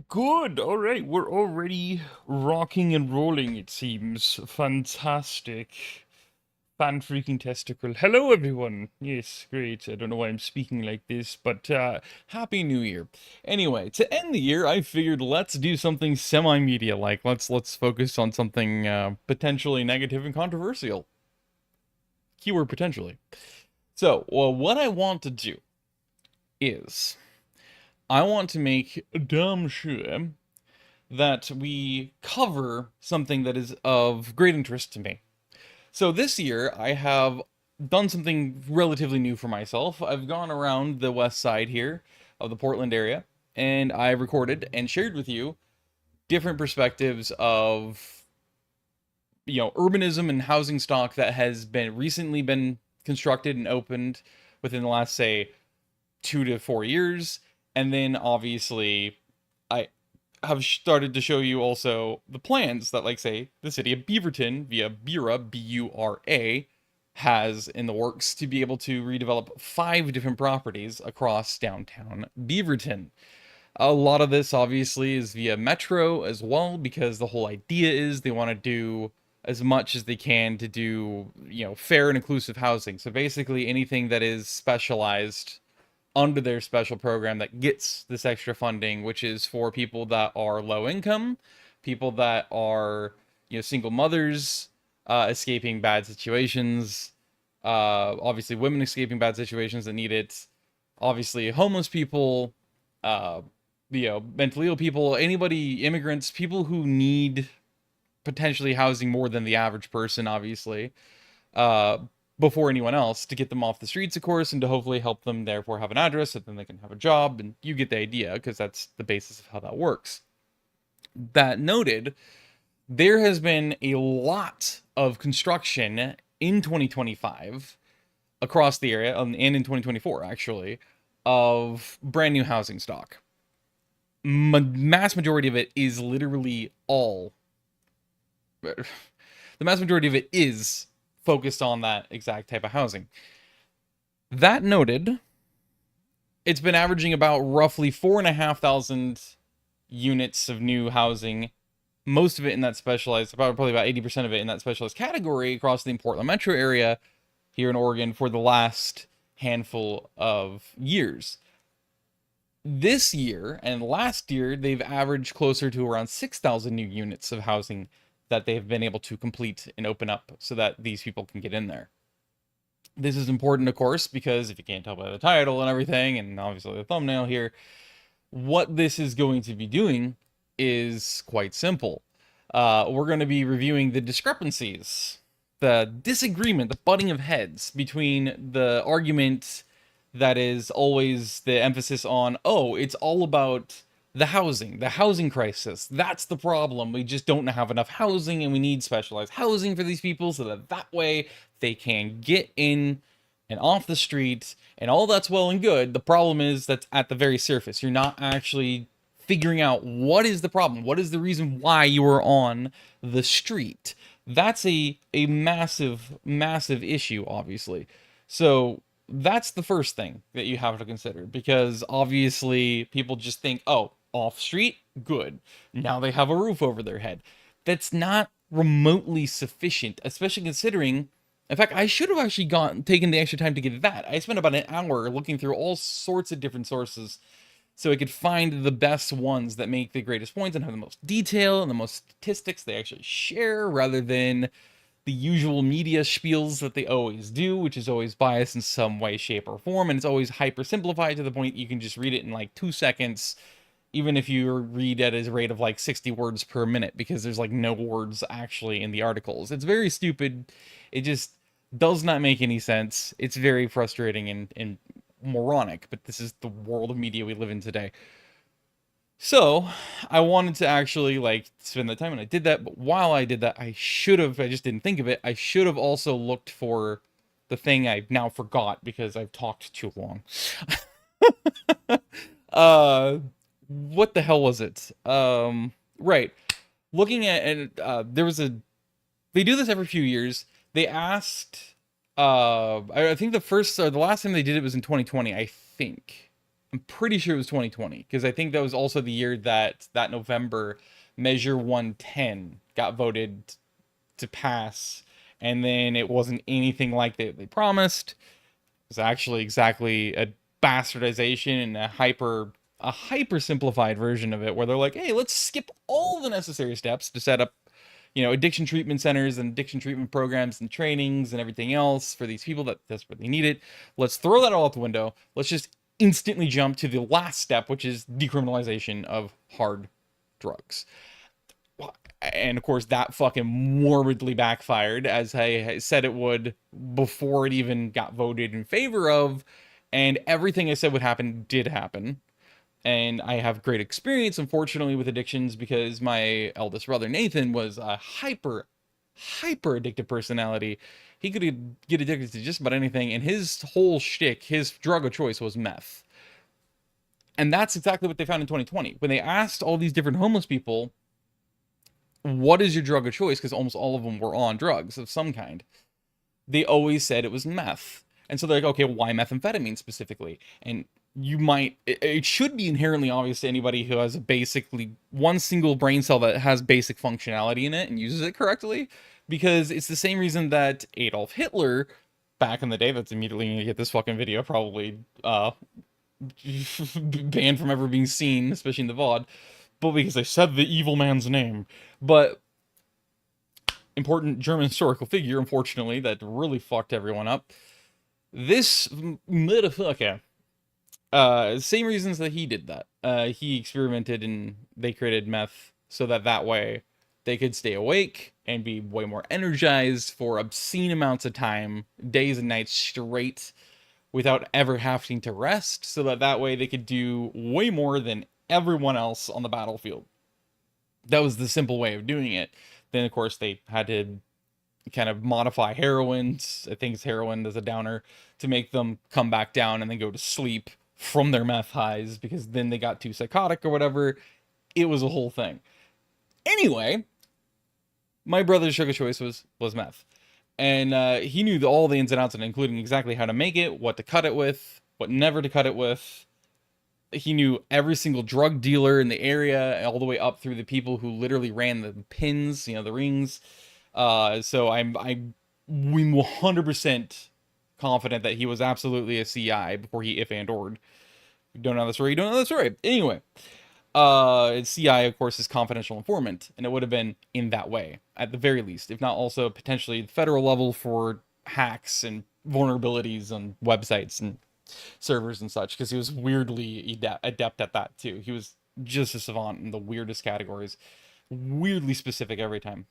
Good. All right. We're already rocking and rolling, it seems. Fantastic. Fan freaking testicle. Hello, everyone. Yes, great. I don't know why I'm speaking like this, but Happy New Year. Anyway, to end the year, I figured let's do something semi-media like. Let's focus on something potentially negative and controversial. Keyword potentially. So, well, what I want to do is I want to make damn sure that we cover something that is of great interest to me. So this year, I have done something relatively new for myself. I've gone around the west side here of the Portland area, and I recorded and shared with you different perspectives of, urbanism and housing stock that has been recently been constructed and opened within the last, say, 2 to 4 years. And then obviously, I have started to show you also the plans that, like, say, the city of Beaverton via Bura, Bura, has in the works to be able to redevelop 5 different properties across downtown Beaverton. A lot of this obviously is via Metro as well, because the whole idea is they want to do as much as they can to do, fair and inclusive housing. So basically anything that is specialized under their special program that gets this extra funding, which is for people that are low income, people that are, single mothers, escaping bad situations, obviously women escaping bad situations that need it, obviously homeless people, uh, mentally ill people, anybody, immigrants, people who need potentially housing more than the average person, obviously, uh, before anyone else, to get them off the streets, of course, and to hopefully help them therefore have an address so then they can have a job. And you get the idea, because that's the basis of how that works. That noted, there has been a lot of construction in 2025 across the area, and in 2024 actually, of brand new housing stock. Mass majority of it is literally all the mass majority of it is focused on that exact type of housing. That noted, it's been averaging about roughly 4,500 units of new housing, most of it in that specialized, probably about 80% of it in that specialized category across the Portland metro area here in Oregon for the last handful of years. This year and last year, they've averaged closer to around 6,000 new units of housing that they've been able to complete and open up so that these people can get in there. This is important, of course, because if you can't tell by the title and everything, and obviously the thumbnail here, what this is going to be doing is quite simple. We're going to be reviewing the discrepancies, the disagreement, the butting of heads between the argument that is always the emphasis on, oh, it's all about the housing crisis. That's the problem. We just don't have enough housing, and we need specialized housing for these people so that way they can get in and off the street, and all that's well and good. The problem is that's at the very surface. You're not actually figuring out what is the problem. What is the reason why you are on the street? That's a massive, massive issue, obviously. So that's the first thing that you have to consider, because obviously people just think, oh, off street, good. Now they have a roof over their head. That's not remotely sufficient, especially considering. In fact, I should have actually taken the extra time to get that. I spent about an hour looking through all sorts of different sources so I could find the best ones that make the greatest points and have the most detail and the most statistics they actually share, rather than the usual media spiels that they always do, which is always biased in some way, shape, or form, and it's always hyper simplified to the point you can just read it in like 2 seconds, even if you read at a rate of like 60 words per minute, because there's like no words actually in the articles. It's very stupid. It just does not make any sense. It's very frustrating and moronic, but this is the world of media we live in today. So I wanted to actually like spend the time, and I did that. But while I did that, I just didn't think of it. I should have also looked for the thing I now forgot because I've talked too long. uh, what the hell was it? Right. Looking at, and they do this every few years. They asked, I think the last time they did it was in 2020, I think. I'm pretty sure it was 2020 because I think that was also the year that November Measure 110 got voted to pass, and then it wasn't anything like they promised. It was actually exactly a bastardization and a hyper simplified version of it where they're like, hey, let's skip all the necessary steps to set up, addiction treatment centers and addiction treatment programs and trainings and everything else for these people that desperately need it. Let's throw that all out the window. Let's just instantly jump to the last step, which is decriminalization of hard drugs. And of course, that fucking morbidly backfired, as I said it would before it even got voted in favor of. And everything I said would happen did happen. And I have great experience, unfortunately, with addictions because my eldest brother Nathan was a hyper addictive personality. He could get addicted to just about anything, and his whole shtick, his drug of choice was meth. And that's exactly what they found in 2020 when they asked all these different homeless people, what is your drug of choice, because almost all of them were on drugs of some kind. They always said it was meth. And so they're like, okay, why methamphetamine specifically? And it should be inherently obvious to anybody who has basically one single brain cell that has basic functionality in it and uses it correctly, because it's the same reason that Adolf Hitler, back in the day, that's immediately going to get this fucking video probably banned from ever being seen, especially in the VOD, but because I said the evil man's name. But important German historical figure, unfortunately, that really fucked everyone up. This motherfucker, same reasons that he did that. He experimented and they created meth so that way they could stay awake and be way more energized for obscene amounts of time, days and nights straight, without ever having to rest, so that way they could do way more than everyone else on the battlefield. That was the simple way of doing it. Then, of course, they had to kind of modify heroin. I think it's heroin as a downer to make them come back down and then go to sleep from their meth highs, because then they got too psychotic or whatever. It was a whole thing. Anyway, my brother's sugar choice was meth. And he knew all the ins and outs, and including exactly how to make it, what to cut it with, what never to cut it with. He knew every single drug dealer in the area, all the way up through the people who literally ran the pins, the rings. So I'm 100% confident that he was absolutely a CI before he if and or'd. If you don't know the story, you don't know the story. Anyway, CI, of course, is confidential informant, and it would have been in that way, at the very least, if not also potentially federal level for hacks and vulnerabilities on websites and servers and such, because he was weirdly adept at that too. He was just a savant in the weirdest categories, weirdly specific every time.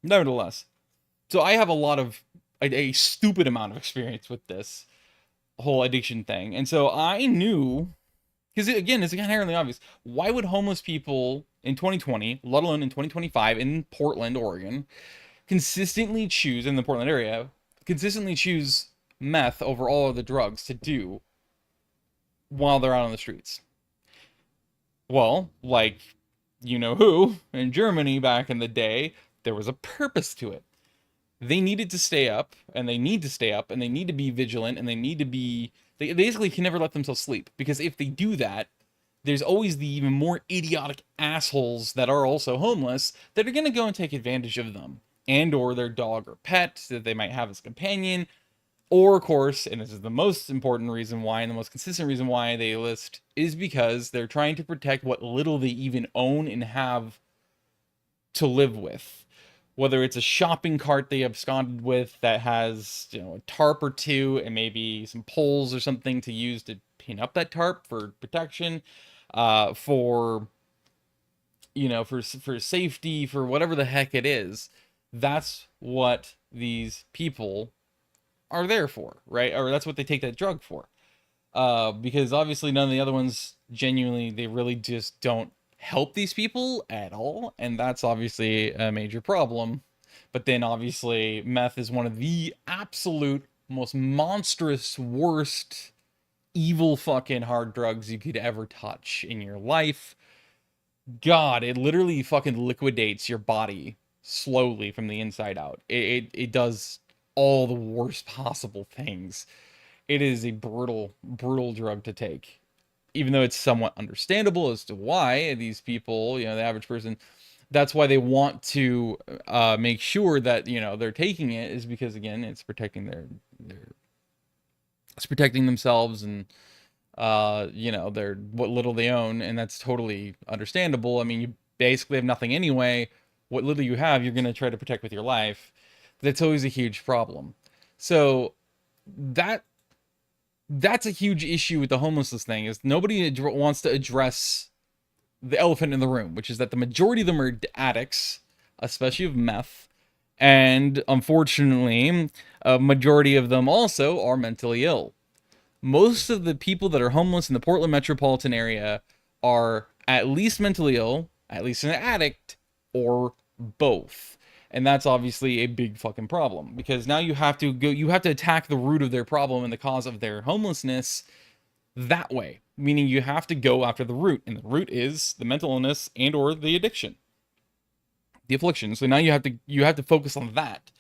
Nevertheless, so I have a stupid amount of experience with this whole addiction thing, and so I knew, because again, it's inherently obvious. Why would homeless people in 2020, let alone in 2025, in Portland, Oregon, consistently choose, in the Portland area, consistently choose meth over all of the drugs to do while they're out on the streets? Well, like, you know who, in Germany back in the day, there was a purpose to it. They needed to stay up, and they need to stay up, and they need to be vigilant, and they basically can never let themselves sleep, because if they do that, there's always the even more idiotic assholes that are also homeless that are going to go and take advantage of them, and or their dog or pet that they might have as a companion, or of course, and this is the most important reason why, and the most consistent reason why they list, is because they're trying to protect what little they even own and have to live with. Whether it's a shopping cart they absconded with that has, a tarp or two and maybe some poles or something to use to pin up that tarp for protection, for safety, for whatever the heck it is. That's what these people are there for, right? Or that's what they take that drug for. Because obviously none of the other ones genuinely, they really just don't help these people at all, and that's obviously a major problem. But then obviously meth is one of the absolute most monstrous, worst, evil fucking hard drugs you could ever touch in your life. God, it literally fucking liquidates your body slowly from the inside out. It does all the worst possible things. It is a brutal drug to take. even though it's somewhat understandable as to why these people, the average person, that's why they want to make sure that they're taking it, is because again it's protecting their it's protecting themselves and their what little they own, and that's totally understandable. I mean, you basically have nothing anyway. What little you have, you're going to try to protect with your life. That's always a huge problem. So that that's a huge issue with the homelessness thing, is nobody wants to address the elephant in the room, which is that the majority of them are addicts, especially of meth, and unfortunately a majority of them also are mentally ill. Most of the people that are homeless in the Portland metropolitan area are at least mentally ill, at least an addict, or both. And that's obviously a big fucking problem, because now you have to attack the root of their problem and the cause of their homelessness that way. Meaning you have to go after the root, and the root is the mental illness and or the addiction, the affliction. So now you have to focus on that,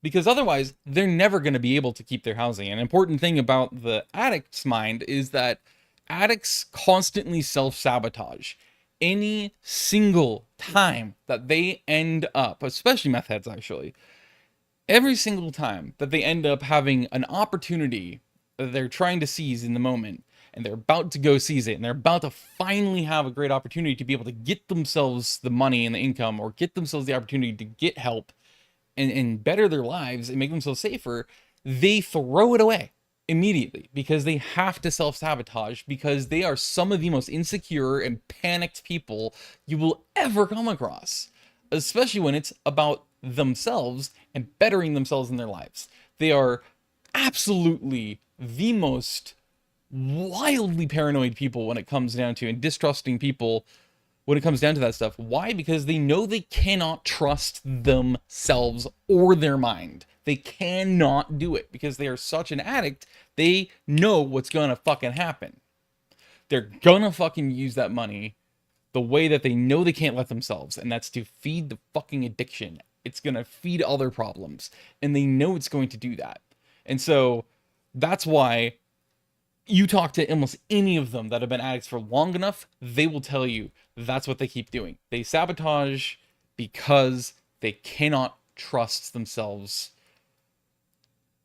because otherwise they're never going to be able to keep their housing. An important thing about the addict's mind is that addicts constantly self-sabotage. Any single time that they end up, especially meth heads actually, every single time that they end up having an opportunity that they're trying to seize in the moment, and they're about to go seize it, and they're about to finally have a great opportunity to be able to get themselves the money and the income, or get themselves the opportunity to get help and better their lives and make themselves safer, they throw it away immediately, because they have to self-sabotage, because they are some of the most insecure and panicked people you will ever come across, especially when it's about themselves and bettering themselves in their lives. They are absolutely the most wildly paranoid people when it comes down to, and distrusting people when it comes down to that stuff. Why? Because they know they cannot trust themselves or their mind. They cannot do it because they are such an addict. They know what's gonna fucking happen. They're gonna fucking use that money the way that they know they can't let themselves, and that's to feed the fucking addiction. It's gonna feed other problems, and they know it's going to do that. And so that's why you talk to almost any of them that have been addicts for long enough, they will tell you that's what they keep doing. They sabotage because they cannot trust themselves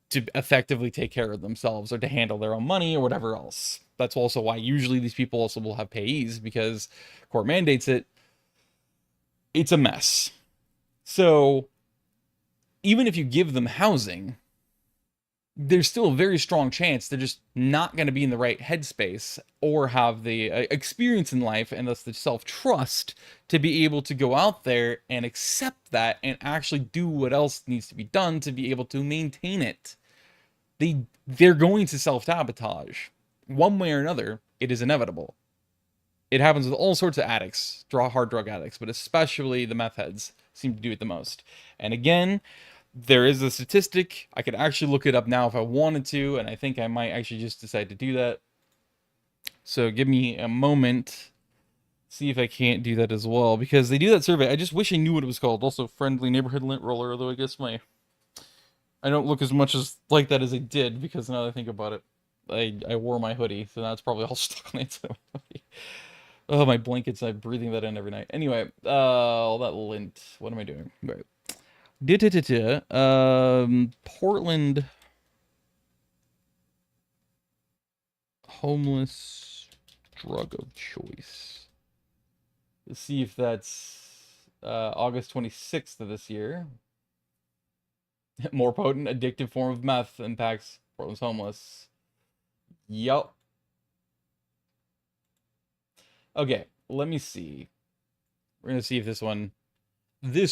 to effectively take care of themselves, or to handle their own money or whatever else. That's also why usually these people also will have payees, because court mandates it. It's a mess. So even if you give them housing, there's still a very strong chance they're just not going to be in the right headspace, or have the experience in life and thus the self-trust to be able to go out there and accept that and actually do what else needs to be done to be able to maintain it. They're going to self-sabotage one way or another. It is inevitable. It happens with all sorts of addicts, hard drug addicts, but especially the meth heads seem to do it the most. And again, there is a statistic. I could actually look it up now if I wanted to, and I think I might actually just decide to do that. So give me a moment. See if I can't do that as well, because they do that survey. I just wish I knew what it was called. Also, friendly neighborhood lint roller, although I guess I don't look as much as like that as I did, because now that I think about it, I wore my hoodie, so that's probably all stuck on the inside of my hoodie. Oh, my blankets, I'm breathing that in every night. Anyway, all that lint. What am I doing? Right. Portland homeless drug of choice. Let's see if that's August 26th of this year. More potent, addictive form of meth impacts Portland's homeless. Yup. Okay, let me see. We're gonna see if this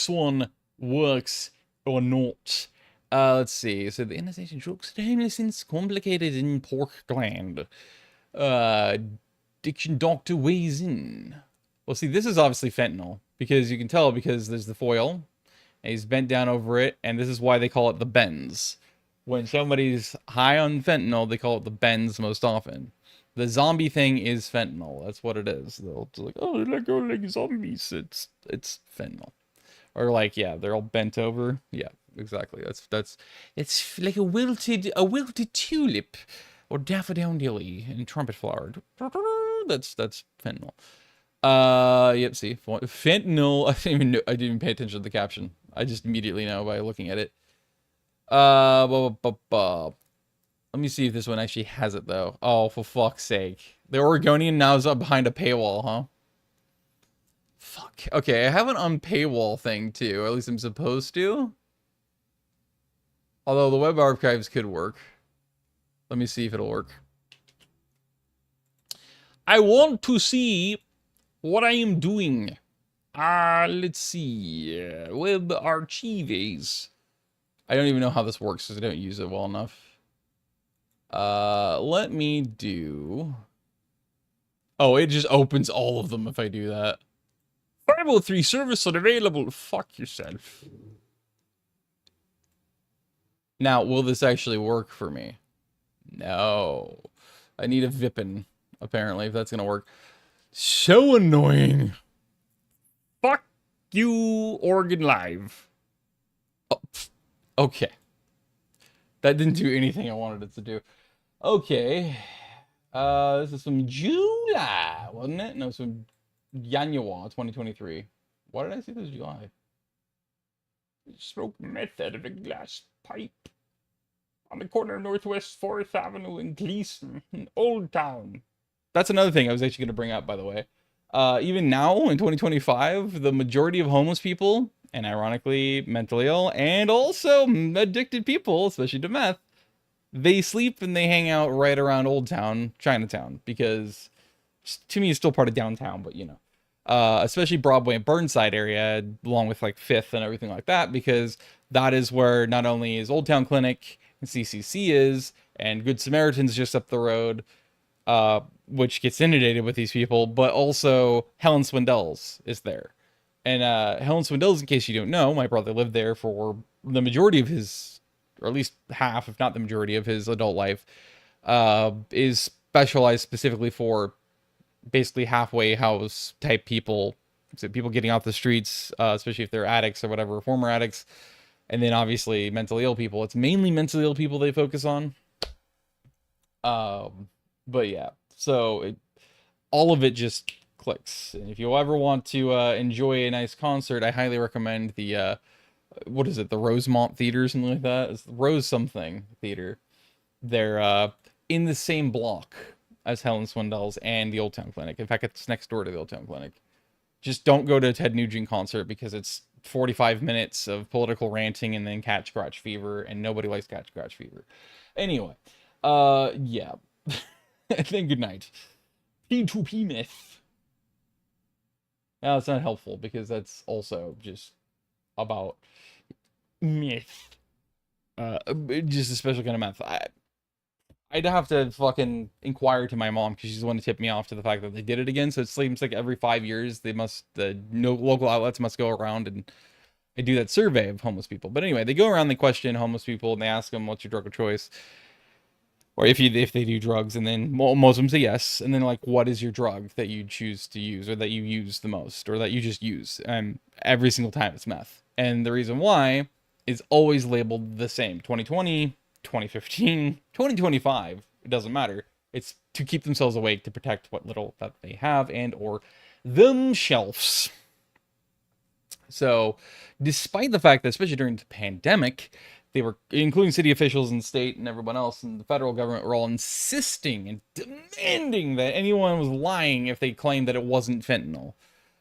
one works or not. Let's see. So the intersection drugs homelessness complicated in Portland. Addiction doctor weighs in. Well, see, this is obviously fentanyl, because you can tell because there's the foil, and he's bent down over it, and this is why they call it the bends. When somebody's high on fentanyl, they call it the bends most often. The zombie thing is fentanyl. That's what it is. They'll just like, oh, they go like zombies. It's fentanyl. Or like, yeah, they're all bent over. Yeah, exactly. It's like a wilted tulip, or daffodil lily and trumpet flower. That's fentanyl. Yep, see. Fentanyl. I didn't even pay attention to the caption. I just immediately know by looking at it. Let me see if this one actually has it, though. Oh, for fuck's sake. The Oregonian now is up behind a paywall, huh? Fuck. Okay, I have an unpaywall thing, too. At least I'm supposed to. Although the web archives could work. Let me see if it'll work. I want to see what I am doing. Let's see. Web archives. I don't even know how this works because I don't use it well enough. Let me do... Oh, it just opens all of them if I do that. 503 service unavailable. Fuck yourself. Now, will this actually work for me? No. I need a Vippin, apparently, if that's gonna work. So annoying. Fuck you, Oregon Live. Oh, okay. That didn't do anything I wanted it to do. Okay. This is from July, wasn't it? No, it's from January 2023. Why did I say this July? Smoke meth out of a glass pipe on the corner of Northwest 4th Avenue in Gleason, in Old Town. That's another thing I was actually going to bring up, by the way. Even now, in 2025, the majority of homeless people, and ironically, mentally ill, and also addicted people, especially to meth, they sleep and they hang out right around Old Town, Chinatown, because to me it's still part of downtown, but you know. Especially Broadway and Burnside area, along with like 5th and everything like that, because that is where not only is Old Town Clinic and CCC is, and Good Samaritan's just up the road, which gets inundated with these people, but also Helen Swindell's is there. And Helen Swindell's, in case you don't know, my brother lived there for the majority of his, or at least half, if not the majority of his adult life, is specialized specifically for basically halfway house type people, so people getting off the streets, especially if they're addicts or whatever, former addicts, and then obviously mentally ill people. It's mainly mentally ill people they focus on. But yeah, so all of it just clicks. And if you ever want to enjoy a nice concert, I highly recommend the what is it, the Rosemont Theater or something like that? It's Rose something Theater. They're in the same block as Helen Swindell's and the Old Town Clinic. In fact, it's next door to the Old Town Clinic. Just don't go to a Ted Nugent concert because it's 45 minutes of political ranting and then Cat Scratch Fever, and nobody likes Cat Scratch Fever. Anyway, yeah. Then good night. P2P myth. Now, it's not helpful because that's also just about myth. Just a special kind of myth. I'd have to fucking inquire to my mom because she's the one to tip me off to the fact that they did it again. So it seems like every 5 years they must, no local outlets must go around and they do that survey of homeless people. But anyway, they go around, they question homeless people and they ask them, what's your drug of choice? Or if they do drugs, and then most of them say yes. And then like, what is your drug that you choose to use or that you use the most or that you just use? And every single time it's meth. And the reason why is always labeled the same. 2020, 2015, 2025, it doesn't matter. It's to keep themselves awake, to protect what little that they have and or themselves. So despite the fact that, especially during the pandemic, they were, including city officials and state and everyone else and the federal government, were all insisting and demanding that anyone was lying if they claimed that it wasn't fentanyl.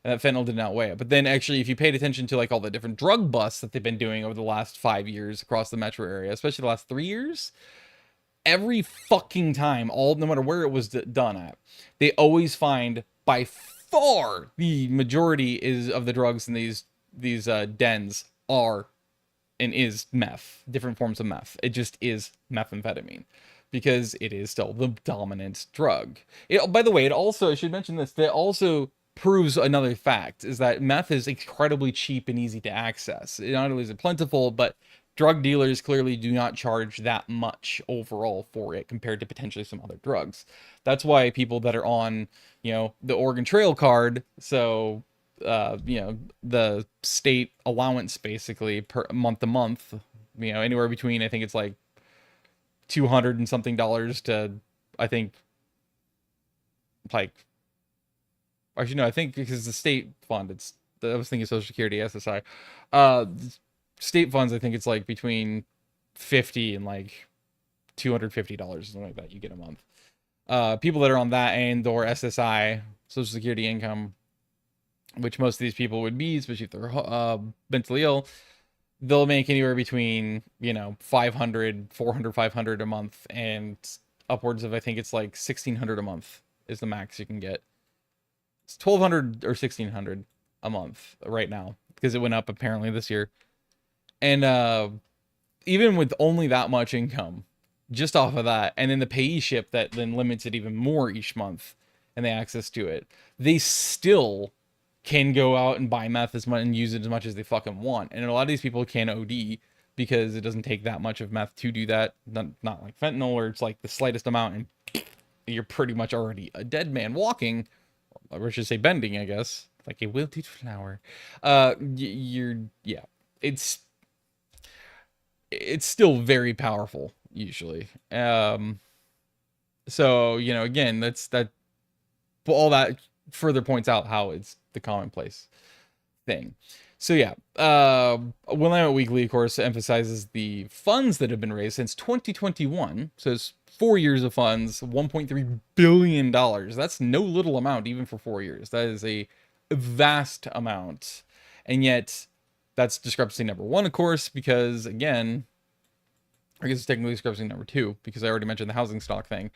And that fentanyl did not weigh it. But then actually, if you paid attention to like all the different drug busts that they've been doing over the last 5 years across the metro area, especially the last 3 years, every fucking time, no matter where it was done at, they always find by far the majority of the drugs in these dens are and is meth, different forms of meth. It just is methamphetamine because it is still the dominant drug. By the way, it also, I should mention this, that also proves another fact, is that meth is incredibly cheap and easy to access. Not only is it plentiful, but drug dealers clearly do not charge that much overall for it compared to potentially some other drugs. That's why people that are on, the Oregon Trail card, so the state allowance basically per month to month, anywhere between, I think it's like $200 and something to, I think, like Actually, no, I think because the state fund, I was thinking Social Security, SSI. State funds, I think it's like between 50 and like $250, something like that you get a month. People that are on that and or SSI, Social Security income, which most of these people would be, especially if they're mentally ill, they'll make anywhere between, 500, 400, 500 a month, and upwards of, I think it's like 1600 a month is the max you can get. It's 1200 or 1600 a month right now because it went up apparently this year. And even with only that much income, just off of that, and then the payee ship that then limits it even more each month, and they access to it, they still can go out and buy meth as much and use it as much as they fucking want. And a lot of these people can OD because it doesn't take that much of meth to do that. Not like fentanyl, where it's like the slightest amount and you're pretty much already a dead man walking, or I should say bending, I guess, like a wilted flower. Yeah, it's still very powerful usually. So, again, that all that further points out how it's the commonplace thing. So yeah, Willamette Weekly, of course, emphasizes the funds that have been raised since 2021. So it's 4 years of funds, $1.3 billion. That's no little amount, even for 4 years. That is a vast amount. And yet, that's discrepancy number one, of course, because, again, I guess it's technically discrepancy number two, because I already mentioned the housing stock thing.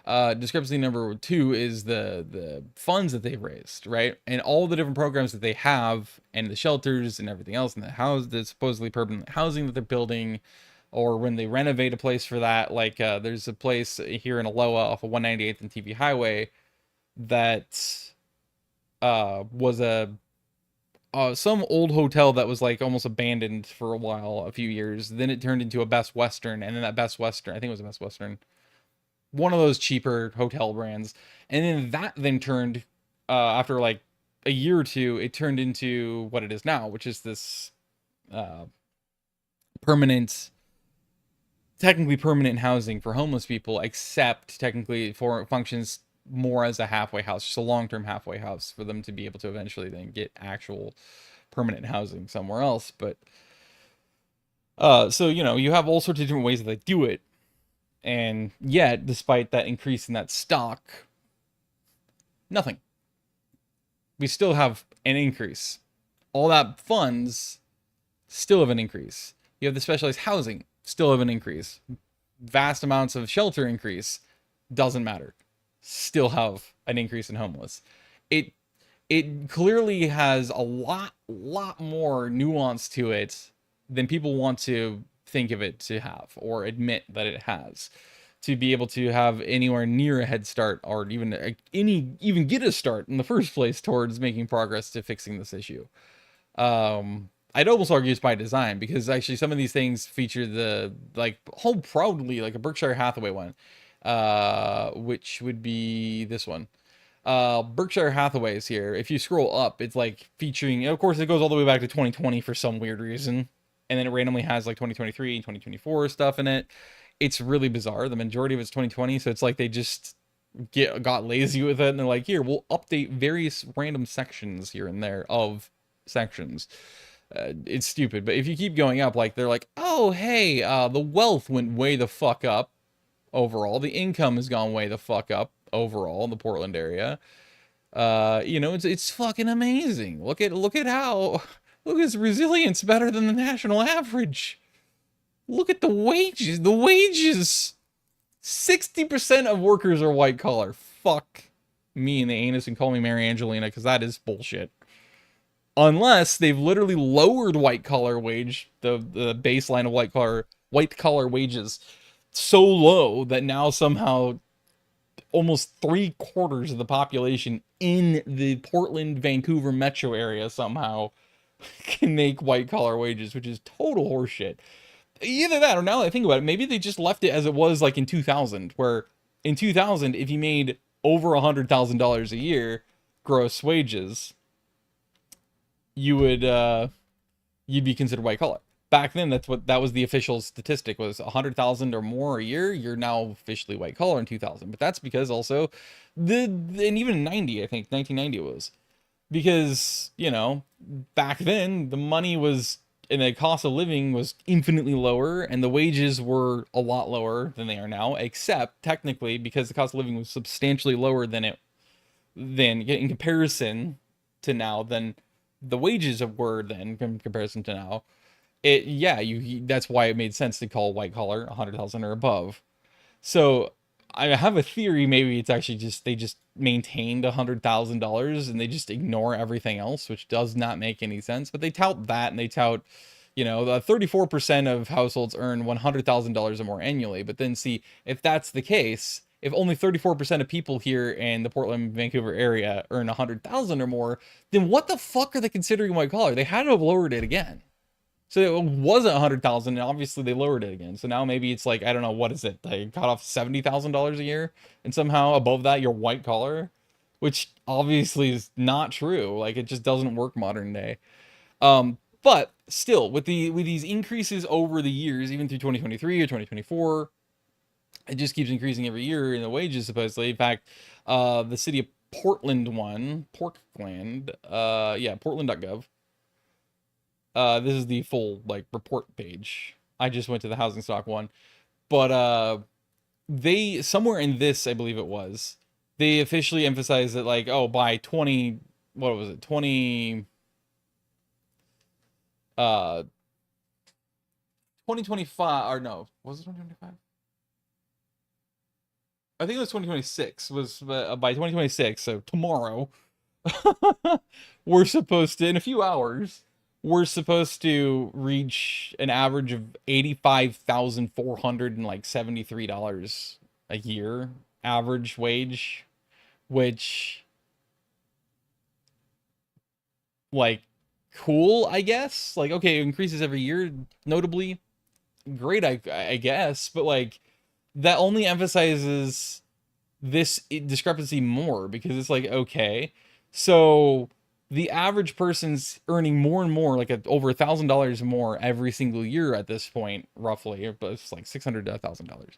Discrepancy number two is the funds that they've raised, right? And all the different programs that they have, and the shelters and everything else, and the supposedly permanent housing that they're building, or when they renovate a place for that. Like there's a place here in Aloha off of 198th and TV Highway that was some old hotel that was like almost abandoned for a while, a few years. Then it turned into a Best Western, and then that Best Western, I think it was a Best Western, one of those cheaper hotel brands, and then that turned after like a year or two, it turned into what it is now, which is this technically permanent housing for homeless people, except technically for functions more as a halfway house, just a long-term halfway house for them to be able to eventually then get actual permanent housing somewhere else. But so you have all sorts of different ways that they do it. And yet, despite that increase in that stock, nothing. We still have an increase. All that funds still have an increase. You have the specialized housing, still have an increase. Vast amounts of shelter increase, doesn't matter. Still have an increase in homeless. It clearly has a lot more nuance to it than people want to think of it to have, or admit that it has, to be able to have anywhere near a head start, or even get a start in the first place towards making progress to fixing this issue. I'd almost argue it's by design, because actually some of these things feature the Hold Proudly, like a Berkshire Hathaway one, which would be this one. Berkshire Hathaway's here. If you scroll up, it's like featuring, of course, it goes all the way back to 2020 for some weird reason. And then it randomly has like 2023 and 2024 stuff in it. It's really bizarre. The majority of it's 2020, so it's like they just got lazy with it, and they're like, here, we'll update various random sections here and there of sections. It's stupid, but if you keep going up, like, they're like, oh, hey, the wealth went way the fuck up overall. The income has gone way the fuck up overall in the Portland area. It's fucking amazing. Look at his resilience, better than the national average. Look at the wages. The wages. 60% of workers are white collar. Fuck me in the anus and call me Mary Angelina, because that is bullshit. Unless they've literally lowered white collar wage, the baseline of white collar wages, so low that now somehow almost 3/4 of the population in the Portland, Vancouver metro area somehow can make white collar wages, which is total horseshit. Either that, or now that I think about it, maybe they just left it as it was like in 2000, where in 2000, if you made over $100,000 a year gross wages, you'd be considered white collar. back then that was the official statistic, was 100,000 or more a year. You're now officially white collar in 2000. But that's because also and even in 90, I think 1990 was, because, you know, back then the money was, and the cost of living was infinitely lower, and the wages were a lot lower than they are now, except technically because the cost of living was substantially lower than in comparison to now, than the wages were then in comparison to now. Yeah, that's why it made sense to call white collar 100,000 or above. So I have a theory, maybe it's actually just they just maintained $100,000 and they just ignore everything else, which does not make any sense. But they tout that, and they tout, you know, the 34% of households earn $100,000 or more annually. But then see, if that's the case, if only 34% of people here in the Portland, Vancouver area earn 100,000 or more, then what the fuck are they considering white collar? They had to have lowered it again. So it wasn't 100,000, and obviously they lowered it again. So now maybe it's like, I don't know, what is it? They cut off $70,000 a year, and somehow above that you're white collar, which obviously is not true. Like, it just doesn't work modern day. But still, with these increases over the years, even through 2023 or 2024, it just keeps increasing every year in the wages, supposedly. In fact, the city of Portland Portland.gov. This is the full, like, report page. I just went to the housing stock one. But they, somewhere in this, I believe it was, they officially emphasized that, like, oh, by 2025, or no, was it 2025? I think it was 2026, was by 2026, so tomorrow, we're supposed to, in a few hours, we're supposed to reach an average of $85,473 a year average wage, which, like, cool, I guess. Like, okay, it increases every year, notably. Great, I guess, but like, that only emphasizes this discrepancy more, because it's like, okay, so the average person's earning more and more, like over $1,000 more every single year at this point, roughly, but it's like $600 to $1,000.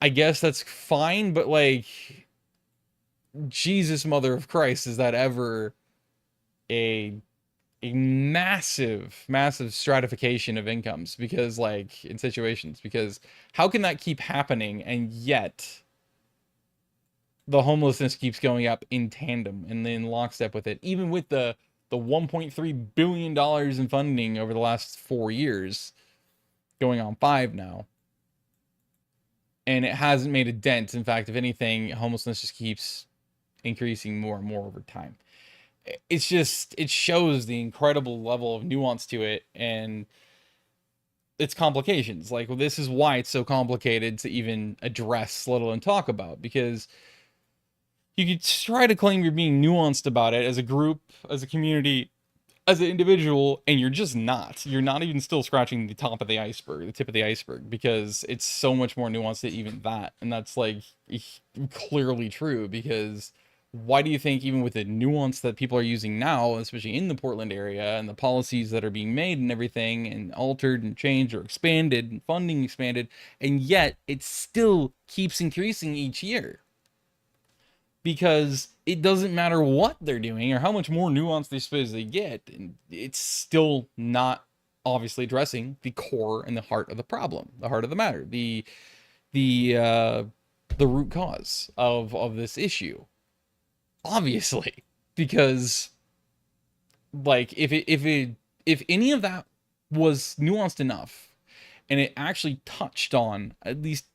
I guess that's fine, but like, Jesus, mother of Christ, is that ever a massive stratification of incomes? Because, like, in situations, because how can that keep happening, and yet the homelessness keeps going up in tandem and in lockstep with it, even with the $1.3 billion in funding over the last 4 years, going on 5 now, and it hasn't made a dent. In fact, if anything, homelessness just keeps increasing more and more over time. It's just, it shows the incredible level of nuance to it and its complications. Like, well, this is why it's so complicated to even address, let alone talk about, because you could try to claim you're being nuanced about it as a group, as a community, as an individual, and you're just not. You're not even still scratching the top of the iceberg, the tip of the iceberg, because it's so much more nuanced than even that. And that's, like, clearly true, because why do you think, even with the nuance that people are using now, especially in the Portland area, and the policies that are being made and everything, and altered and changed or expanded, and funding expanded, and yet it still keeps increasing each year? Because it doesn't matter what they're doing or how much more nuance they suppose they get, and it's still not obviously addressing the core and the heart of the problem, the heart of the matter, the root cause of this issue. Obviously, because, like, if any of that was nuanced enough, and it actually touched on at least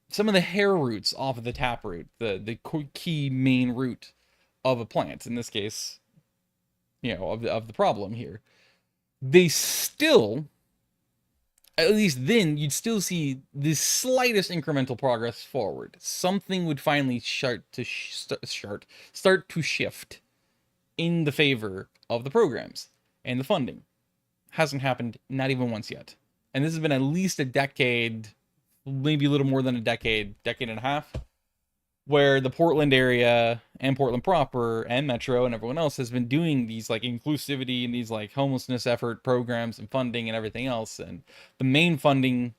some of the hair roots off of the taproot, the key main root of a plant, in this case, you know, of the problem here, they still, at least then, you'd still see the slightest incremental progress forward. Something would finally start to shift in the favor of the programs and the funding. Hasn't happened, not even once yet. And this has been at least a decade, maybe a little more than a decade and a half, where the Portland area and Portland proper and Metro and everyone else has been doing these like inclusivity and these like homelessness effort programs and funding and everything else. And the main funding,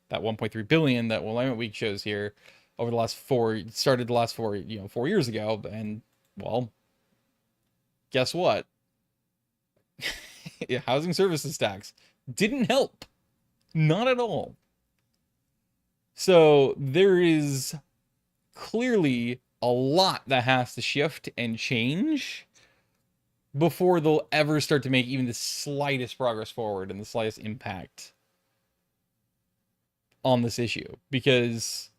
that 1.3 billion that Willamette Week shows here over the last started the last 4 years ago. And well, guess what? Housing services tax didn't help. Not at all. So there is clearly a lot that has to shift and change before they'll ever start to make even the slightest progress forward and the slightest impact on this issue, because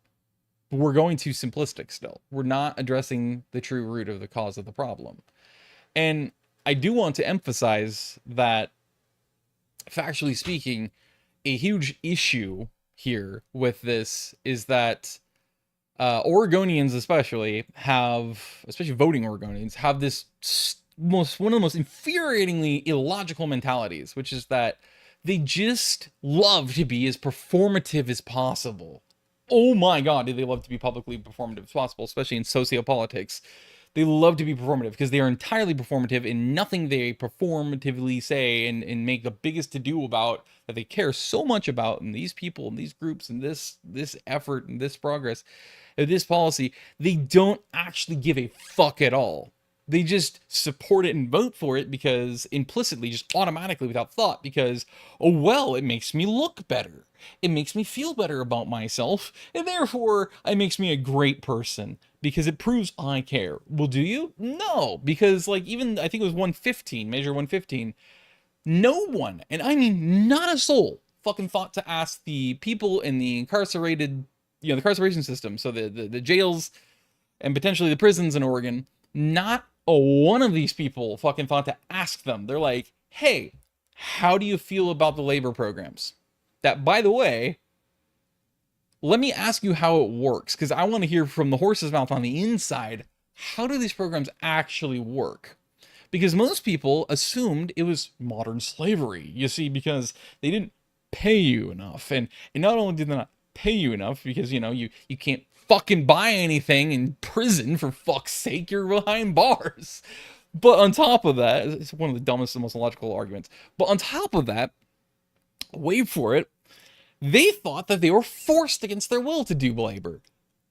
we're going too simplistic still. We're not addressing the true root of the cause of the problem. And I do want to emphasize that, factually speaking, a huge issue here with this is that Oregonians especially voting Oregonians, have this one of the most infuriatingly illogical mentalities, which is that they just love to be as performative as possible. Oh my god, do they love to be publicly performative as possible, especially in sociopolitics. They love to be performative because they are entirely performative, and nothing they performatively say and make the biggest to-do about that they care so much about, and these people and these groups and this effort and this progress, this policy, they don't actually give a fuck at all. They just support it and vote for it because implicitly, just automatically without thought, because, oh well, it makes me look better. It makes me feel better about myself, and therefore it makes me a great person because it proves I care. Well, do you? No, because like even I think it was 115, measure 115, no one, and I mean not a soul, fucking thought to ask the people in the incarcerated, the incarceration system, so the jails and potentially the prisons in Oregon, not a one of these people fucking thought to ask them. They're like, hey, how do you feel about the labor programs? That, by the way, let me ask you how it works, because I want to hear from the horse's mouth on the inside, how do these programs actually work? Because most people assumed it was modern slavery, you see, because they didn't pay you enough. And not only did they not pay you enough, because, you can't fucking buy anything in prison, for fuck's sake, you're behind bars. But on top of that, it's one of the dumbest and most illogical arguments. But on top of that, wait for it, they thought that they were forced against their will to do labor.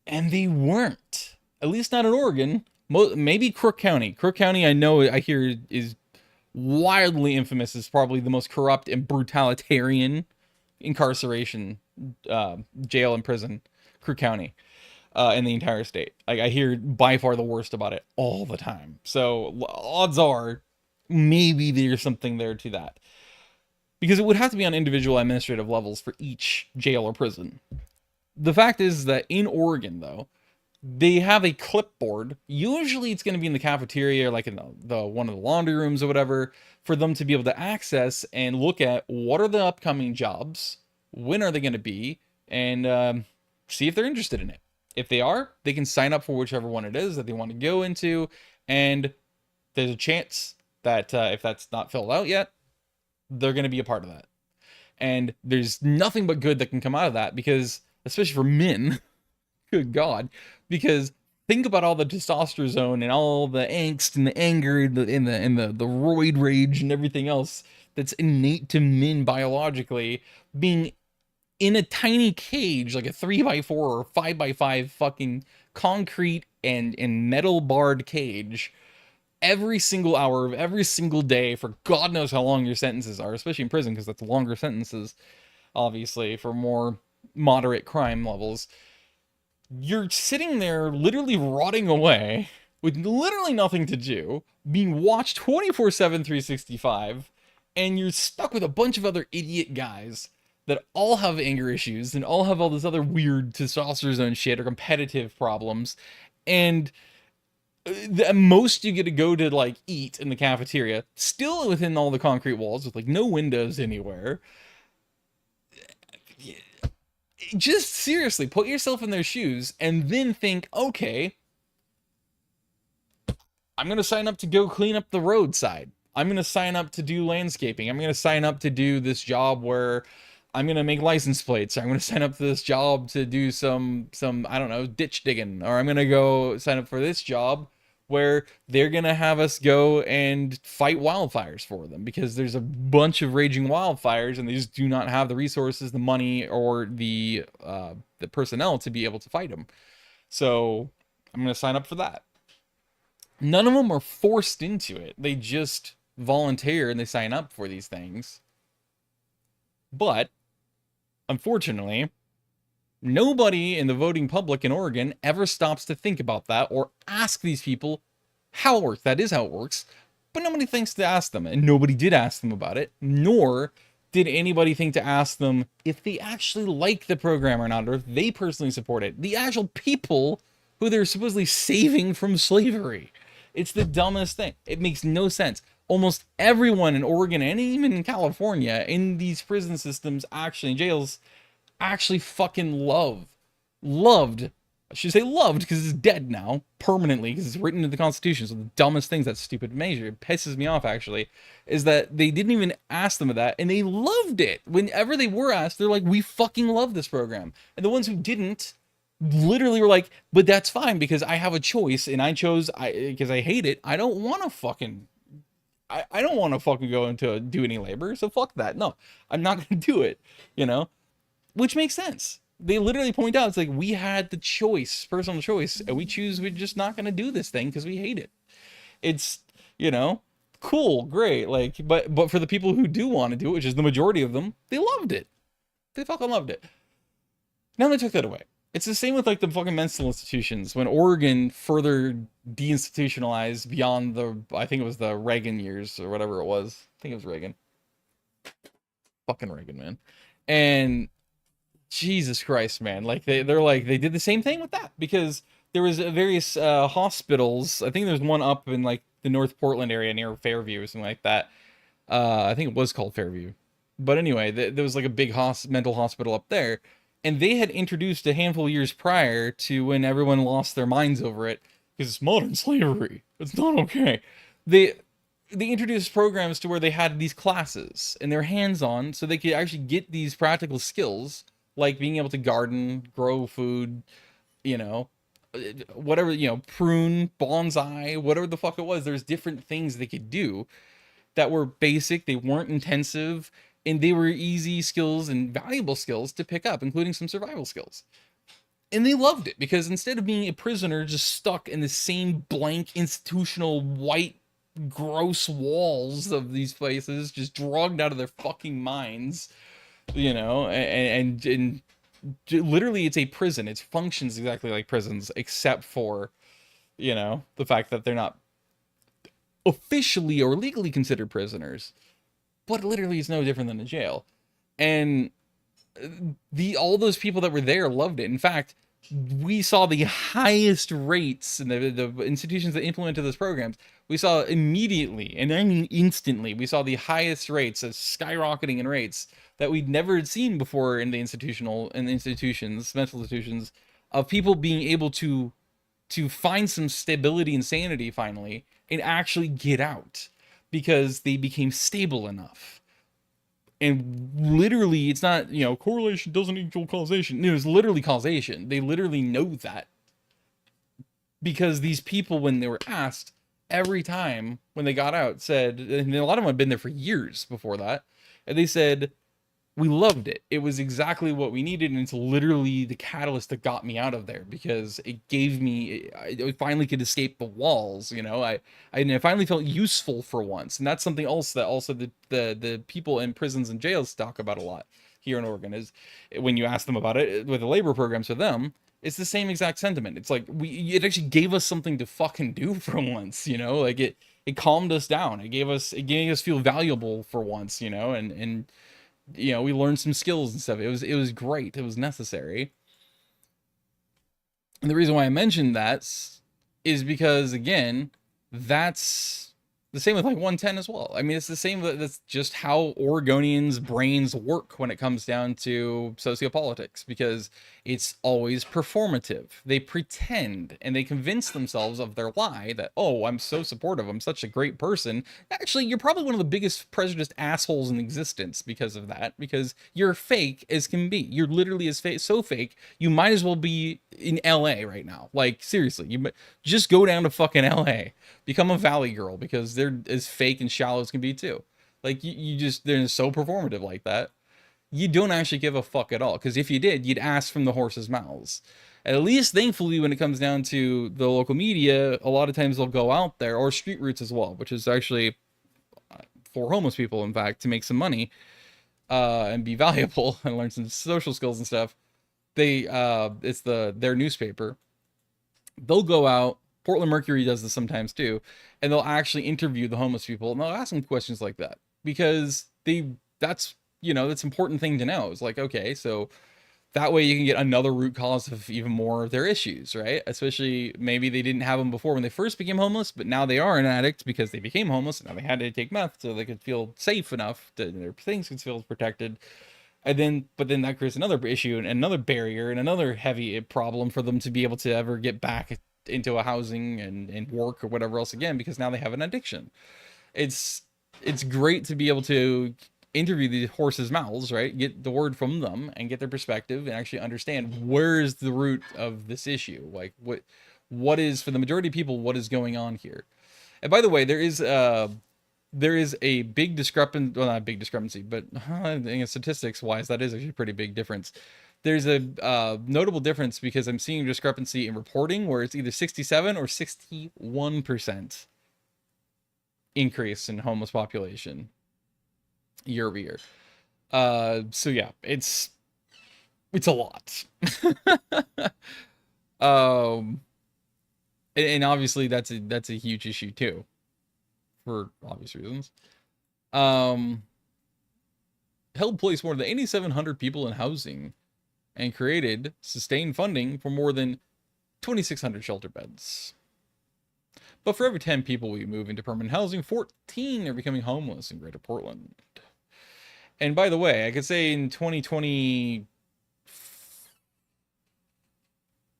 And they weren't. At least not in Oregon. Maybe Crook County. Crook County, I hear, is wildly infamous as probably the most corrupt and brutalitarian incarceration jail and prison. Crook County. In the entire state. I hear by far the worst about it all the time. So odds are maybe there's something there to that. Because it would have to be on individual administrative levels for each jail or prison. The fact is that in Oregon, though, they have a clipboard. Usually it's going to be in the cafeteria, or like in the one of the laundry rooms or whatever, for them to be able to access and look at what are the upcoming jobs, when are they going to be, and see if they're interested in it. If they are, they can sign up for whichever one it is that they want to go into, and there's a chance that if that's not filled out yet, they're going to be a part of that. And there's nothing but good that can come out of that, because, especially for men, good God, because think about all the testosterone and all the angst and the anger and the roid rage and everything else that's innate to men biologically, being in a tiny cage, like a 3x4 or 5x5 fucking concrete and metal barred cage, every single hour of every single day for God knows how long your sentences are, especially in prison, because that's longer sentences, obviously, for more moderate crime levels. You're sitting there literally rotting away with literally nothing to do, being watched 24/7, 365, and you're stuck with a bunch of other idiot guys that all have anger issues and all have all this other weird testosterone shit or competitive problems, and the most you get to go to like eat in the cafeteria, still within all the concrete walls with like no windows anywhere. Just seriously put yourself in their shoes and then think, okay, I'm gonna sign up to go clean up the roadside. I'm gonna sign up to do landscaping. I'm gonna sign up to do this job where I'm gonna make license plates. Or I'm gonna sign up for this job to do some I don't know, ditch digging, or I'm gonna go sign up for this job where they're gonna have us go and fight wildfires for them because there's a bunch of raging wildfires and they just do not have the resources, the money, or the personnel to be able to fight them. So I'm gonna sign up for that. None of them are forced into it. They just volunteer and they sign up for these things. But unfortunately, nobody in the voting public in Oregon ever stops to think about that or ask these people how it works. That is how it works. But nobody thinks to ask them, and nobody did ask them about it, nor did anybody think to ask them if they actually like the program or not, or if they personally support it. The actual people who they're supposedly saving from slavery. It's the dumbest thing. It makes no sense. Almost everyone in Oregon and even in California in these prison systems, actually in jails, actually fucking loved, I should say loved because it's dead now permanently because it's written into the Constitution. So the dumbest things, that stupid measure, it pisses me off actually, is that they didn't even ask them of that and they loved it. Whenever they were asked, they're like, we fucking love this program. And the ones who didn't literally were like, but that's fine because I have a choice and I chose because I hate it. I don't want to fucking I don't want to fucking go into do any labor, so fuck that. No, I'm not gonna do it, you know? Which makes sense. They literally point out, it's like, we had the choice, personal choice, and we choose we're just not gonna do this thing because we hate it. It's, you know, cool, great, like, but for the people who do want to do it, which is the majority of them, they loved it. They fucking loved it. Now they took that away. It's the same with like the fucking mental institutions. When Oregon further deinstitutionalized beyond I think it was the Reagan years or whatever it was. I think it was Reagan. Fucking Reagan, man. And Jesus Christ, man. Like they're like, they did the same thing with that because there was various hospitals. I think there's one up in like the North Portland area near Fairview or something like that. I think it was called Fairview. But anyway, there was like a big mental hospital up there. And they had introduced a handful of years prior to when everyone lost their minds over it because it's modern slavery. It's not okay. They introduced programs to where they had these classes and they're hands-on so they could actually get these practical skills like being able to garden, grow food, you know, whatever, you know, prune, bonsai, whatever the fuck it was. There's different things they could do that were basic, they weren't intensive, and they were easy skills and valuable skills to pick up, including some survival skills. And they loved it because instead of being a prisoner just stuck in the same blank institutional white gross walls of these places, just drugged out of their fucking minds, you know, and literally it's a prison. It functions exactly like prisons, except for, you know, the fact that they're not officially or legally considered prisoners, but literally it's no different than a jail. And all those people that were there loved it. In fact, we saw the highest rates in the institutions that implemented those programs. We saw immediately, and I mean instantly, we saw the highest rates, as skyrocketing in rates that we'd never seen before in the institutions, mental institutions, of people being able to find some stability and sanity finally and actually get out because they became stable enough. And literally, it's not, you know, correlation doesn't equal causation. It was literally causation. They literally know that. Because these people, when they were asked, every time when they got out, said, and a lot of them had been there for years before that, and they said, we loved it. It was exactly what we needed, and it's literally the catalyst that got me out of there because it gave me, I finally could escape the walls, you know. I finally felt useful for once, and that's something else that also the people in prisons and jails talk about a lot here in Oregon is when you ask them about it with the labor programs for them. It's the same exact sentiment. It's like it actually gave us something to fucking do for once, you know. Like it calmed us down. It gave us feel valuable for once, you know, and you know, we learned some skills and stuff. It was great. It was necessary. And the reason why I mentioned that is because, again, that's The same with like 110 as well. I mean, it's the same. That's just how Oregonians' brains work when it comes down to sociopolitics, because it's always performative. They pretend and they convince themselves of their lie that, oh, I'm so supportive, I'm such a great person. Actually, you're probably one of the biggest prejudiced assholes in existence because of that, because you're fake as can be. You're literally as fake, so fake, you might as well be in LA right now. Like, seriously, just go down to fucking LA. Become a Valley girl, because they're as fake and shallow as can be too. Like you just, they're so performative like that. You don't actually give a fuck at all, because if you did, you'd ask from the horse's mouths. At least, thankfully, when it comes down to the local media, a lot of times they'll go out there, or street roots as well, which is actually for homeless people, in fact, to make some money and be valuable and learn some social skills and stuff. They it's their newspaper. They'll go out. Portland Mercury does this sometimes too, and they'll actually interview the homeless people and they'll ask them questions like that, because that's that's an important thing to know. It's like, okay, so that way you can get another root cause of even more of their issues, right? Especially maybe they didn't have them before when they first became homeless, but now they are an addict because they became homeless and now they had to take meth so they could feel safe enough to their things could feel protected. And then, but then that creates another issue and another barrier and another heavy problem for them to be able to ever get back into a housing and work or whatever else again, because now they have an addiction. It's great to be able to interview the horses' mouths, right? Get the word from them and get their perspective and actually understand where is the root of this issue. Like what is, for the majority of people, what is going on here. And by the way, there is a big discrepancy, well, not a big discrepancy, but I think statistics wise, that is actually a pretty big difference. There's a notable difference, because I'm seeing a discrepancy in reporting where it's either 67 or 61% increase in homeless population year over year. So yeah, it's a lot. And obviously that's a huge issue too, for obvious reasons. Held placed more than 8,700 people in housing and created sustained funding for more than 2,600 shelter beds. But for every 10 people we move into permanent housing, 14 are becoming homeless in Greater Portland. And by the way, I could say in 2020, it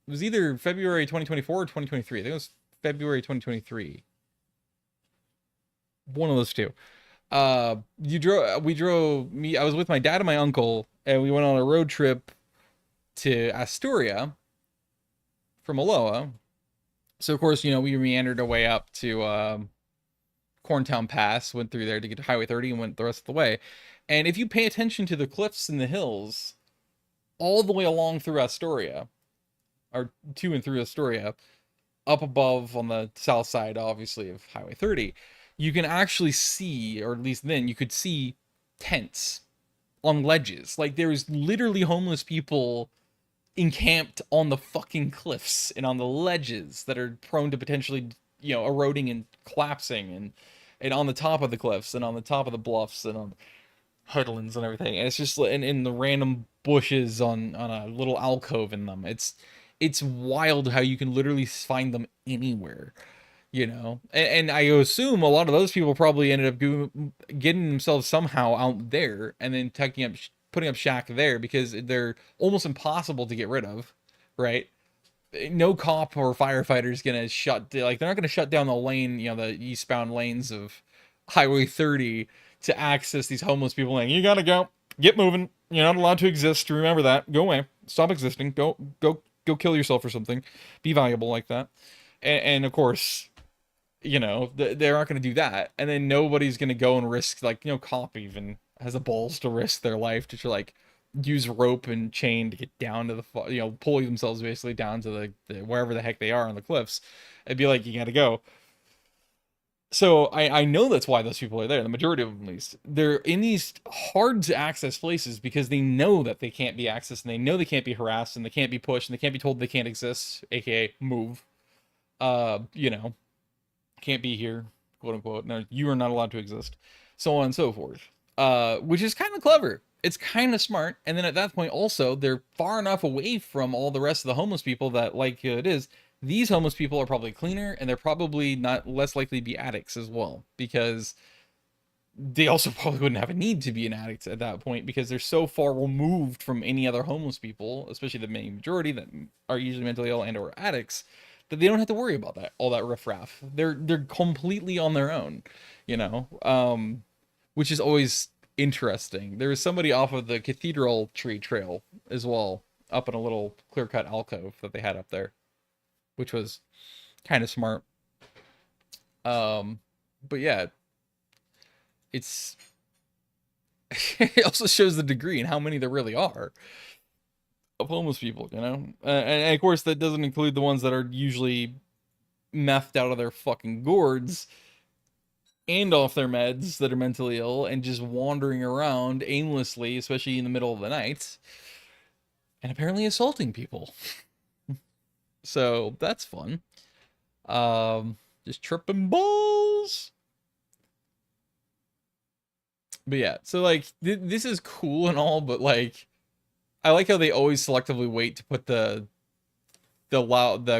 was either February 2024 or 2023. I think it was February 2023. One of those two. I was with my dad and my uncle, and we went on a road trip to Astoria from Aloha. So of course, we meandered our way up to Corntown Pass, went through there to get to Highway 30 and went the rest of the way. And if you pay attention to the cliffs and the hills all the way along through Astoria, or to and through Astoria, up above on the south side, obviously, of Highway 30, you can actually see, or at least then you could see, tents on ledges. Like, there's literally homeless people encamped on the fucking cliffs and on the ledges that are prone to potentially, eroding and collapsing, and on the top of the cliffs and on the top of the bluffs and on headlands and everything. And it's just in the random bushes on a little alcove in them. It's wild how you can literally find them anywhere. And I assume a lot of those people probably ended up getting themselves somehow out there and then putting up shack there, because they're almost impossible to get rid of, right? No cop or firefighter is gonna they're not gonna shut down the lane, the eastbound lanes of Highway 30 to access these homeless people. Like, you gotta go, get moving. You're not allowed to exist. Remember that. Go away. Stop existing. Go kill yourself or something. Be valuable like that. And of course, they're not going to do that. And then nobody's going to go and risk, cop even has the balls to risk their life to use rope and chain to get down to the, pull themselves basically down to the wherever the heck they are on the cliffs. It'd be like, you got to go. So I know that's why those people are there. The majority of them, at least, they're in these hard to access places because they know that they can't be accessed, and they know they can't be harassed, and they can't be pushed, and they can't be told they can't exist, aka move. Can't be here, quote unquote. No, you are not allowed to exist, so on and so forth. Which is kind of clever. It's kind of smart. And then at that point, also, they're far enough away from all the rest of the homeless people that, like it is, These homeless people are probably cleaner, and they're probably not less likely to be addicts as well, because they also probably wouldn't have a need to be an addict at that point because they're so far removed from any other homeless people, especially the main majority that are usually mentally ill and or addicts, that they don't have to worry about that all that riffraff. They're completely on their own, you know, which is always interesting. There was somebody off of the Cathedral Tree Trail as well, up in a little clear cut alcove that they had up there, which was kind of smart. But yeah, it's it also shows the degree and how many there really are of homeless people, you know? And of course, that doesn't include the ones that are usually methed out of their fucking gourds and off their meds that are mentally ill and just wandering around aimlessly, especially in the middle of the night, and apparently assaulting people. So that's fun. Just tripping balls. But yeah, so like this is cool and all, but like I like how they always selectively wait to put the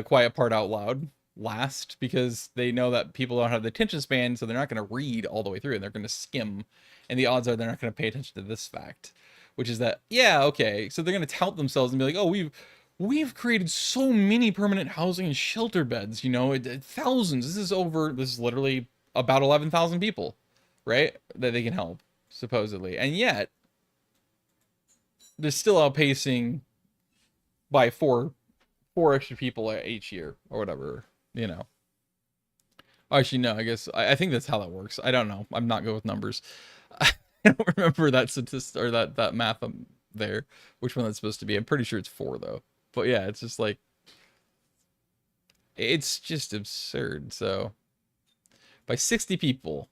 quiet part out loud last because they know that people don't have the attention span, so they're not going to read all the way through and they're going to skim, and the odds are they're not going to pay attention to this fact, which is that yeah, okay, so they're going to tout themselves and be like, oh, we've created so many permanent housing and shelter beds, you know, thousands. This is literally about 11,000 people, right, that they can help supposedly, and yet they're still outpacing by four extra people each year or whatever, you know. Actually, no, I guess I think that's how that works. I don't know. I'm not good with numbers. I don't remember that statistic or that math there, which one that's supposed to be. I'm pretty sure it's four though. But yeah, it's just like it's just absurd. So by 60 people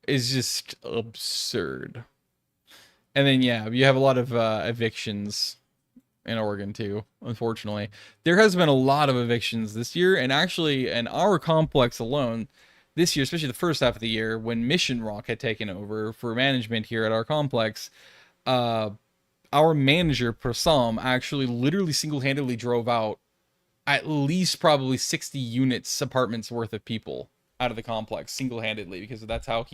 is just absurd. And then yeah, you have a lot of evictions in Oregon too, unfortunately. There has been a lot of evictions this year, and actually in our complex alone, this year, especially the first half of the year, when Mission Rock had taken over for management here at our complex, uh, our manager, Prasam, actually literally single-handedly drove out at least probably 60 units, apartments worth of people out of the complex single-handedly, because that's how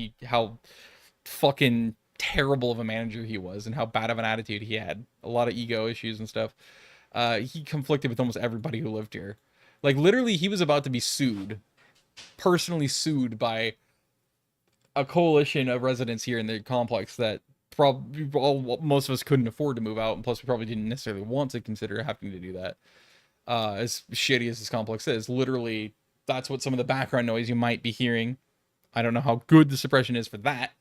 fucking terrible of a manager he was and how bad of an attitude he had. A lot of ego issues and stuff. He conflicted with almost everybody who lived here. Like literally he was about to be sued, personally sued by a coalition of residents here in the complex that probably most of us couldn't afford to move out, and plus we probably didn't necessarily want to consider having to do that. As shitty as this complex is, literally that's what some of the background noise you might be hearing. I don't know how good the suppression is for that,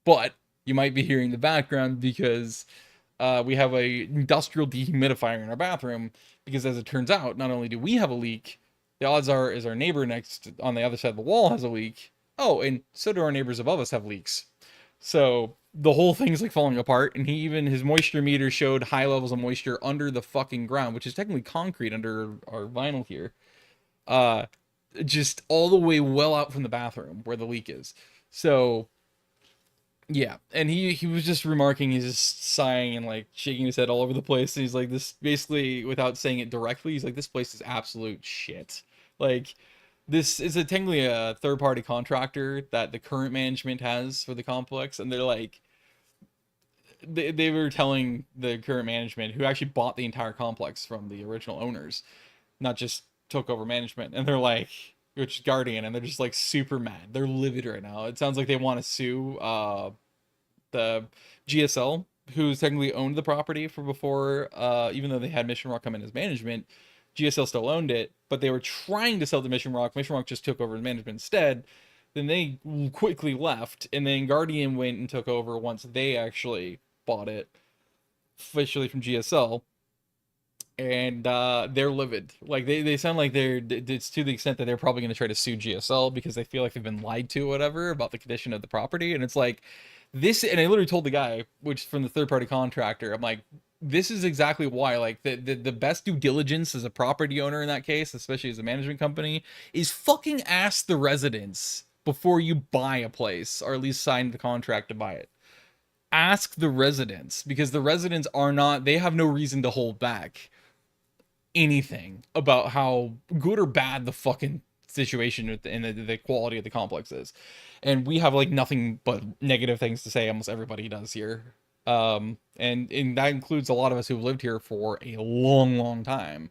but you might be hearing the background because we have a industrial dehumidifier in our bathroom, because as it turns out, not only do we have a leak, the odds are is our neighbor next on the other side of the wall has a leak. Oh, and so do our neighbors above us have leaks. So the whole thing's like falling apart, and his moisture meter showed high levels of moisture under the fucking ground, which is technically concrete under our vinyl here. Uh just all the way well out from the bathroom where the leak is. So yeah, and he was just remarking, he's just sighing and like shaking his head all over the place. And he's like, this basically, without saying it directly, he's like, this place is absolute shit. Like, this is technically a third party contractor that the current management has for the complex, and they're like, they were telling the current management, who actually bought the entire complex from the original owners, not just took over management, and they're like, which is Guardian, and they're just like super mad. They're livid right now. It sounds like they want to sue the GSL, who's technically owned the property for before, even though they had Mission Rock come in as management, GSL still owned it, but they were trying to sell to Mission Rock. Mission Rock just took over management instead. Then they quickly left, and then Guardian went and took over once they actually bought it officially from GSL. And they're livid. Like they sound like it's to the extent that they're probably going to try to sue GSL because they feel like they've been lied to or whatever about the condition of the property. And it's like this, and I literally told the guy, which from the third party contractor, I'm like, this is exactly why, like the best due diligence as a property owner in that case, especially as a management company, is fucking ask the residents before you buy a place, or at least sign the contract to buy it. Ask the residents, because the residents are not, they have no reason to hold back. anything about how good or bad the fucking situation and the quality of the complex is. And we have like nothing but negative things to say. Almost everybody does here. And that includes a lot of us who've lived here for a long time.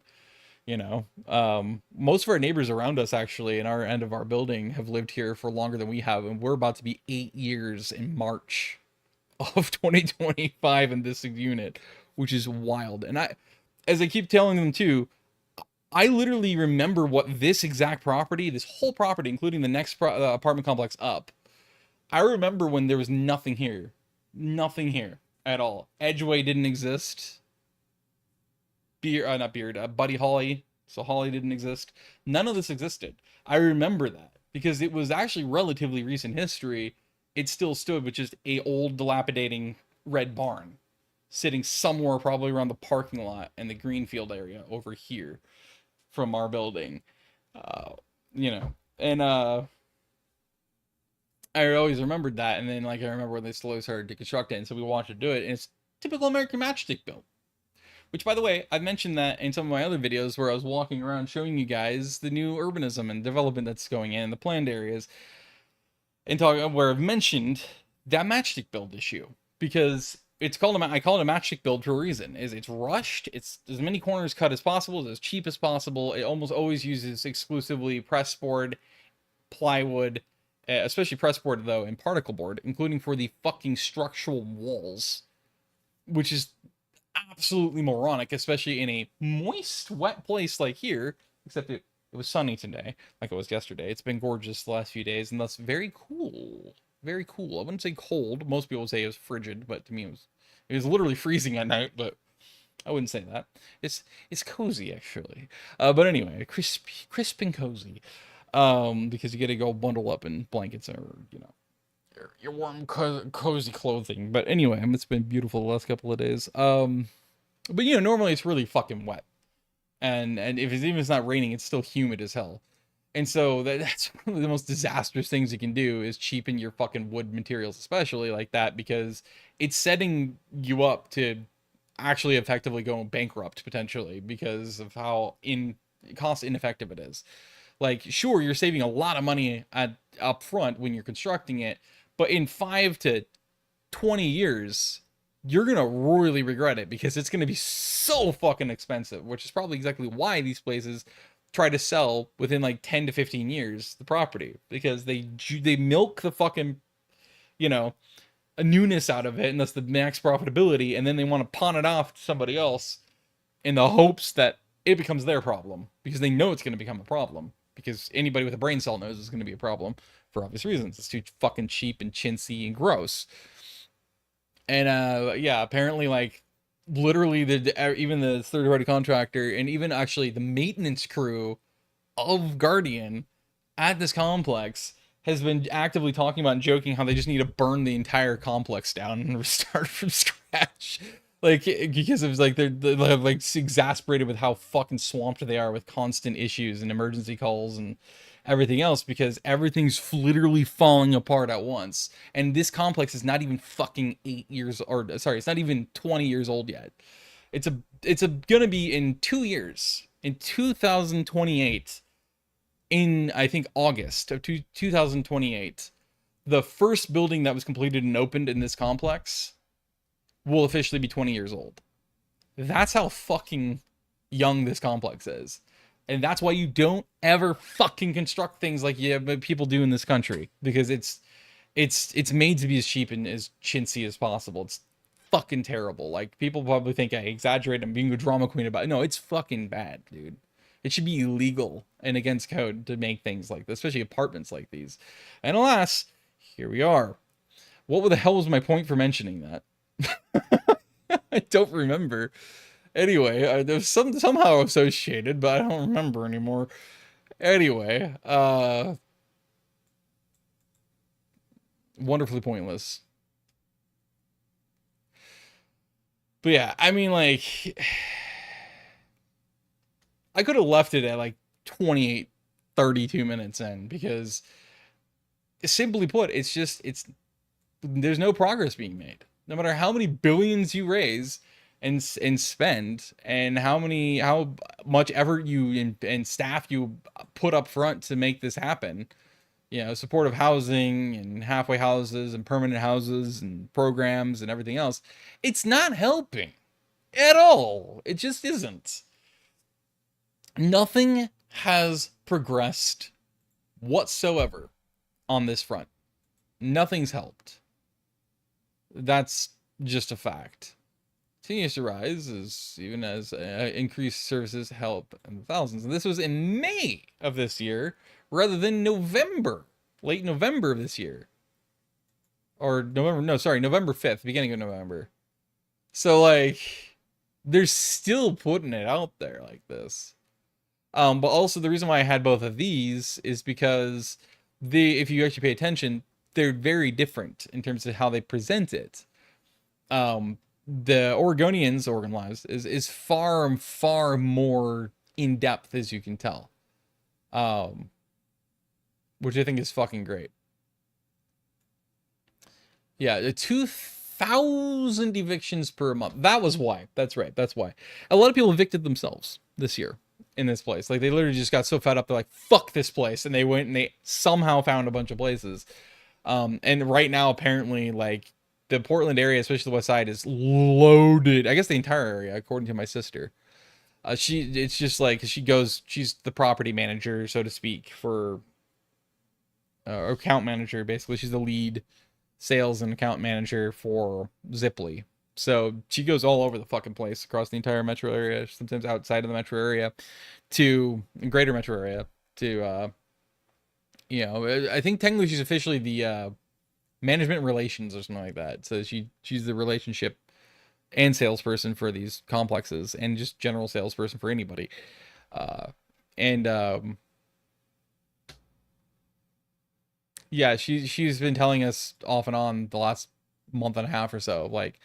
Most of our neighbors around us actually in our end of our building have lived here for longer than we have, and we're about to be 8 years in March of 2025 in this unit, which is wild. And as I keep telling them too, I literally remember what this exact property, this whole property, including the next apartment complex up. I remember when there was nothing here. Nothing here at all. Edgeway didn't exist. Buddy Holly. So Holly didn't exist. None of this existed. I remember that because it was actually relatively recent history. It still stood with just a old dilapidating red barn sitting somewhere probably around the parking lot and the greenfield area over here from our building. Uh, and I always remembered that, and then like I remember when they slowly started to construct it, and so we watched it do it, and it's typical American matchstick built. Which, by the way, I mentioned that in some of my other videos where I was walking around showing you guys the new urbanism and development that's going in the planned areas, and talking where I've mentioned that matchstick build issue because I call it a matchstick build for a reason. It's rushed. It's as many corners cut as possible. It's as cheap as possible. It almost always uses exclusively press board, plywood, especially press board though, and particle board, including for the fucking structural walls, which is absolutely moronic, especially in a moist, wet place like here. Except it was sunny today, like it was yesterday. It's been gorgeous the last few days, and thus very cool. Very cool. I wouldn't say cold. Most people would say it was frigid, but to me it was literally freezing at night, but I wouldn't say that. It's cozy actually. But anyway, crisp and cozy. Because you get to go bundle up in blankets or your warm cozy clothing. But anyway, it's been beautiful the last couple of days. But normally it's really fucking wet, and if it's not raining, it's still humid as hell. And so that's one of the most disastrous things you can do is cheapen your fucking wood materials, especially like that, because it's setting you up to actually effectively go bankrupt potentially because of how cost ineffective it is. Like, sure, you're saving a lot of money up front when you're constructing it, but in 5 to 20 years, you're gonna really regret it because it's gonna be so fucking expensive, which is probably exactly why these places try to sell within like 10 to 15 years the property, because they milk the fucking a newness out of it, and that's the max profitability, and then they want to pawn it off to somebody else in the hopes that it becomes their problem, because they know it's going to become a problem, because anybody with a brain cell knows it's going to be a problem for obvious reasons. It's too fucking cheap and chintzy and gross. And yeah, apparently like literally even the third-party contractor and even actually the maintenance crew of Guardian at this complex has been actively talking about and joking how they just need to burn the entire complex down and restart from scratch. Like, because it was like they're like exasperated with how fucking swamped they are with constant issues and emergency calls and everything else, because everything's literally falling apart at once. And this complex is not even fucking 8 years, or sorry, it's not even 20 years old yet. It's gonna be in 2 years, in 2028, in I think August of 2028, the first building that was completed and opened in this complex will officially be 20 years old. That's how fucking young this complex is. And that's why you don't ever fucking construct things like people do in this country, because it's made to be as cheap and as chintzy as possible. It's fucking terrible. Like, people probably think I exaggerate, I'm being a drama queen about it. No, it's fucking bad, dude. It should be illegal and against code to make things like this, especially apartments like these. And alas, here we are. What the hell was my point for mentioning that? I don't remember. Anyway, there's somehow associated, but I don't remember anymore. Anyway, wonderfully pointless. But yeah, I mean, like, I could have left it at like 28, 32 minutes in, because simply put, there's no progress being made. No matter how many billions you raise, and spend, and how much effort you and staff you put up front to make this happen. You know, supportive housing and halfway houses and permanent houses and programs and everything else. It's not helping at all. It just isn't. Nothing has progressed whatsoever on this front. Nothing's helped. That's just a fact. Continues to rise even as increased services help in the thousands. And this was in May of this year rather than November, late November of this year. Or November, no, sorry, November 5th, beginning of November. So, like, they're still putting it out there like this. But also the reason why I had both of these is because if you actually pay attention, they're very different in terms of how they present it. The Oregonians, Oregon Lives, is far, far more in depth, as you can tell. Which I think is fucking great. Yeah, the 2,000 evictions per month. That was why. That's right. That's why. A lot of people evicted themselves this year in this place. Like, they literally just got so fed up, they're like, fuck this place. And they went and they somehow found a bunch of places. And right now, apparently, like, the Portland area, especially the west side, is loaded. I guess the entire area, according to my sister. It's just like, she's the property manager, so to speak, for, account manager, basically. She's the lead sales and account manager for Ziply. So she goes all over the fucking place, across the entire metro area, sometimes outside of the metro area, to greater metro area, to, you know, I think technically she's officially the, management relations or something like that. So she's the relationship and salesperson for these complexes, and just general salesperson for anybody. Yeah, she's been telling us off and on the last month and a half or so, like,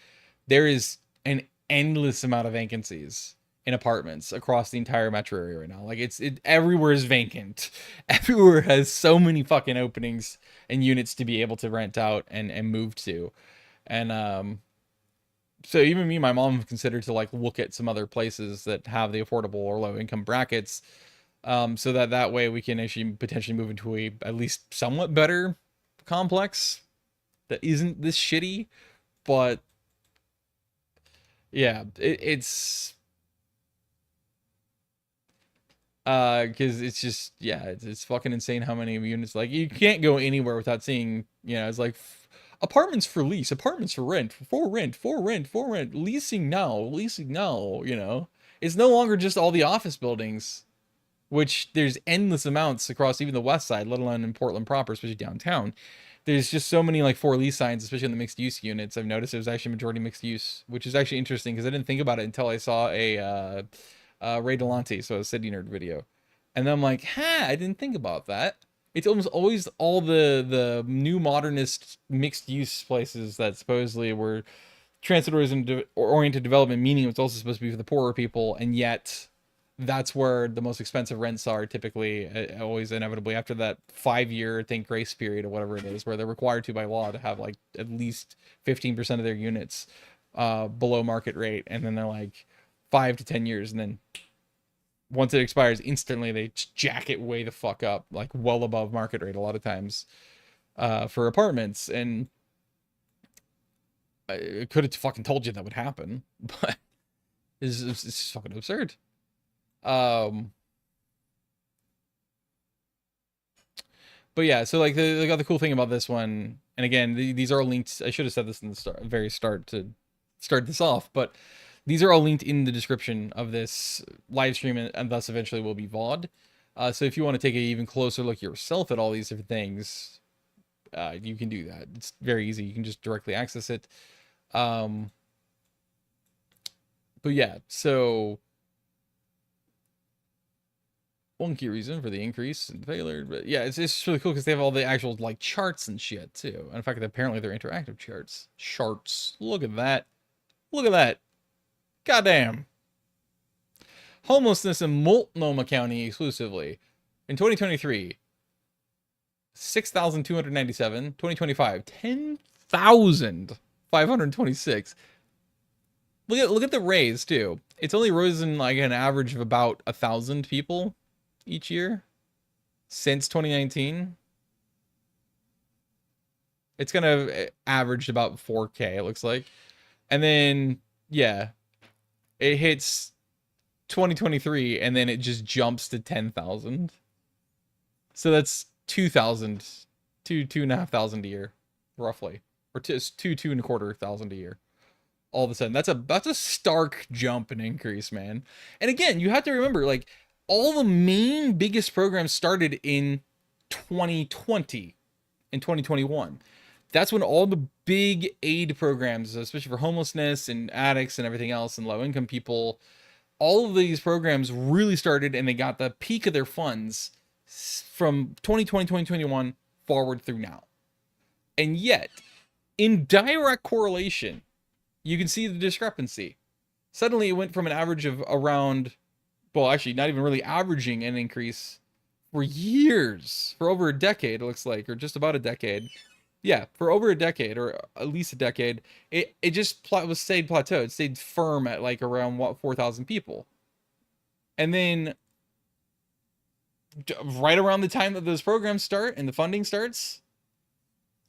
there is an endless amount of vacancies in apartments across the entire metro area right now. Like, everywhere is vacant. Everywhere has so many fucking openings and units to be able to rent out and move to. And so even me and my mom have considered to, like, look at some other places that have the affordable or low income brackets, so that way we can actually potentially move into a at least somewhat better complex that isn't this shitty. But yeah, it's because it's just, yeah, it's fucking insane how many units. Like, you can't go anywhere without seeing, you know, it's like apartments for lease, apartments for rent, for rent, for rent, for rent, leasing now, you know. It's no longer just all the office buildings, which there's endless amounts across even the west side, let alone in Portland proper, especially downtown. There's just so many, like, for lease signs, especially in the mixed use units. I've noticed it was actually majority mixed use, which is actually interesting because I didn't think about it until I saw a Ray Delonte, so a City Nerd video. And then I'm like, I didn't think about that. It's almost always all the new modernist mixed use places that supposedly were transit-oriented development, meaning it's also supposed to be for the poorer people, and yet that's where the most expensive rents are typically, always inevitably after that 5-year, I think, grace period or whatever it is, where they're required to by law to have, like, at least 15% of their units below market rate, and then they're like 5 to 10 years, and then once it expires, instantly they jack it way the fuck up, like well above market rate a lot of times, for apartments. And I could have fucking told you that would happen, but it's fucking absurd. But yeah, so, like, the other cool thing about this one, and again, these are linked. I should have said this in the very start to start this off, but these are all linked in the description of this live stream, and thus eventually will be VOD. So if you want to take an even closer look yourself at all these different things, you can do that. It's very easy. You can just directly access it. But yeah, so one key reason for the increase in failure, but yeah, it's just really cool because they have all the actual, like, charts and shit too. And in fact, apparently they're interactive charts. Look at that. Look at that. Goddamn. Homelessness in Multnomah County exclusively. In 2023, 6,297. 2025, 10,526. Look at the raise too. It's only risen like an average of about 1,000 people each year since 2019. It's gonna average about 4K. It looks like, and then yeah, it hits 2023, and then it just jumps to 10,000. So that's 2,000, two and a half thousand a year, roughly, or two and a quarter thousand a year. All of a sudden, that's a stark jump in increase, man. And again, you have to remember, like, all the main biggest programs started in 2020 and 2021. That's when all the big aid programs, especially for homelessness and addicts and everything else and low income people, all of these programs really started, and they got the peak of their funds from 2020, 2021 forward through now. And yet, in direct correlation, you can see the discrepancy. Suddenly it went from an average of around, well, actually not even really averaging an increase for years, for over a decade, it looks like, or just about a decade. Yeah, for over a decade, or at least a decade, it just stayed plateaued, stayed firm at like around what 4,000 people, and then right around the time that those programs start and the funding starts,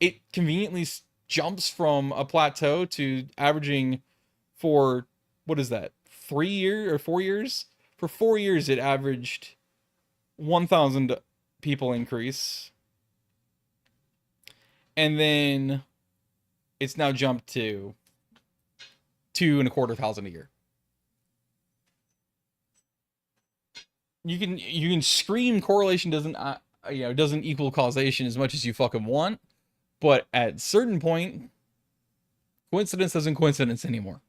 it conveniently jumps from a plateau to averaging for what is that 3 year or 4 years? For 4 years, it averaged 1,000 people increase, and then it's now jumped to 2,250 a year. You can scream correlation doesn't equal causation as much as you fucking want, but at a certain point, coincidence doesn't coincidence anymore.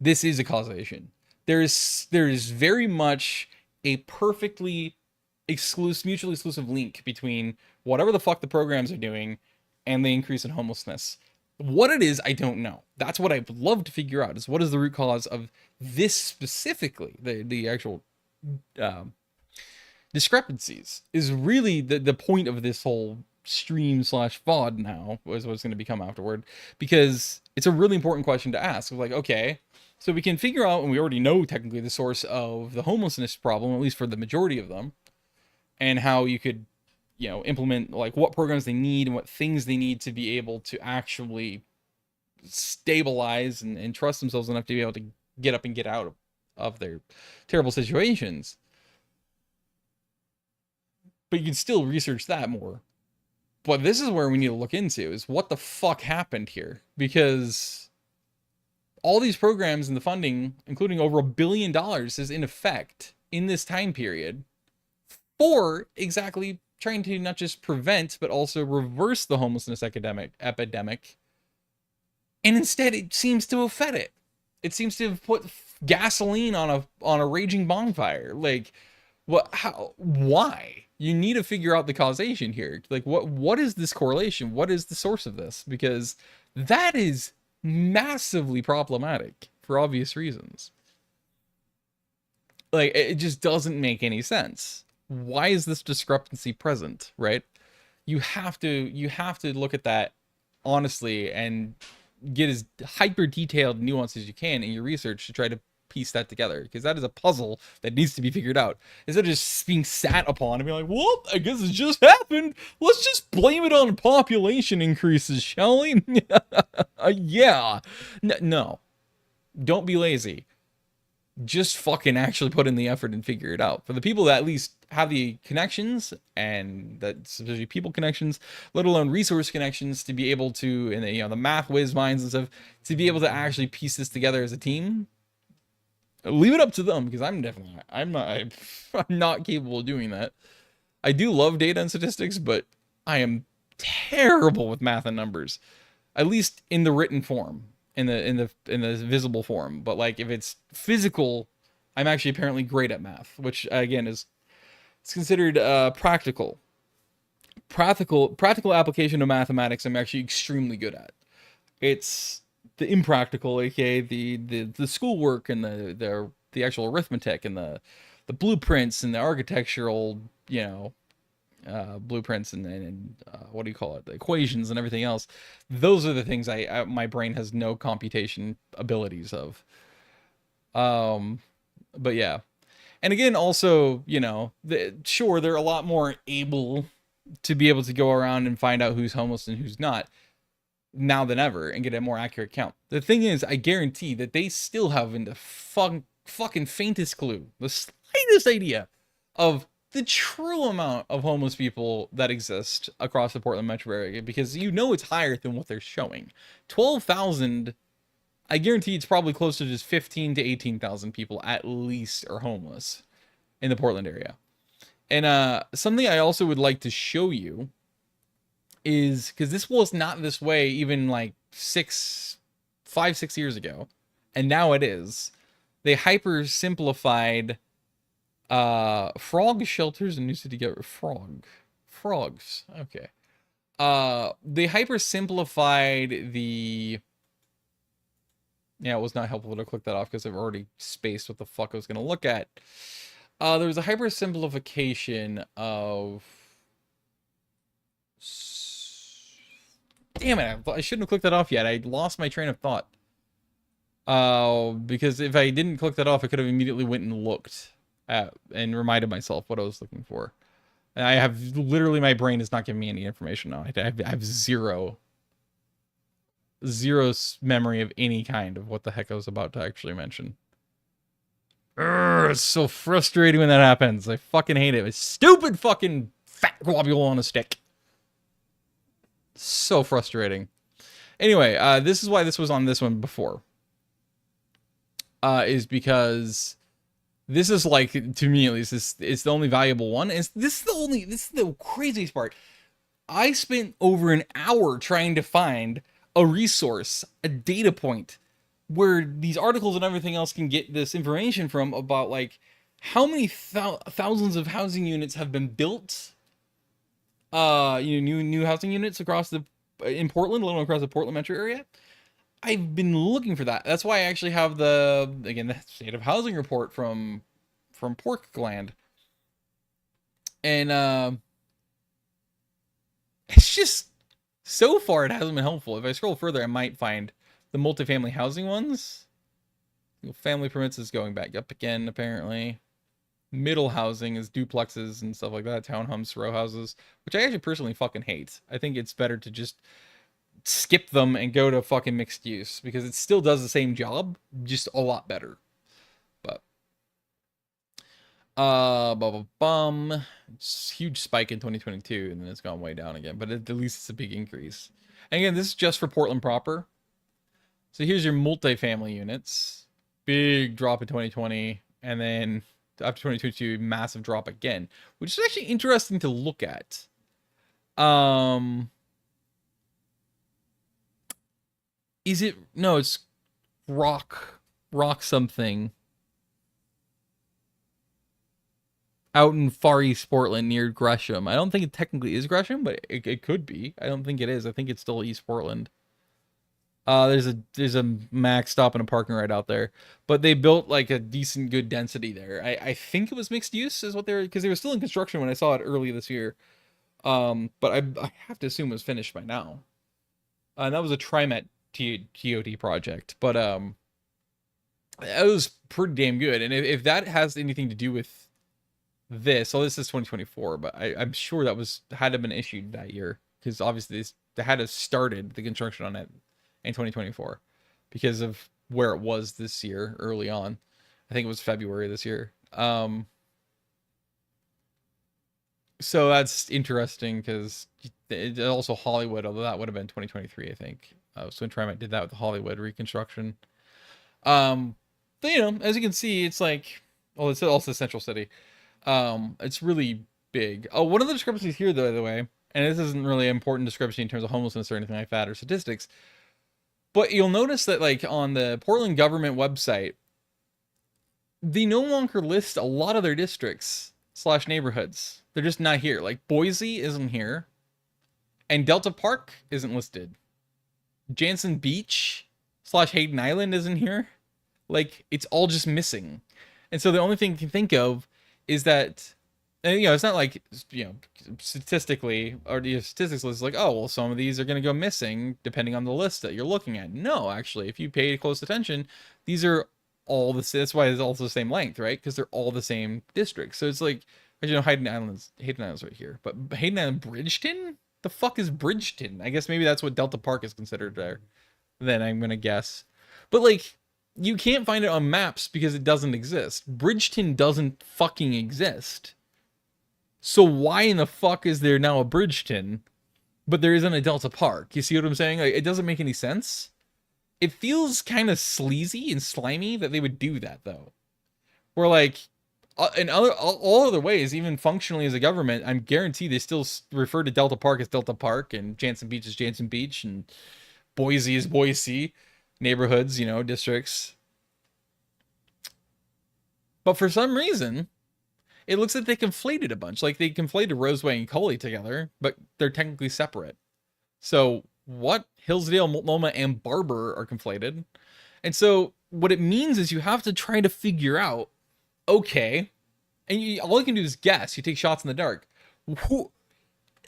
This is a causation. There is very much a perfectly mutually exclusive link between whatever the fuck the programs are doing and the increase in homelessness. What it is, I don't know. That's what I'd love to figure out, is what is the root cause of this specifically, the actual discrepancies, is really the point of this whole stream slash VOD now, is what's going to become afterward, because it's a really important question to ask. Like, okay, so we can figure out, and we already know technically the source of the homelessness problem, at least for the majority of them, and how you could, implement like what programs they need and what things they need to be able to actually stabilize and trust themselves enough to be able to get up and get out of their terrible situations. But you can still research that more. But this is where we need to look into, is what the fuck happened here, because all these programs and the funding, including over $1 billion, is in effect in this time period for exactly trying to not just prevent, but also reverse the homelessness epidemic. And instead, it seems to have fed it. It seems to have put gasoline on a raging bonfire. Like, what? How? Why? You need to figure out the causation here. Like, what is this correlation? What is the source of this? Because that is massively problematic for obvious reasons. Like, it just doesn't make any sense. Why is this discrepancy present, right? You have to look at that honestly and get as hyper detailed nuance as you can in your research to try to piece that together, because that is a puzzle that needs to be figured out, instead of just being sat upon and being like, well, I guess it just happened, let's just blame it on population increases, shall we? Yeah. No, don't be lazy. Just fucking actually put in the effort and figure it out. For the people that at least have the connections, and that especially people connections, let alone resource connections, to be able to, and the math whiz minds and stuff, to be able to actually piece this together as a team, leave it up to them, because I'm not capable of doing that. I do love data and statistics, but I am terrible with math and numbers, at least in the written form, in the visible form. But like, if it's physical, I'm actually apparently great at math, which again it's considered practical application of mathematics. I'm actually extremely good at. It's the impractical, aka the schoolwork and the actual arithmetic and the blueprints and the architectural, blueprints and what do you call it, the equations and everything else. Those are the things my brain has no computation abilities of. Um, but yeah, and again, also, sure, they're a lot more able to be able to go around and find out who's homeless and who's not now than ever and get a more accurate count. The thing is, I guarantee that they still haven't the fucking faintest clue, the slightest idea of the true amount of homeless people that exist across the Portland metro area, because it's higher than what they're showing. 12,000, I guarantee it's probably closer to just 15 to 18,000 people at least are homeless in the Portland area. And something I also would like to show you is, because this was not this way even like 5-6 years ago, and now it is. They hyper simplified frog shelters in New City. Frogs. Okay. They hyper simplified the. Yeah, it was not helpful to click that off because I've already spaced what the fuck I was gonna look at. There was a hyper simplification of. Damn it, I shouldn't have clicked that off yet. I lost my train of thought. Because if I didn't click that off, I could have immediately went and looked at and reminded myself what I was looking for. And I have literally, my brain is not giving me any information now. I have zero memory of any kind of what the heck I was about to actually mention. It's so frustrating when that happens. I fucking hate it. It's stupid fucking fat globule on a stick. So frustrating. Anyway, this is why this was on this one before. Is because this is like, to me at least, it's the only valuable one. This is the craziest part. I spent over an hour trying to find a resource, a data point, where these articles and everything else can get this information from about like how many thousands of housing units have been built. New housing units in Portland, let alone across the Portland metro area. I've been looking for that. That's why I actually have the state of housing report from Portland. And it's just, so far it hasn't been helpful. If I scroll further, I might find the multifamily housing ones. Family permits is going back up again, apparently. Middle housing is duplexes and stuff like that, townhomes, row houses, which I actually personally fucking hate. I think it's better to just skip them and go to fucking mixed use, because it still does the same job, just a lot better. But it's huge spike in 2022, and then it's gone way down again, but at least it's a big increase. And again, this is just for Portland proper. So here's your multifamily units. Big drop in 2020, and then after 2022, massive drop again, which is actually interesting to look at. Is it? No, it's rock something out in Far East Portland near Gresham. I don't think it technically is Gresham, but it could be. I don't think it is. I think it's still East Portland. There's a Mac stop and a parking right out there, but they built like a decent, good density there. I think it was mixed use is what they were, because they were still in construction when I saw it early this year. But I have to assume it was finished by now. And that was a TriMet TOD project, but it was pretty damn good. And if that has anything to do with this, so this is 2024, but I'm sure that had to have been issued that year, because obviously they had to started the construction on it in 2024 because of where it was this year early on. I think it was February this year. So that's interesting, because also Hollywood, although that would have been 2023, I think. So when TriMet did that with the Hollywood reconstruction. But, as you can see, it's like, well, it's also Central City. It's really big. Oh, one of the discrepancies here, though, by the way, and this isn't really an important discrepancy in terms of homelessness or anything like that, or statistics, but you'll notice that, like, on the Portland government website, they no longer list a lot of their districts / neighborhoods. They're just not here. Like, Boise isn't here, and Delta Park isn't listed. Jansen Beach / Hayden Island isn't here. Like, it's all just missing. And so the only thing you can think of is that And it's not like, statistically, or the statistics list is like, oh well, some of these are going to go missing depending on the list that you're looking at. No, actually, if you pay close attention, these are all the, that's why it's also the same length, right? Because they're all the same district. So it's like, Hayden Island's right here, but Hayden Island, Bridgeton, the fuck is Bridgeton? I guess maybe that's what Delta Park is considered there, then I'm gonna guess. But like, you can't find it on maps because it doesn't exist. Bridgeton doesn't fucking exist. So why in the fuck is there now a Bridgeton, but there isn't a Delta Park? You see what I'm saying? Like, it doesn't make any sense. It feels kind of sleazy and slimy that they would do that, though. Where like, in all other ways, even functionally as a government, I'm guaranteed they still refer to Delta Park as Delta Park, and Jansen Beach is Jansen Beach, and Boise is Boise, neighborhoods, districts. But for some reason, it looks like they conflated a bunch. Like they conflated Roseway and Coley together, but they're technically separate. So what? Hillsdale, Multnomah, and Barber are conflated. And so what it means is you have to try to figure out, okay, and all you can do is guess. You take shots in the dark.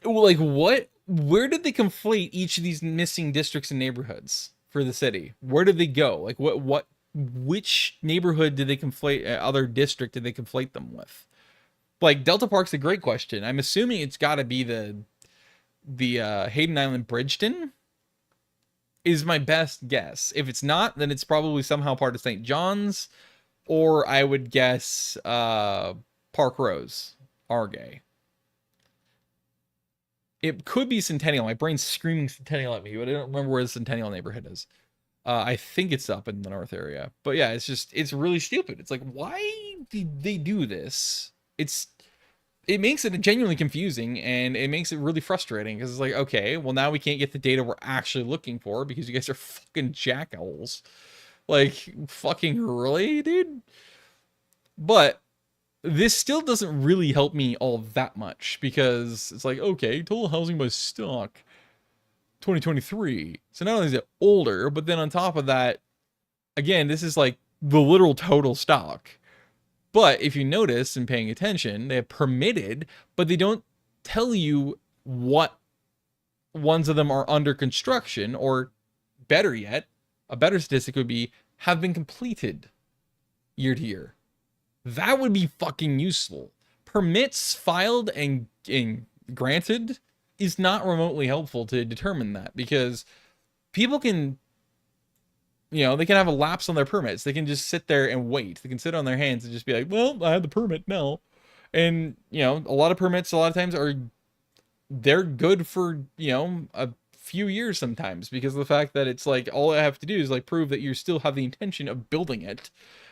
Like what? Where did they conflate each of these missing districts and neighborhoods for the city? Where did they go? Like which neighborhood did they conflate? Other district did they conflate them with? Like Delta Park's a great question. I'm assuming it's got to be the Hayden Island Bridgeton is my best guess. If it's not, then it's probably somehow part of St. John's, or I would guess Park Rose, Argay. It could be Centennial. My brain's screaming Centennial at me, but I don't remember where the Centennial neighborhood is. I think it's up in the north area. But yeah, it's really stupid. It's like, why did they do this? It makes it genuinely confusing, and it makes it really frustrating because it's like, okay, well now we can't get the data we're actually looking for because you guys are fucking jackals. Like, fucking really, dude? But this still doesn't really help me all that much because it's like, okay, total housing by stock 2023. So not only is it older, but then on top of that, again, this is like the literal total stock. But if you notice and paying attention, they have permitted, but they don't tell you what ones of them are under construction, or better yet, a better statistic would be have been completed year to year. That would be fucking useful. Permits filed and granted is not remotely helpful to determine that, because people can, they can have a lapse on their permits. They can just sit there and wait. They can sit on their hands and just be like, well, I have the permit now. And, a lot of permits, a lot of times they're good for, a few years sometimes, because of the fact that it's like, all I have to do is like prove that you still have the intention of building it.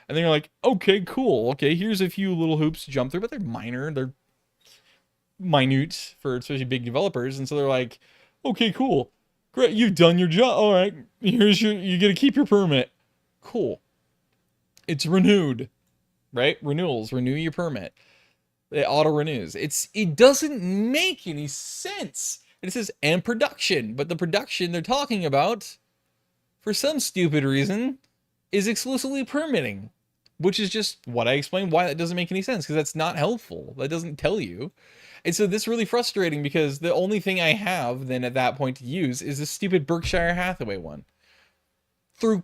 And then you're like, okay, cool. Okay, here's a few little hoops to jump through, but they're minor. They're minute for especially big developers. And so they're like, okay, cool. Great, you've done your job. All right, you get to keep your permit. Cool. It's renewed, right? Renewals, renew your permit. It auto renews. It doesn't make any sense. And it says and production, but the production they're talking about, for some stupid reason, is exclusively permitting, which is just what I explained why that doesn't make any sense, because that's not helpful. That doesn't tell you. And so this is really frustrating because the only thing I have then at that point to use is this stupid Berkshire Hathaway one through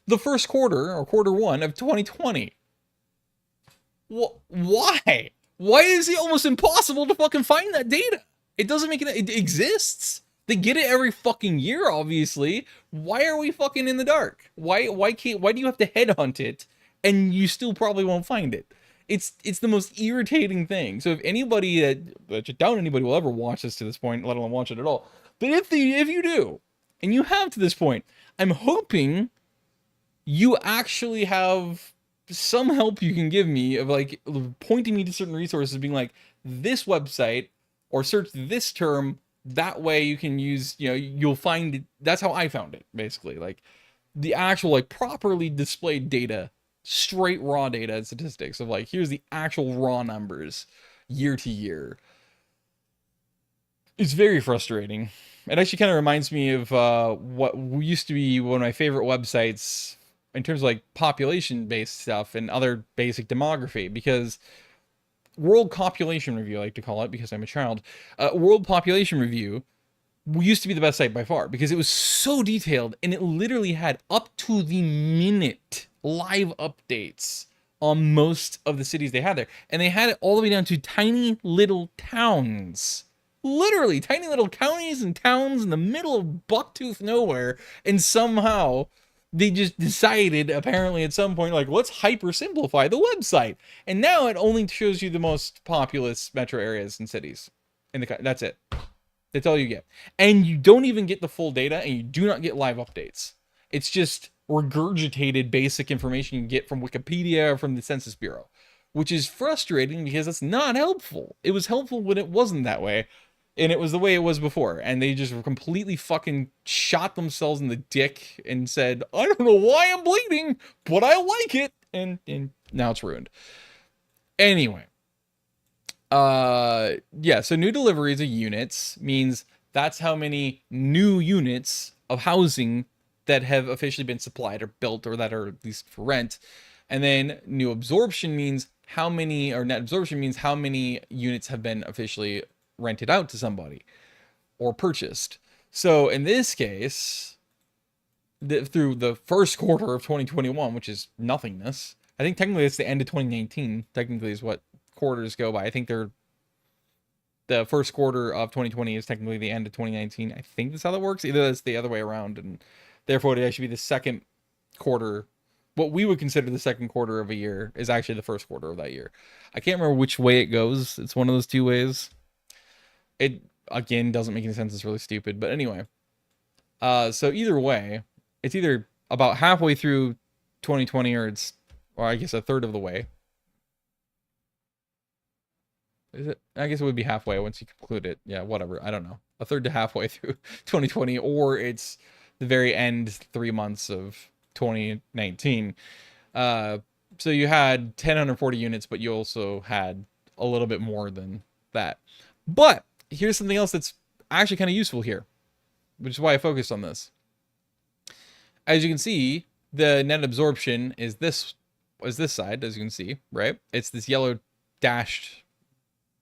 the first quarter or quarter one of 2020. Why? Why is it almost impossible to fucking find that data? It doesn't make it exists. They get it every fucking year, obviously. Why are we fucking in the dark? Why do you have to headhunt it and you still probably won't find it? It's the most irritating thing. So if anybody I doubt anybody will ever watch this to this point, let alone watch it at all. But if you do, and you have to this point, I'm hoping you actually have some help you can give me of like pointing me to certain resources, being like, this website or search this term. That way you can use, you'll find it. That's how I found it, basically. Like the actual like properly displayed data, straight raw data and statistics of like, here's the actual raw numbers year to year. It's very frustrating. It actually kind of reminds me of what used to be one of my favorite websites in terms of like population based stuff and other basic demography, because World Population Review, I like to call it because I'm a child. World Population Review used to be the best site by far because it was so detailed and it literally had up to the minute live updates on most of the cities they had there. And they had it all the way down to tiny little towns. Literally, tiny little counties and towns in the middle of bucktooth nowhere. And somehow they just decided, apparently at some point, like, let's hyper simplify the website. And now it only shows you the most populous metro areas and cities. That's it. That's all you get. And you don't even get the full data, and you do not get live updates. It's just regurgitated basic information you get from Wikipedia or from the Census Bureau, which is frustrating because it's not helpful. It was helpful when it wasn't that way, and it was the way it was before. And they just completely fucking shot themselves in the dick and said, I don't know why I'm bleeding, but I like it. And now it's ruined. Anyway. Yeah, so new deliveries of units means that's how many new units of housing that have officially been supplied or built or that are at least for rent. And then new absorption means how many, or net absorption means how many units have been officially rented out to somebody or purchased. So in this case, through the first quarter of 2021, which is nothingness, I think technically it's the end of 2019, technically is what quarters go by. I think the first quarter of 2020 is technically the end of 2019. I think that's how that works. Either that's the other way around, and therefore it actually be the second quarter. What we would consider the second quarter of a year is actually the first quarter of that year. I can't remember which way it goes. It's one of those two ways. It, again, doesn't make any sense. It's really stupid. But anyway. So either way, it's either about halfway through 2020 or I guess a third of the way. Is it? I guess it would be halfway once you conclude it. Yeah, whatever. I don't know. A third to halfway through 2020, or it's the very end 3 months of 2019. So you had 1,040 units, but you also had a little bit more than that. But here's something else that's actually kind of useful here, which is why I focused on this. As you can see, the net absorption is this side, as you can see, right? It's this yellow dashed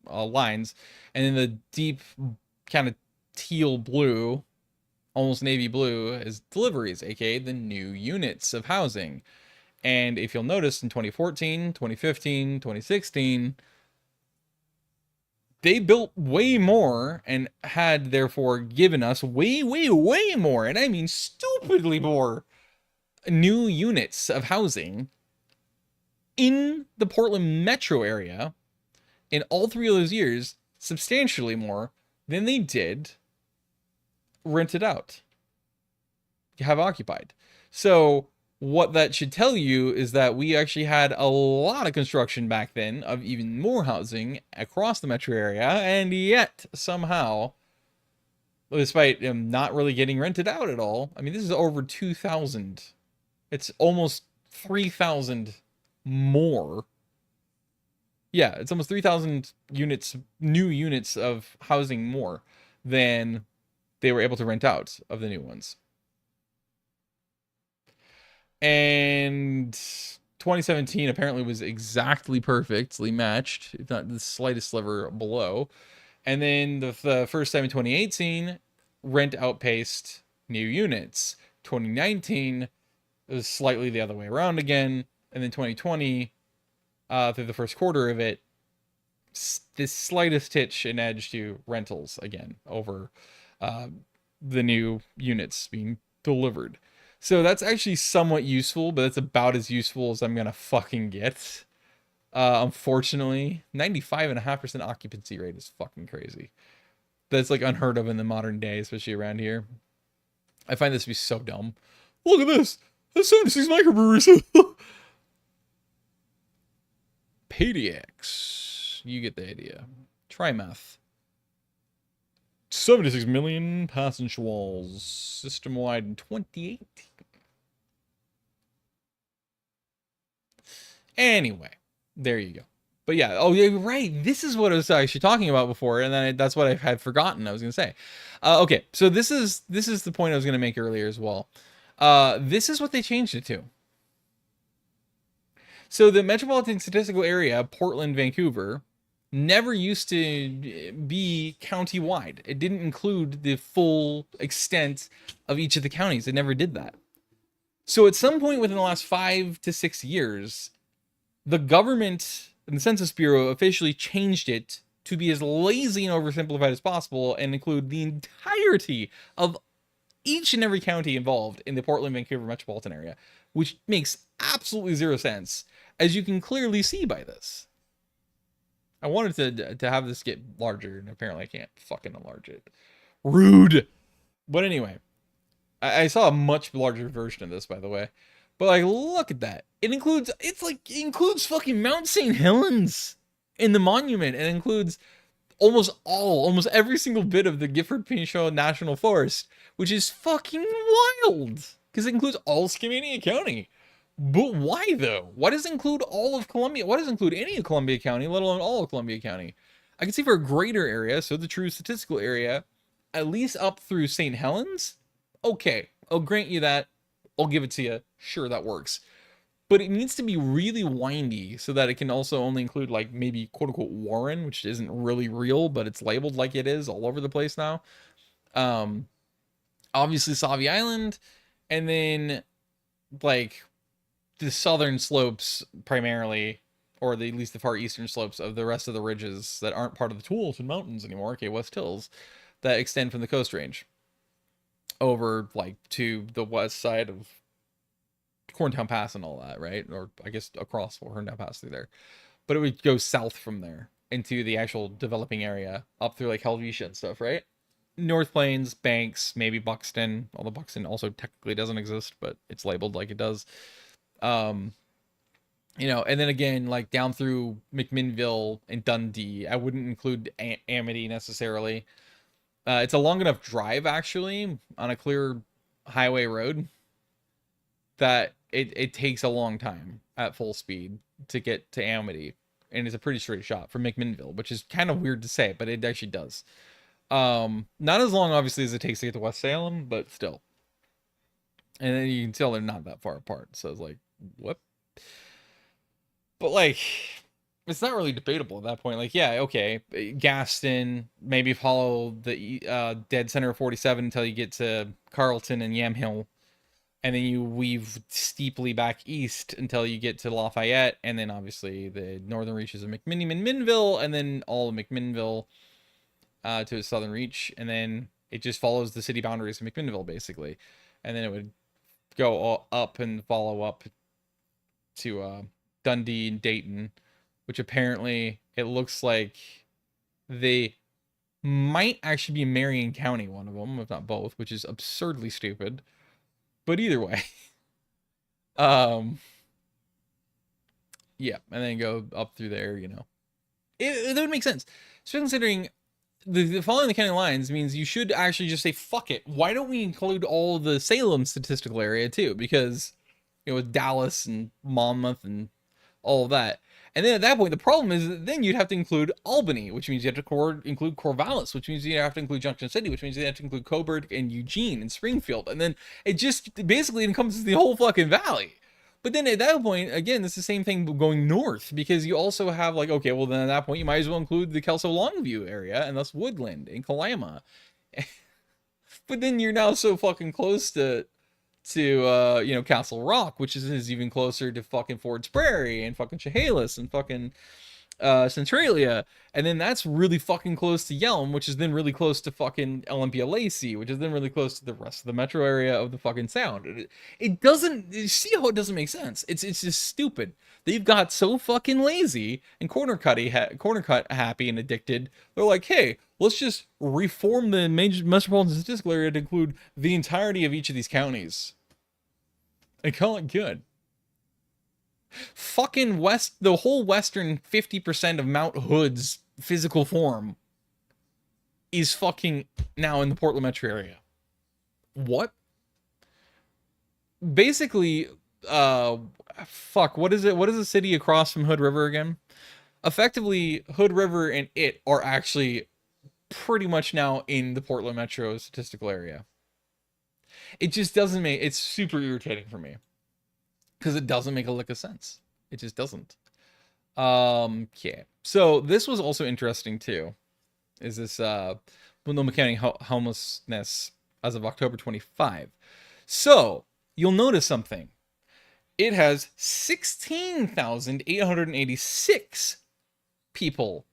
lines, and then the deep kind of teal blue, almost navy blue, is deliveries, aka the new units of housing. And if you'll notice, in 2014, 2015, 2016, they built way more and had therefore given us way more, and I mean stupidly more, new units of housing in the Portland metro area in all 3 of those years, substantially more than they did rented out, have occupied. So what that should tell you is that we actually had a lot of construction back then of even more housing across the metro area, and yet somehow, despite not really getting rented out at all, I mean, this is over 2,000. It's almost 3,000 more. Yeah, it's almost 3,000 units, new units of housing more than they were able to rent out of the new ones. And 2017 apparently was exactly perfectly matched, if not the slightest sliver below. And then the first time in 2018, rent outpaced new units. 2019, it was slightly the other way around again. And then 2020, through the first quarter of it, this slightest hitch and edge to rentals again over the new units being delivered. So that's actually somewhat useful, but it's about as useful as I'm gonna fucking get. Unfortunately, 95.5% occupancy rate is fucking crazy. That's like unheard of in the modern day, especially around here. I find this to be so dumb. Look at this. That's 76 microbreweries. PDX. You get the idea. Trimeth. 76 million passenger walls. System-wide in 2018. Anyway, there you go. But yeah, oh yeah, right. This is what I was actually talking about before, and then that's what I had forgotten I was going to say. Okay, so this is the point I was going to make earlier as well. This is what they changed it to. So the Metropolitan Statistical Area, Portland, Vancouver, never used to be county-wide. It didn't include the full extent of each of the counties. It never did that. So at some point within the last 5 to 6 years, the government and the Census Bureau officially changed it to be as lazy and oversimplified as possible and include the entirety of each and every county involved in the Portland, Vancouver metropolitan area, which makes absolutely zero sense, as you can clearly see by this. I wanted to have this get larger, and apparently I can't fucking enlarge it. Rude. But anyway, I saw a much larger version of this, by the way. But like, look at that. It includes fucking Mount St. Helens in the monument. It includes almost every single bit of the Gifford Pinchot National Forest, which is fucking wild. Because it includes all Skamania County. But why though? Why does it include all of Columbia? Why does it include any of Columbia County, let alone all of Columbia County? I can see for a greater area, so the true statistical area, at least up through St. Helens. Okay, I'll grant you that. I'll give it to you. Sure, that works. But it needs to be really windy so that it can also only include like maybe quote unquote Warren, which isn't really real, but it's labeled like it is all over the place now. Obviously Sauvie Island, and then like the southern slopes primarily, or at least the far eastern slopes of the rest of the ridges that aren't part of the Tualatin Mountains anymore, okay, West Hills, that extend from the Coast Range over like to the west side of Corntown Pass and all that, right? Or I guess across Corntown Pass through there. But it would go south from there into the actual developing area up through like Helvetia and stuff, right? North Plains, Banks, maybe Buxton, although Buxton also technically doesn't exist, but it's labeled like it does. You know, and then again, like down through McMinnville and Dundee. I wouldn't include Amity necessarily. It's a long enough drive, actually, on a clear highway road that it takes a long time at full speed to get to Amity. And it's a pretty straight shot from McMinnville, which is kind of weird to say, but it actually does. Not as long, obviously, as it takes to get to West Salem, but still. And then you can tell they're not that far apart. So it's like, what? But like, it's not really debatable at that point. Like, yeah, okay, Gaston, maybe follow the dead center of 47 until you get to Carleton and Yamhill, and then you weave steeply back east until you get to Lafayette, and then obviously the northern reaches of McMinnville, and then all of McMinnville to its southern reach, and then it just follows the city boundaries of McMinnville, basically. And then it would go up and follow up to Dundee and Dayton, which apparently it looks like they might actually be Marion County, one of them, if not both, which is absurdly stupid. But either way, yeah, and then go up through there, you know. It would make sense. So considering the following the county lines means you should actually just say, fuck it. Why don't we include all the Salem statistical area too? Because, you know, with Dallas and Monmouth and all of that. And then at that point, the problem is that then you'd have to include Albany, which means you have to include Corvallis, which means you have to include Junction City, which means you have to include Cobourg and Eugene and Springfield. And then it just basically encompasses the whole fucking valley. But then at that point, again, it's the same thing going north, because you also have like, okay, well then at that point, you might as well include the Kelso Longview area and thus Woodland and Kalama. But then you're now so fucking close to you know, Castle Rock, which is even closer to fucking Ford's Prairie and fucking Chehalis and fucking Centralia, and then that's really fucking close to Yelm, which is then really close to fucking Olympia Lacey, which is then really close to the rest of the metro area of the fucking Sound. It doesn't, you see how it doesn't make sense. It's just stupid. They've got so fucking lazy and corner cut happy and addicted. They're like, hey, let's just reform the major metropolitan statistical area to include the entirety of each of these counties and call it good. Fucking the whole western 50% of Mount Hood's physical form is fucking now in the Portland metro area. What? Basically, fuck, what is it? What is the city across from Hood River again? Effectively, Hood River and it are actually pretty much now in the Portland metro statistical area. It just doesn't make, it's super irritating for me. Because it doesn't make a lick of sense. It just doesn't. Okay. So this was also interesting too. Is this Window County homelessness as of October 25. So you'll notice something. It has 16,886 people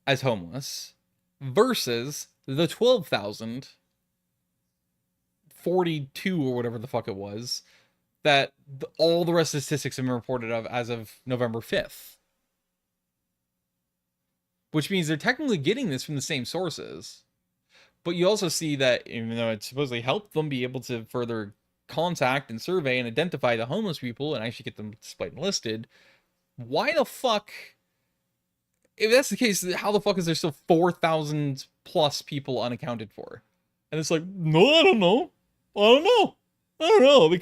as homeless versus the 12,042 or whatever the fuck it was that all the rest of the statistics have been reported of as of November 5th. Which means they're technically getting this from the same sources. But you also see that even though it supposedly helped them be able to further contact and survey and identify the homeless people and actually get them displayed and listed, why the fuck, if that's the case, how the fuck is there still 4,000 plus people unaccounted for? And it's like, no, I don't know. I don't know. They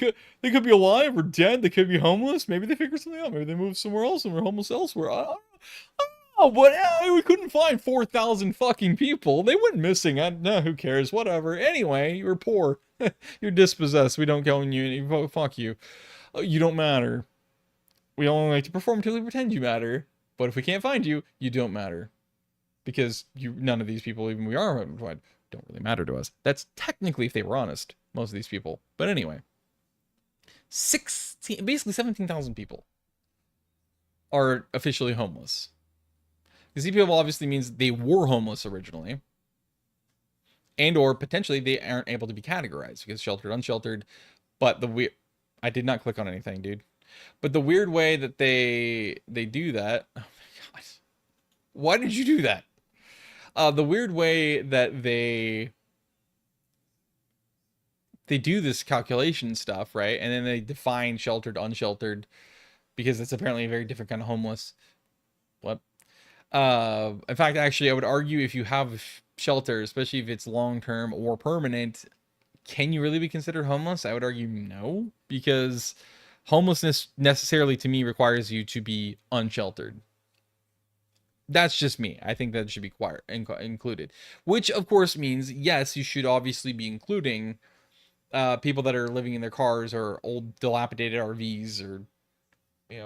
could be alive or dead. They could be homeless. Maybe they figured something out. Maybe they moved somewhere else and were homeless elsewhere. I don't know. Oh, but we couldn't find 4,000 fucking people. They went missing. No, who cares? Whatever. Anyway, you're poor. You're dispossessed. We don't count you. Fuck you. You don't matter. We only like to perform until we pretend you matter. But if we can't find you, you don't matter. Because none of these people, even we are identified, don't really matter to us. That's technically if they were honest. Most of these people. But anyway. Basically 17,000 people are officially homeless. Because these people obviously means they were homeless originally. And or potentially they aren't able to be categorized because sheltered, unsheltered. But I did not click on anything, dude. But the weird way that they do that. Oh my god. Why did you do that? The weird way that they do this calculation stuff, right? And then they define sheltered, unsheltered, because it's apparently a very different kind of homeless. What? In fact, actually, I would argue if you have shelter, especially if it's long-term or permanent, can you really be considered homeless? I would argue no, because homelessness necessarily to me requires you to be unsheltered. That's just me. I think that should be included, which of course means, yes, you should obviously be including people that are living in their cars or old dilapidated RVs or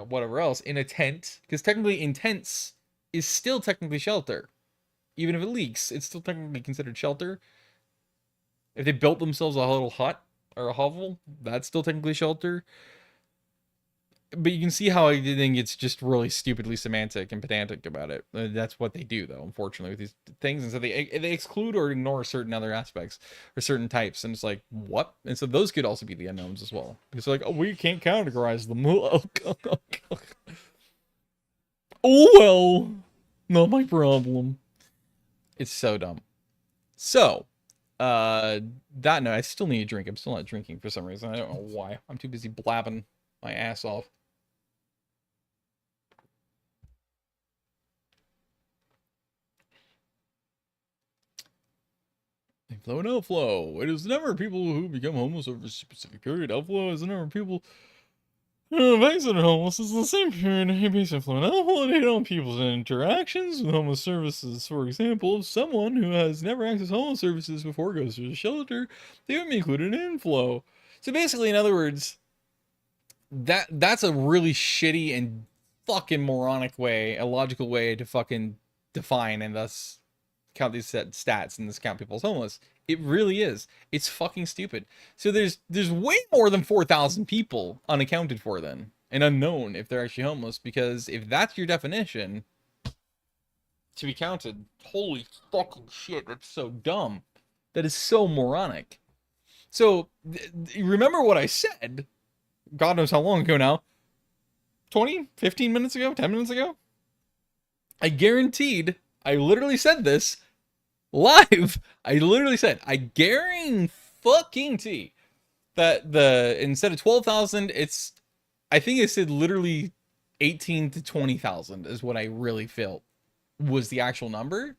whatever else in a tent, because technically in tents is still technically shelter. Even if it leaks, it's still technically considered shelter. If they built themselves a little hut or a hovel, that's still technically shelter. But you can see how I think it's just really stupidly semantic and pedantic about it. That's what they do, though, unfortunately, with these things. And so they exclude or ignore certain other aspects or certain types. And it's like, what? And so those could also be the unknowns as well. Because they're like, oh, we can't categorize them. Oh, well. Not my problem. It's so dumb. So, that note, I still need a drink. I'm still not drinking for some reason. I don't know why. I'm too busy blabbing my ass off. Inflow and outflow. It is the number of people who become homeless over a specific period. Outflow is the number of people banks that are homeless is the same period based on flow and outflow and on people's interactions with homeless services. For example, if someone who has never accessed homeless services before goes to a shelter, they would be included in inflow. So basically, in other words, that's a really shitty and fucking moronic way, a logical way to fucking define and thus count these stats and thus count people as homeless. It really is. It's fucking stupid. So there's way more than 4,000 people unaccounted for then, and unknown if they're actually homeless, because if that's your definition to be counted, holy fucking shit, that's so dumb. That is so moronic. So remember what I said, God knows how long ago now, 20, 15 minutes ago, 10 minutes ago? I guaranteed, I literally said this live. I literally said, I guarantee that instead of 12,000, I think it said literally 18 to 20,000 is what I really felt was the actual number.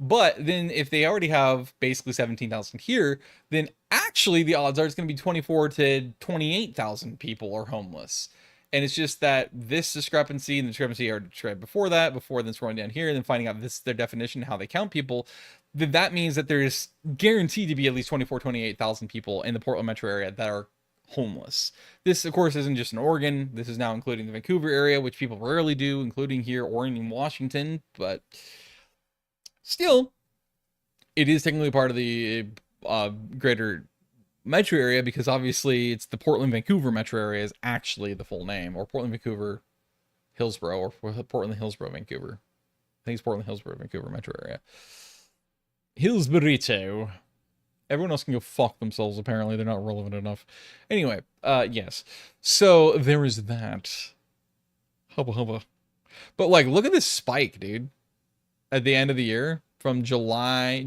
But then if they already have basically 17,000 here, then actually the odds are it's going to be 24 to 28,000 people are homeless. And it's just that this discrepancy and the discrepancy are described before then scrolling down here and then finding out their definition, how they count people, that means that there's guaranteed to be at least 24, 28,000 people in the Portland metro area that are homeless. This, of course, isn't just in Oregon. This is now including the Vancouver area, which people rarely do, including here or in Washington. But still, it is technically part of the greater metro area, because obviously it's the Portland Vancouver metro area is actually the full name, or Portland Vancouver Hillsborough, or Portland Hillsborough Vancouver. I think it's Portland Hillsborough Vancouver metro area. Hillsborough. Everyone else can go fuck themselves, apparently. They're not relevant enough. Anyway, yes. So, there is that. Hubba hubba. But, like, look at this spike, dude. At the end of the year. From July,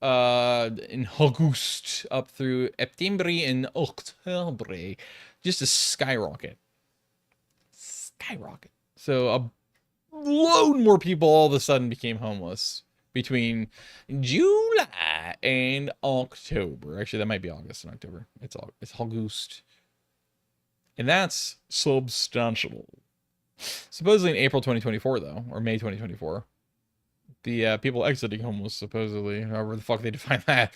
in August, up through September and October. Just a skyrocket. Skyrocket. So, a load more people all of a sudden became homeless between July and October. Actually, that might be August and October. It's August. And that's substantial. Supposedly in April 2024, though, or May 2024, the people exiting homeless, supposedly, however the fuck they define that,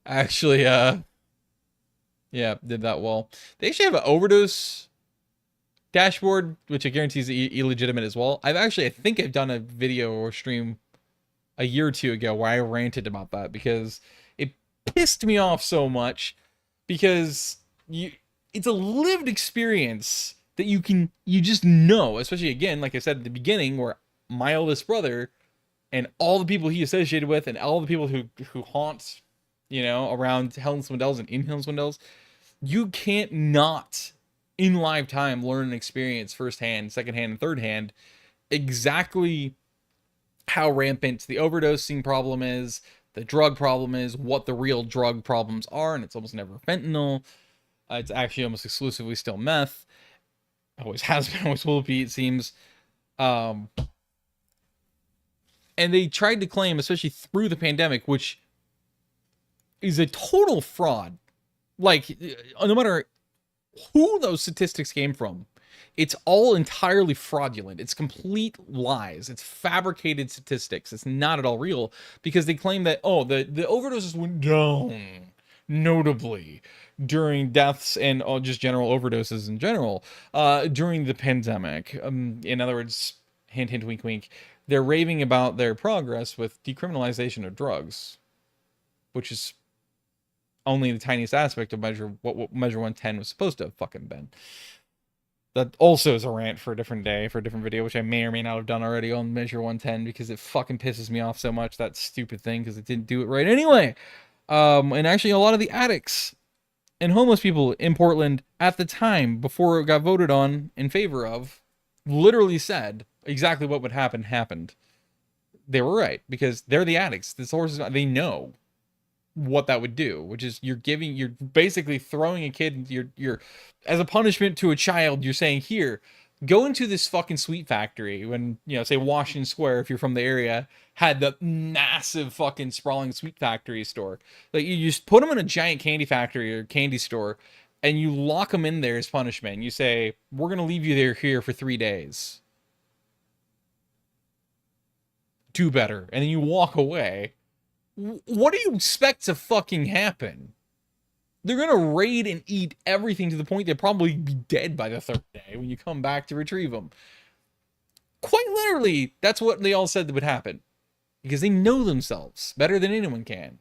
actually, yeah, did that well. They actually have an overdose dashboard, which I guarantee is illegitimate as well. I think I've done a video or stream a year or two ago where I ranted about that, because it pissed me off so much, because it's a lived experience that you just know, especially, again, like I said at the beginning, where my oldest brother and all the people he associated with and all the people who haunt, around Helen Swindell's and in Helen Swindell's, you can't not in live time learn and experience firsthand, secondhand, and thirdhand exactly how rampant the overdosing problem is, the drug problem is, what the real drug problems are, and it's almost never fentanyl. It's actually almost exclusively still meth. Always has been, always will be, it seems. And they tried to claim, especially through the pandemic, which is a total fraud. Like, no matter who those statistics came from, it's all entirely fraudulent. It's complete lies. It's fabricated statistics. It's not at all real, because they claim that, the overdoses went down notably during deaths and just general overdoses in general during the pandemic. In other words, hint, hint, wink, wink, they're raving about their progress with decriminalization of drugs, which is only the tiniest aspect of what Measure 110 was supposed to have fucking been. That also is a rant for a different day, for a different video, which I may or may not have done already on Measure 110, because it fucking pisses me off so much, that stupid thing, because it didn't do it right anyway. And actually, a lot of the addicts and homeless people in Portland at the time, before it got voted on in favor of, literally said exactly what would happen happened. They were right, because they're the addicts. The sources, they know what that would do, which is you're basically throwing a kid, you're as a punishment to a child, you're saying, here, go into this fucking sweet factory, when, say Washington Square, if you're from the area, had the massive fucking sprawling sweet factory store. Like, you just put them in a giant candy factory or candy store, and you lock them in there as punishment. You say, we're going to leave you here for 3 days. Do better. And then you walk away. What do you expect to fucking happen? They're going to raid and eat everything to the point they'll probably be dead by the 3rd day when you come back to retrieve them. Quite literally, that's what they all said that would happen. Because they know themselves better than anyone can.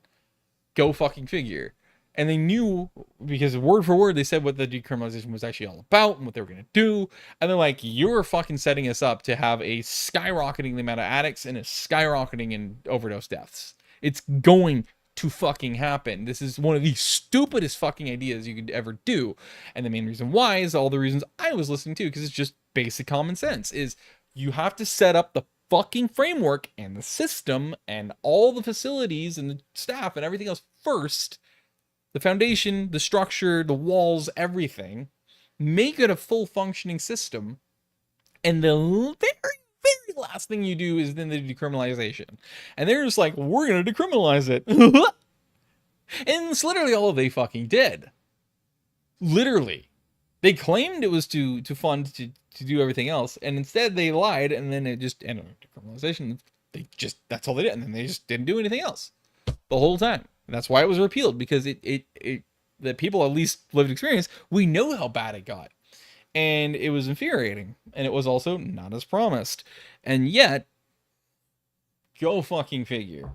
Go fucking figure. And they knew, because word for word, they said what the decriminalization was actually all about and what they were going to do. And they're like, you're fucking setting us up to have a skyrocketing the amount of addicts and a skyrocketing in overdose deaths. It's going to fucking happen. This is one of the stupidest fucking ideas you could ever do. And the main reason why is all the reasons I was listening to, because it's just basic common sense, is you have to set up the fucking framework and the system and all the facilities and the staff and everything else first. The foundation, the structure, the walls, everything. Make it a full functioning system. And the very last thing you do is then the decriminalization. And they're just like, we're going to decriminalize it. And it's literally all they fucking did. Literally. They claimed it was to fund to do everything else, and instead they lied, and then it just ended up decriminalization. That's all they did, and then they just didn't do anything else the whole time. And that's why it was repealed, because it that people at least lived experience, we know how bad it got. And it was infuriating. And it was also not as promised. And yet, go fucking figure.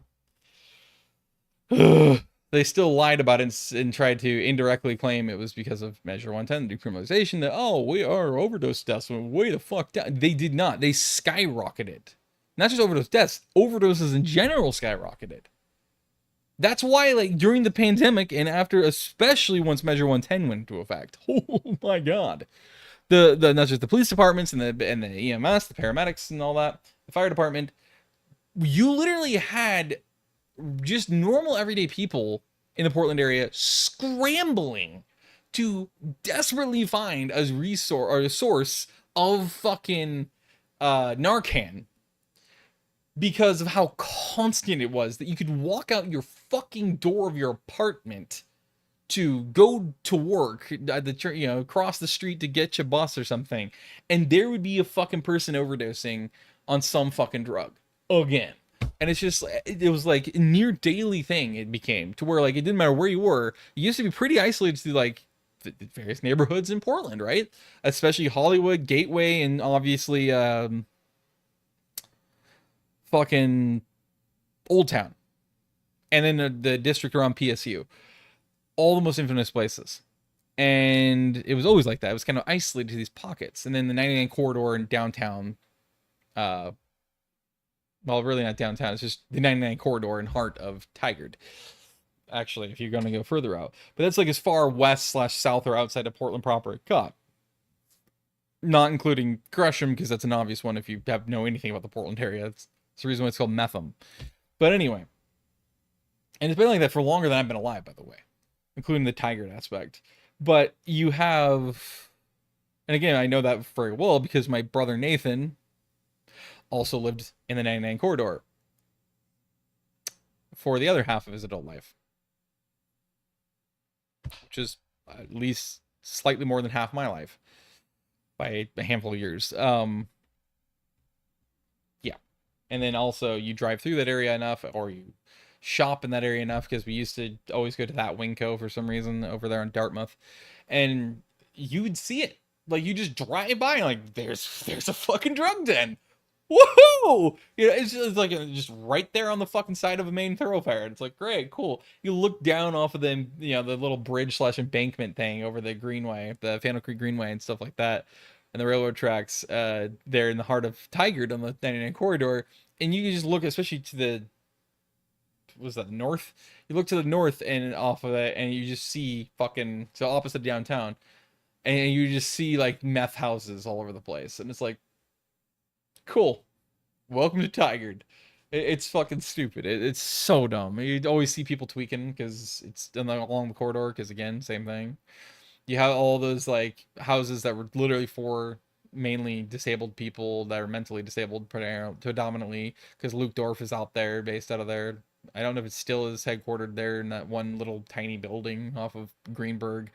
They still lied about it and tried to indirectly claim it was because of Measure 110 decriminalization that, oh, we are overdose deaths went way the fuck down. They did not. They skyrocketed. Not just overdose deaths, overdoses in general skyrocketed. That's why, like, during the pandemic and after, especially once Measure 110 went into effect, oh my god, the not just the police departments and the EMS, the paramedics and all that, the fire department, you literally had just normal everyday people in the Portland area scrambling to desperately find a resource or a source of fucking Narcan because of how constant it was that you could walk out your fucking door of your apartment to go to work at the, you know, cross the street to get your bus or something, and there would be a fucking person overdosing on some fucking drug again. And it's just, it was like a near daily thing it became, to where like it didn't matter where you were. You used to be pretty isolated to like the various neighborhoods in Portland, right? Especially Hollywood, Gateway, and obviously fucking Old Town, and then the district around PSU. All the most infamous places. And it was always like that. It was kind of isolated to these pockets. And then the 99 corridor in downtown, well, really not downtown, it's just the 99 corridor in heart of Tigard. Actually, if you're going to go further out. But that's like as far west/south or outside of Portland proper it got. Not including Gresham, because that's an obvious one if you know anything about the Portland area. That's the reason why it's called Metham. But anyway. And it's been like that for longer than I've been alive, by the way, including the Tigard aspect. But you have, and again, I know that very well because my brother Nathan also lived in the 99 corridor for the other half of his adult life, which is at least slightly more than half my life by a handful of years. Yeah. And then also you drive through that area enough, or you shop in that area enough, because we used to always go to that Winco for some reason over there in Dartmouth, and you would see it. Like, you just drive by and like, there's a fucking drug den. Woohoo! You know, it's just like just right there on the fucking side of a main thoroughfare. It's like, great, cool. You look down off of the, you know, the little bridge/embankment thing over the Greenway, the Faneuil Creek Greenway and stuff like that, and the railroad tracks there in the heart of Tigard on the 99 corridor, and you can just look, especially to the, was that north? You look to the north and off of it, and you just see fucking, so opposite downtown, and you just see like meth houses all over the place, and it's like, cool, welcome to Tigard. It's fucking stupid. It's so dumb. You always see people tweaking because it's along the corridor, because again, same thing. You have all those like houses that were literally for mainly disabled people that are mentally disabled predominantly, because Luke Dorf is out there, based out of there. I don't know if it still is headquartered there in that one little tiny building off of Greenberg.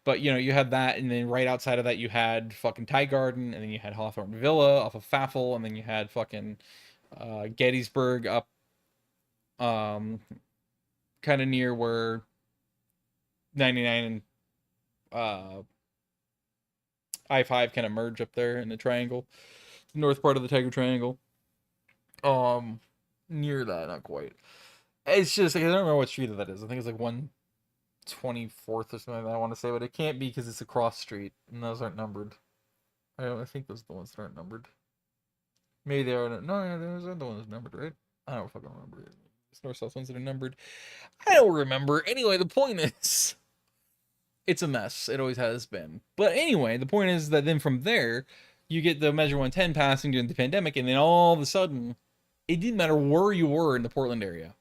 But, you know, you had that, and then right outside of that you had fucking Ty Garden, and then you had Hawthorne Villa off of Faffel, and then you had fucking Gettysburg up kind of near where 99 and I-5 kind of merge up there in the triangle. The north part of the Tiger Triangle. Near that, not quite. It's just, like, I don't remember what street that is. I think it's like 124th or something like that, I want to say, but it can't be because it's a cross street, and those aren't numbered. I think those are the ones that aren't numbered. Maybe they are. No, those are the ones numbered, right? I don't fucking remember. It's north-south ones that are numbered. I don't remember. Anyway, the point is, it's a mess. It always has been. But anyway, the point is that then from there, you get the Measure 110 passing during the pandemic, and then all of a sudden, it didn't matter where you were in the Portland area.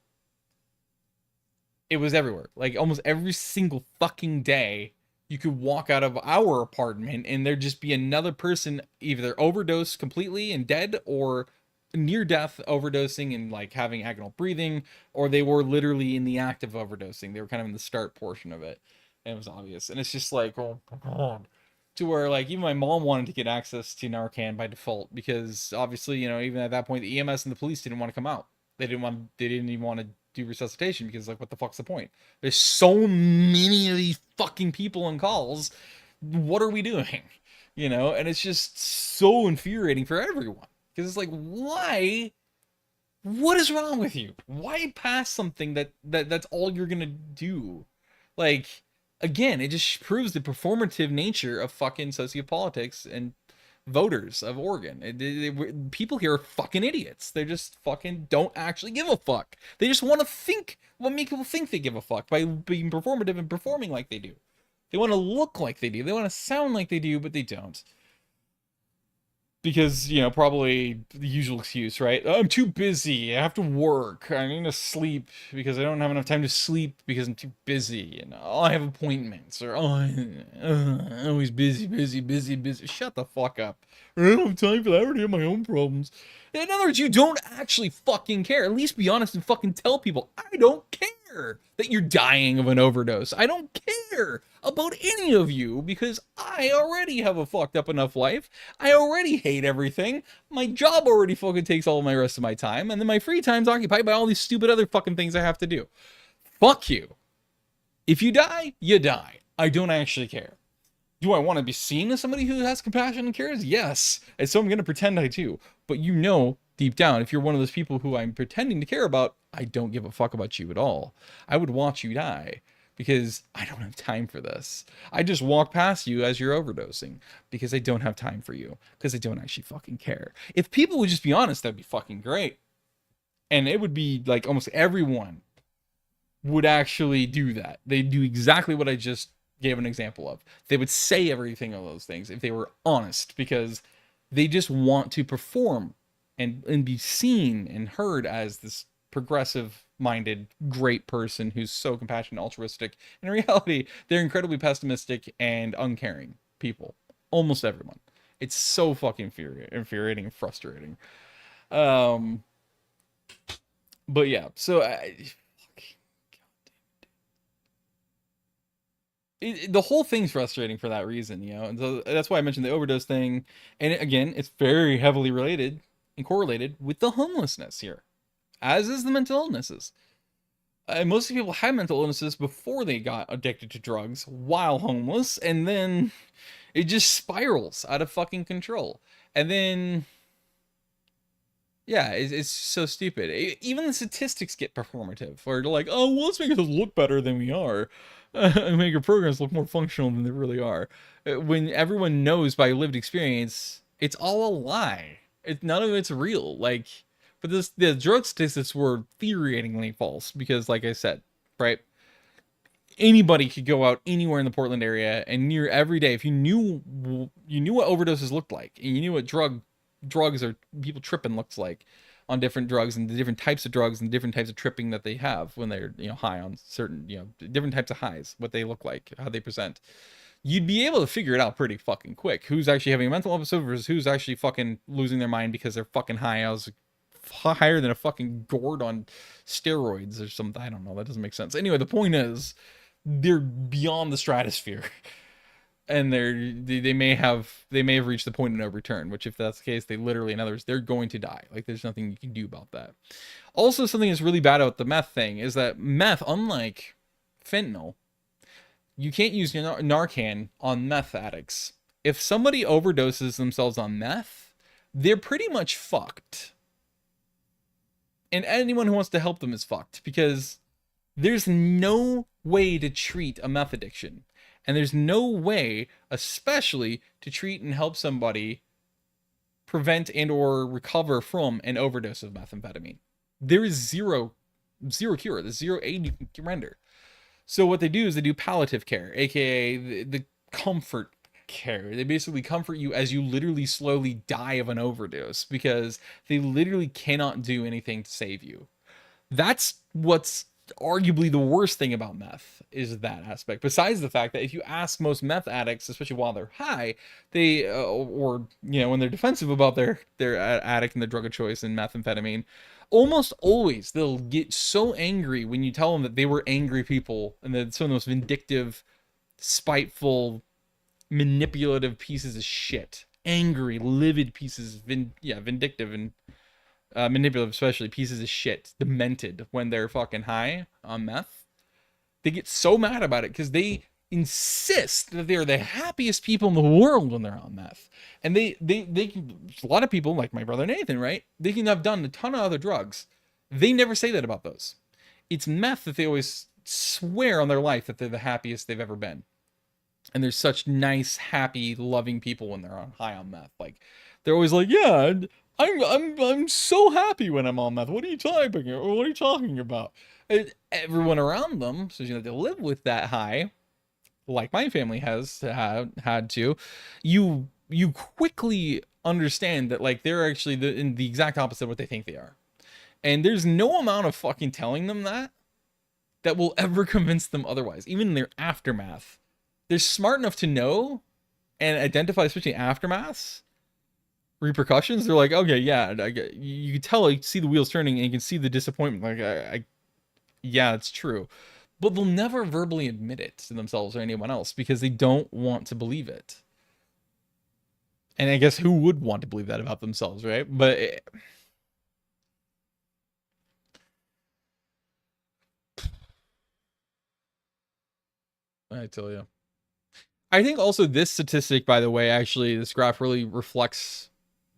It was everywhere. Like, almost every single fucking day, you could walk out of our apartment and there'd just be another person either overdosed completely and dead, or near death overdosing and like having agonal breathing, or they were literally in the act of overdosing. They were kind of in the start portion of it, and it was obvious. And it's just like, oh my god. To where, like, even my mom wanted to get access to Narcan by default, because obviously, you know, even at that point, the EMS and the police didn't want to come out. They didn't even want to do resuscitation because, like, what the fuck's the point? There's so many of these fucking people on calls. What are we doing? You know, and it's just so infuriating for everyone because it's like, why? What is wrong with you? Why pass something that's all you're gonna do? Like, again, it just proves the performative nature of fucking sociopolitics and voters of Oregon. People here are fucking idiots. They just fucking don't actually give a fuck. They just want to think what make people think they give a fuck by being performative and performing like they do. They want to look like they do. They want to sound like they do, but they don't. Because, you know, probably the usual excuse, right? Oh, I'm too busy. I have to work. I need to sleep because I don't have enough time to sleep because I'm too busy. And oh, I have appointments. Or, oh, I'm always busy, busy, busy, busy. Shut the fuck up. I don't have time for that. I already have my own problems. In other words, you don't actually fucking care. At least be honest and fucking tell people, I don't care that you're dying of an overdose. I don't care about any of you because I already have a fucked up enough life. I already hate everything. My job already fucking takes all of my rest of my time. And then my free time's occupied by all these stupid other fucking things I have to do. Fuck you. If you die, you die. I don't actually care. Do I want to be seen as somebody who has compassion and cares? Yes. And so I'm going to pretend I do. But you know, deep down, if you're one of those people who I'm pretending to care about, I don't give a fuck about you at all. I would watch you die because I don't have time for this. I just walk past you as you're overdosing because I don't have time for you because I don't actually fucking care. If people would just be honest, that'd be fucking great. And it would be like almost everyone would actually do that. They'd do exactly what I just gave an example of. They would say everything of those things if they were honest because they just want to perform and be seen and heard as this progressive minded great person who's so compassionate, altruistic. In reality, they're incredibly pessimistic and uncaring people. Almost everyone. It's so fucking infuriating and frustrating. But yeah, so the whole thing's frustrating for that reason, you know, and so that's why I mentioned the overdose thing. And again, it's very heavily related and correlated with the homelessness here, as is the mental illnesses. Most people had mental illnesses before they got addicted to drugs while homeless, and then it just spirals out of fucking control. And then, yeah, it's so stupid. Even the statistics get performative, or like, oh, well, let's make us look better than we are. Make your programs look more functional than they really are. When everyone knows by lived experience, it's all a lie. None of it's real. Like, but the drug statistics were infuriatingly false because, like I said, right? Anybody could go out anywhere in the Portland area and near every day if you knew what overdoses looked like and you knew what drugs or people tripping looks like on different drugs and the different types of drugs and different types of tripping that they have when they're, you know, high on certain, you know, different types of highs, what they look like, how they present. You'd be able to figure it out pretty fucking quick. Who's actually having a mental episode versus who's actually fucking losing their mind because they're fucking high. I was higher than a fucking gourd on steroids or something. I don't know. That doesn't make sense. Anyway, the point is they're beyond the stratosphere. And they may have reached the point of no return, which if that's the case, they literally, in other words, they're going to die. Like there's nothing you can do about that. Also, something that's really bad about the meth thing is that meth, unlike fentanyl, you can't use Narcan on meth addicts. If somebody overdoses themselves on meth, they're pretty much fucked. And anyone who wants to help them is fucked because there's no way to treat a meth addiction. And there's no way, especially, to treat and help somebody prevent and or recover from an overdose of methamphetamine. There is zero cure. There's zero aid you can render. So what they do is they do palliative care, aka the comfort care. They basically comfort you as you literally slowly die of an overdose because they literally cannot do anything to save you. That's what's arguably the worst thing about meth is that aspect. Besides the fact that if you ask most meth addicts, especially while they're high, they or you know when they're defensive about their addict and their drug of choice and methamphetamine, almost always they'll get so angry when you tell them that they were angry people and that some of the most vindictive, spiteful, manipulative pieces of shit, angry, livid pieces, vindictive and manipulative, especially pieces of shit, demented when they're fucking high on meth. They get so mad about it because they insist that they're the happiest people in the world when they're on meth. And they can, a lot of people, like my brother Nathan, right? They can have done a ton of other drugs. They never say that about those. It's meth that they always swear on their life that they're the happiest they've ever been. And they're such nice, happy, loving people when they're on high on meth. Like they're always like, yeah, I'm so happy when I'm on meth. What are you talking about? What are you talking about? And everyone around them, so you know they live with that high, like my family has had to. You quickly understand that like they're actually in the exact opposite of what they think they are, and there's no amount of fucking telling them that will ever convince them otherwise. Even in their aftermath, they're smart enough to know and identify, especially aftermaths repercussions. They're like, okay, yeah, you can tell, like, see the wheels turning, and you can see the disappointment. Like, yeah, it's true, but they'll never verbally admit it to themselves or anyone else because they don't want to believe it. And I guess who would want to believe that about themselves, right? But I tell you, I think also this statistic, by the way, actually, this graph really reflects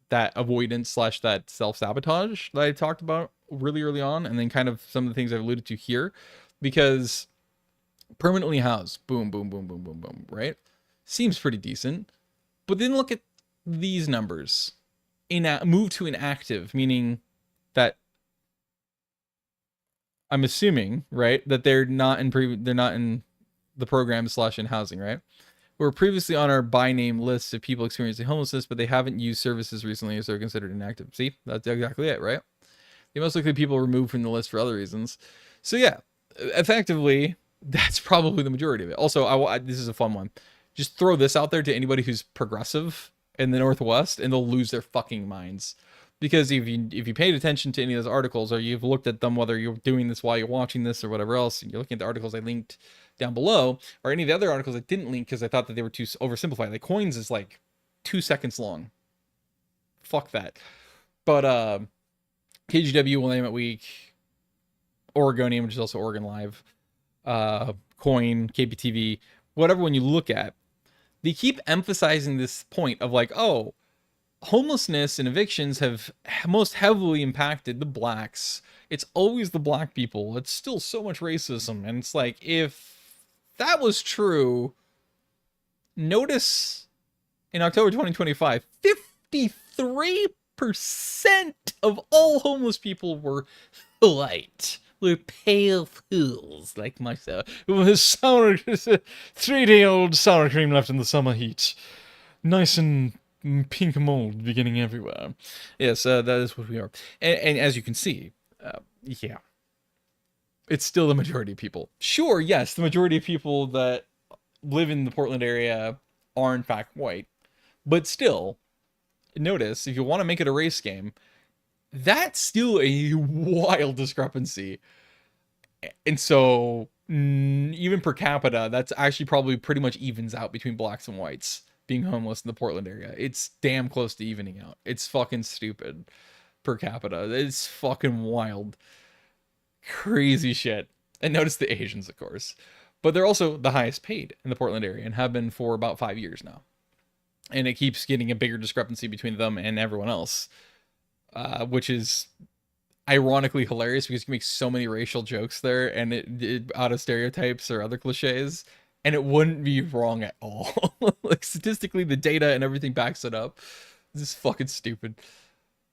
that avoidance slash that self-sabotage that I talked about really early on, and then kind of some of the things I've alluded to here, because permanently housed, boom, boom, boom, boom, boom, boom, right? Seems pretty decent. But then look at these numbers. Move to inactive, meaning that I'm assuming, right, that they're not in the program slash in housing, right? Were previously on our by name list of people experiencing homelessness, but they haven't used services recently, so they're considered inactive. See, that's exactly it, right? They most likely people removed from the list for other reasons. So yeah, effectively, that's probably the majority of it. Also, this is a fun one. Just throw this out there to anybody who's progressive in the Northwest, and they'll lose their fucking minds. Because if you paid attention to any of those articles, or you've looked at them, whether you're doing this while you're watching this or whatever else, and you're looking at the articles I linked down below, or any of the other articles I didn't link because I thought that they were too oversimplified. Like Coins is like 2 seconds long. Fuck that. But KGW will name it week. Oregonian, which is also Oregon Live. Coin, KPTV, whatever one you look at, they keep emphasizing this point of like, oh, homelessness and evictions have most heavily impacted the blacks. It's always the black people. It's still so much racism. And it's like, if that was true, notice in October 2025, 53% of all homeless people were white. We're pale fools like myself. With 3-day-old sour cream left in the summer heat. Nice and pink mold beginning everywhere. Yes, that is what we are. And as you can see, yeah, it's still the majority of people. Sure, yes, the majority of people that live in the Portland area are in fact white. But still, notice, if you want to make it a race game, that's still a wild discrepancy. And so, even per capita, that's actually probably pretty much evens out between blacks and whites being homeless in the Portland area. It's damn close to evening out. It's fucking stupid per capita. It's fucking wild. Crazy shit. And notice the Asians, of course. But they're also the highest paid in the Portland area and have been for about 5 years now. And it keeps getting a bigger discrepancy between them and everyone else, which is ironically hilarious because you can make so many racial jokes there and it out of stereotypes or other cliches, and it wouldn't be wrong at all. Like statistically, the data and everything backs it up. This is fucking stupid.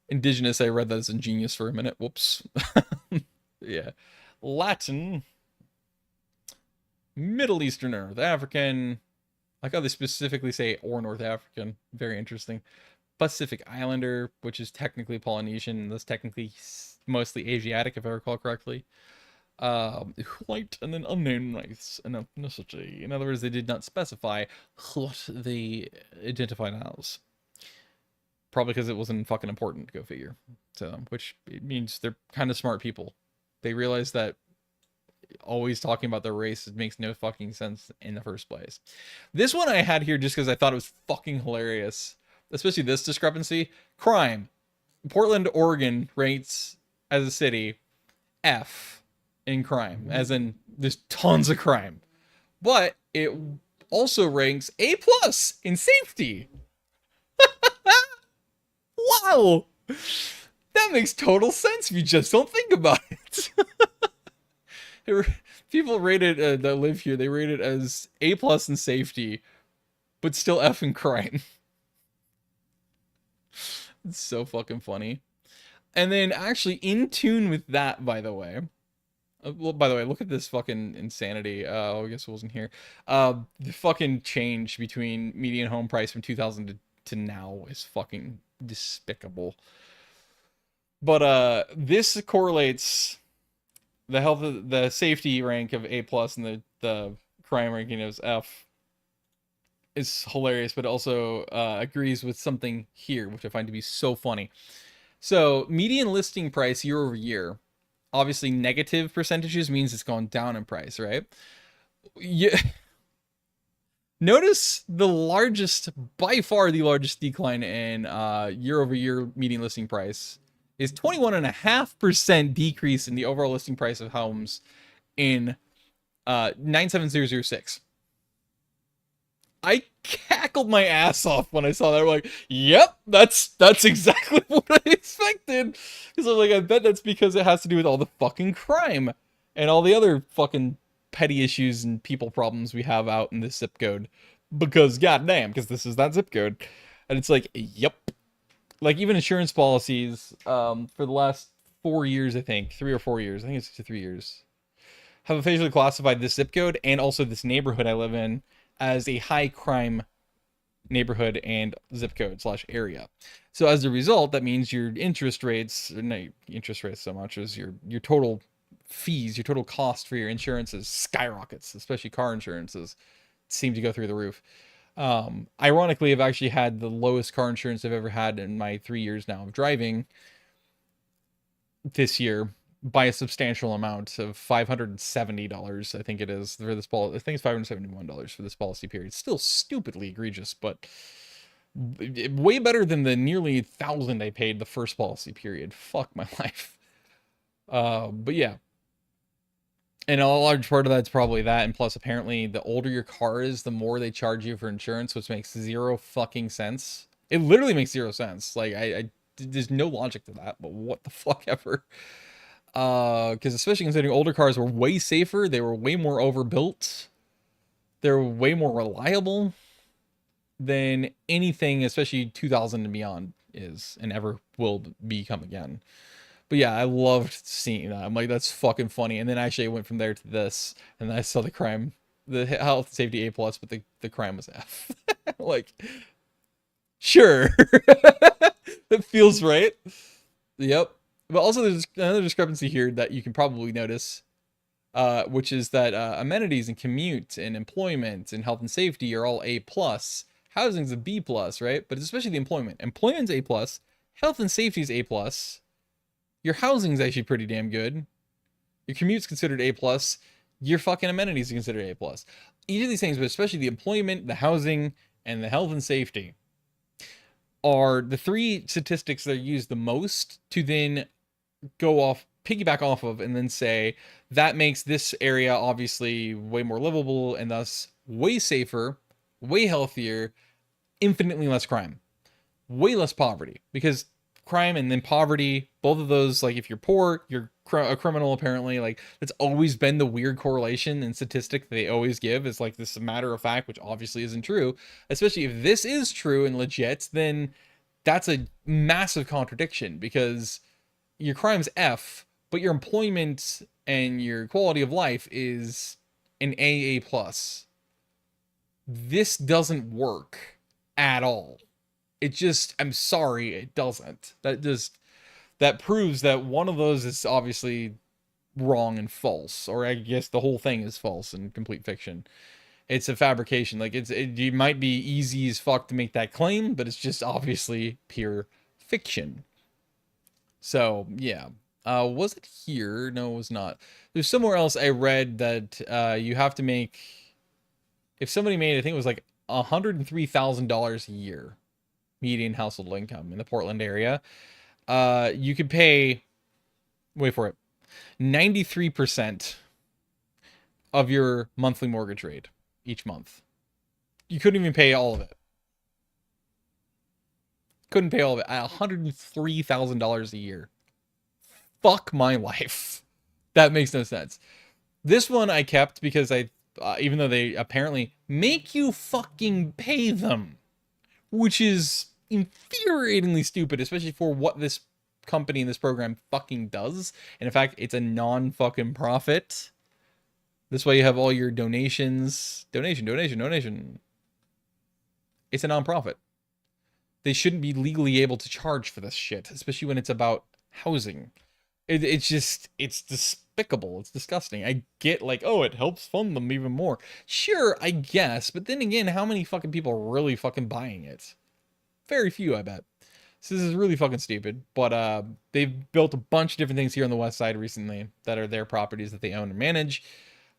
Indigenous, I read that as ingenious for a minute. Whoops. Yeah. Latin, Middle Eastern, North African. Like how they specifically say or North African. Very interesting. Pacific Islander, which is technically Polynesian. That's technically mostly Asiatic, if I recall correctly. White and then unnamed race and ethnicity. In other words, they did not specify what they identified as. Probably because it wasn't fucking important, go figure. So, which means they're kind of smart people. They realize that always talking about their race makes no fucking sense in the first place. This one I had here just because I thought it was fucking hilarious. Especially this discrepancy. Crime. Portland, Oregon rates as a city F in crime, as in there's tons of crime. But it also ranks A plus in safety. Wow, that makes total sense if you just don't think about it. People rate it that live here. They rate it as A plus in safety, but still F in crime. It's so fucking funny. And then actually in tune with that, by the way. Well, by the way, look at this fucking insanity. I guess it wasn't here. The fucking change between median home price from 2000 to now is fucking despicable. But this correlates the health of the safety rank of A plus and the crime ranking is F is hilarious, but also agrees with something here, which I find to be so funny. So median listing price year over year, obviously negative percentages means it's gone down in price, right? Yeah. Notice the largest, by far the largest decline in year over year median listing price is 21.5% decrease in the overall listing price of homes in 97006. I cackled my ass off when I saw that. I'm like, yep, that's exactly what I expected. Because I'm like, I bet that's because it has to do with all the fucking crime and all the other fucking petty issues and people problems we have out in this zip code. Because goddamn, because this is that zip code. And it's like, yep. Like even insurance policies, for the last 4 years, I think, 3 or 4 years, I think it's 3 years, have officially classified this zip code and also this neighborhood I live in as a high crime neighborhood and zip code / area. So as a result, that means your interest rates, not interest rates so much as your total fees, your total cost for your insurances skyrockets, especially car insurances seem to go through the roof. Ironically, I've actually had the lowest car insurance I've ever had in my 3 years now of driving this year by a substantial amount of $570, I think it is, for this policy. I think it's $571 for this policy period. It's still stupidly egregious, but way better than the nearly $1,000 I paid the first policy period. Fuck my life. But yeah. And a large part of that's probably that, and plus apparently the older your car is, the more they charge you for insurance, which makes zero fucking sense. It literally makes zero sense. Like there's no logic to that, but what the fuck ever. Because especially considering older cars were way safer, they were way more overbuilt, they're way more reliable than anything, especially 2000 and beyond is and ever will become again. But yeah, I loved seeing that. I'm like, that's fucking funny. And then actually I went from there to this, and I saw the crime, the health and safety A plus, but the crime was F. Like, sure, that feels right. Yep. But also there's another discrepancy here that you can probably notice, which is that amenities and commute and employment and health and safety are all A plus. Housing's a B plus, right? But especially the employment. Employment's A plus. Health and safety is A plus. Your housing's actually pretty damn good. Your commute's considered A plus. Your fucking amenities are considered A plus. Each of these things, but especially the employment, the housing, and the health and safety, are the three statistics that are used the most to then piggyback off of, and then say that makes this area obviously way more livable and thus way safer, way healthier, infinitely less crime, way less poverty. Because crime and then poverty, both of those, like if you're poor, you're a criminal apparently. Like that's always been the weird correlation and statistic that they always give, is like this matter of fact, which obviously isn't true. Especially if this is true and legit, then that's a massive contradiction, because your crime's F, but your employment and your quality of life is an AA plus. This doesn't work at all. It just, I'm sorry, it doesn't. That proves that one of those is obviously wrong and false, or I guess the whole thing is false and complete fiction. It's a fabrication. Like it might be easy as fuck to make that claim, but it's just obviously pure fiction. So yeah, was it here? No, it was not. There's somewhere else I read that you have to make, if somebody made, I think it was like $103,000 a year median household income in the Portland area, You could pay, wait for it, 93% of your monthly mortgage rate each month. You couldn't even pay all of it. Couldn't pay all of it at $103,000 a year. Fuck my life. That makes no sense. This one I kept because even though they apparently make you fucking pay them, which is infuriatingly stupid, especially for what this company and this program fucking does. And in fact, it's a non-fucking profit. This way you have all your donations. Donation. It's a non-profit. They shouldn't be legally able to charge for this shit, especially when it's about housing. It's just, it's despicable. It's disgusting. I get like, oh, it helps fund them even more. Sure, I guess. But then again, how many fucking people are really fucking buying it? Very few, I bet. So this is really fucking stupid. But they've built a bunch of different things here on the west side recently that are their properties that they own and manage,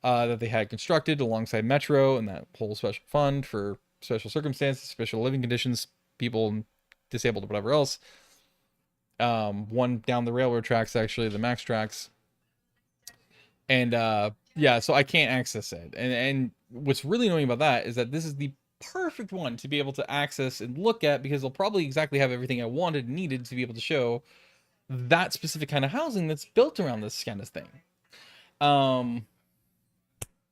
that they had constructed alongside Metro and that whole special fund for special circumstances, special living conditions, people disabled or whatever else. One down the railroad tracks, actually, the Max tracks. And yeah, so I can't access it. And what's really annoying about that is that this is the perfect one to be able to access and look at, because they'll probably exactly have everything I wanted and needed to be able to show that specific kind of housing that's built around this kind of thing. And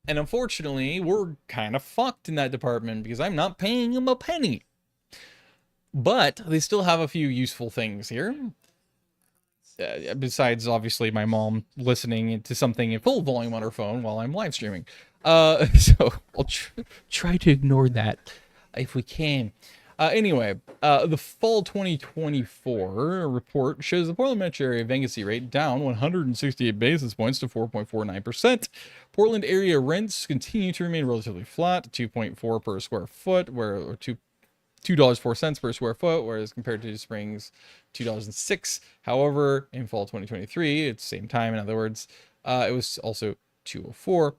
unfortunately, we're kind of fucked in that department because I'm not paying them a penny. But they still have a few useful things here. Besides, obviously, my mom listening to something in full volume on her phone while I'm live streaming. So I'll try to ignore that if we can. Anyway, the fall 2024 report shows the Portland metro area vacancy rate down 168 basis points to 4.49%. Portland area rents continue to remain relatively flat, 2.4 per square foot, or $2.04 per square foot, whereas compared to Springs, $2.06. However, in fall 2023, it's the same time, in other words, it was also $2.04.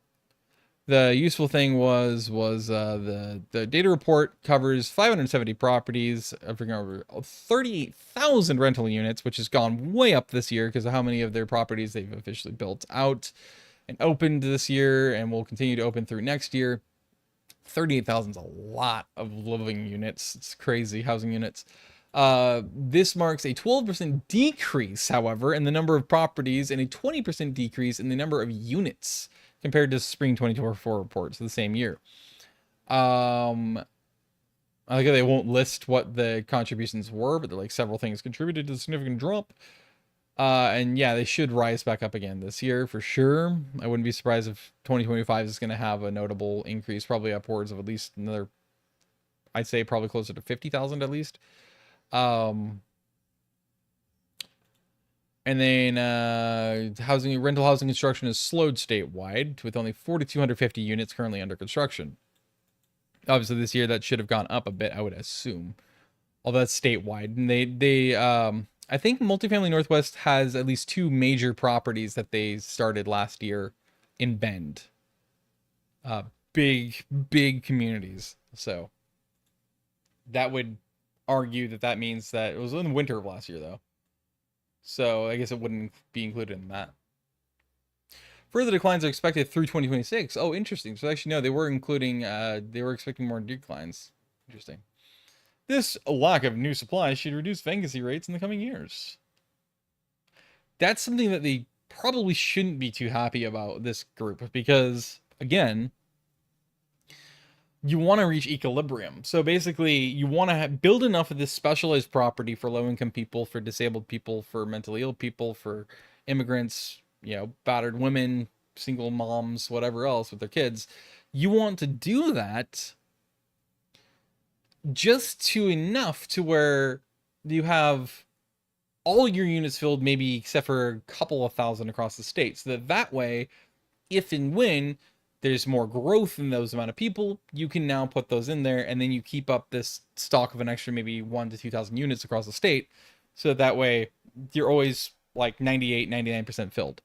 The useful thing was the data report covers 570 properties, bringing over 38,000 rental units, which has gone way up this year because of how many of their properties they've officially built out and opened this year and will continue to open through next year. 38,000 is a lot of living units. It's crazy, housing units. This marks a 12% decrease, however, in the number of properties and a 20% decrease in the number of units compared to spring 2024 reports for the same year. I like how they won't list what the contributions were, but they're like several things contributed to the significant drop. And yeah, they should rise back up again this year for sure. I wouldn't be surprised if 2025 is going to have a notable increase, probably upwards of at least another, I'd say probably closer to 50,000 at least. And then rental housing construction is slowed statewide with only 4,250 units currently under construction. Obviously this year that should have gone up a bit, I would assume. Although that's statewide. And I think Multifamily Northwest has at least 2 major properties that they started last year in Bend. Big communities. So that would argue that means that it was in the winter of last year, though. So I guess it wouldn't be included in that. Further declines are expected through 2026. Oh, interesting. So actually, no, they were expecting more declines. Interesting. This lack of new supply should reduce vacancy rates in the coming years. That's something that they probably shouldn't be too happy about, this group, because, again, you want to reach equilibrium. So basically, you want to build enough of this specialized property for low-income people, for disabled people, for mentally ill people, for immigrants, battered women, single moms, whatever else with their kids. You want to do that just to enough to where you have all your units filled, maybe except for a couple of thousand across the state. So that way, if and when there's more growth in those amount of people, you can now put those in there, and then you keep up this stock of an extra maybe 1,000 to 2,000 units across the state. So that way, you're always like 99% filled.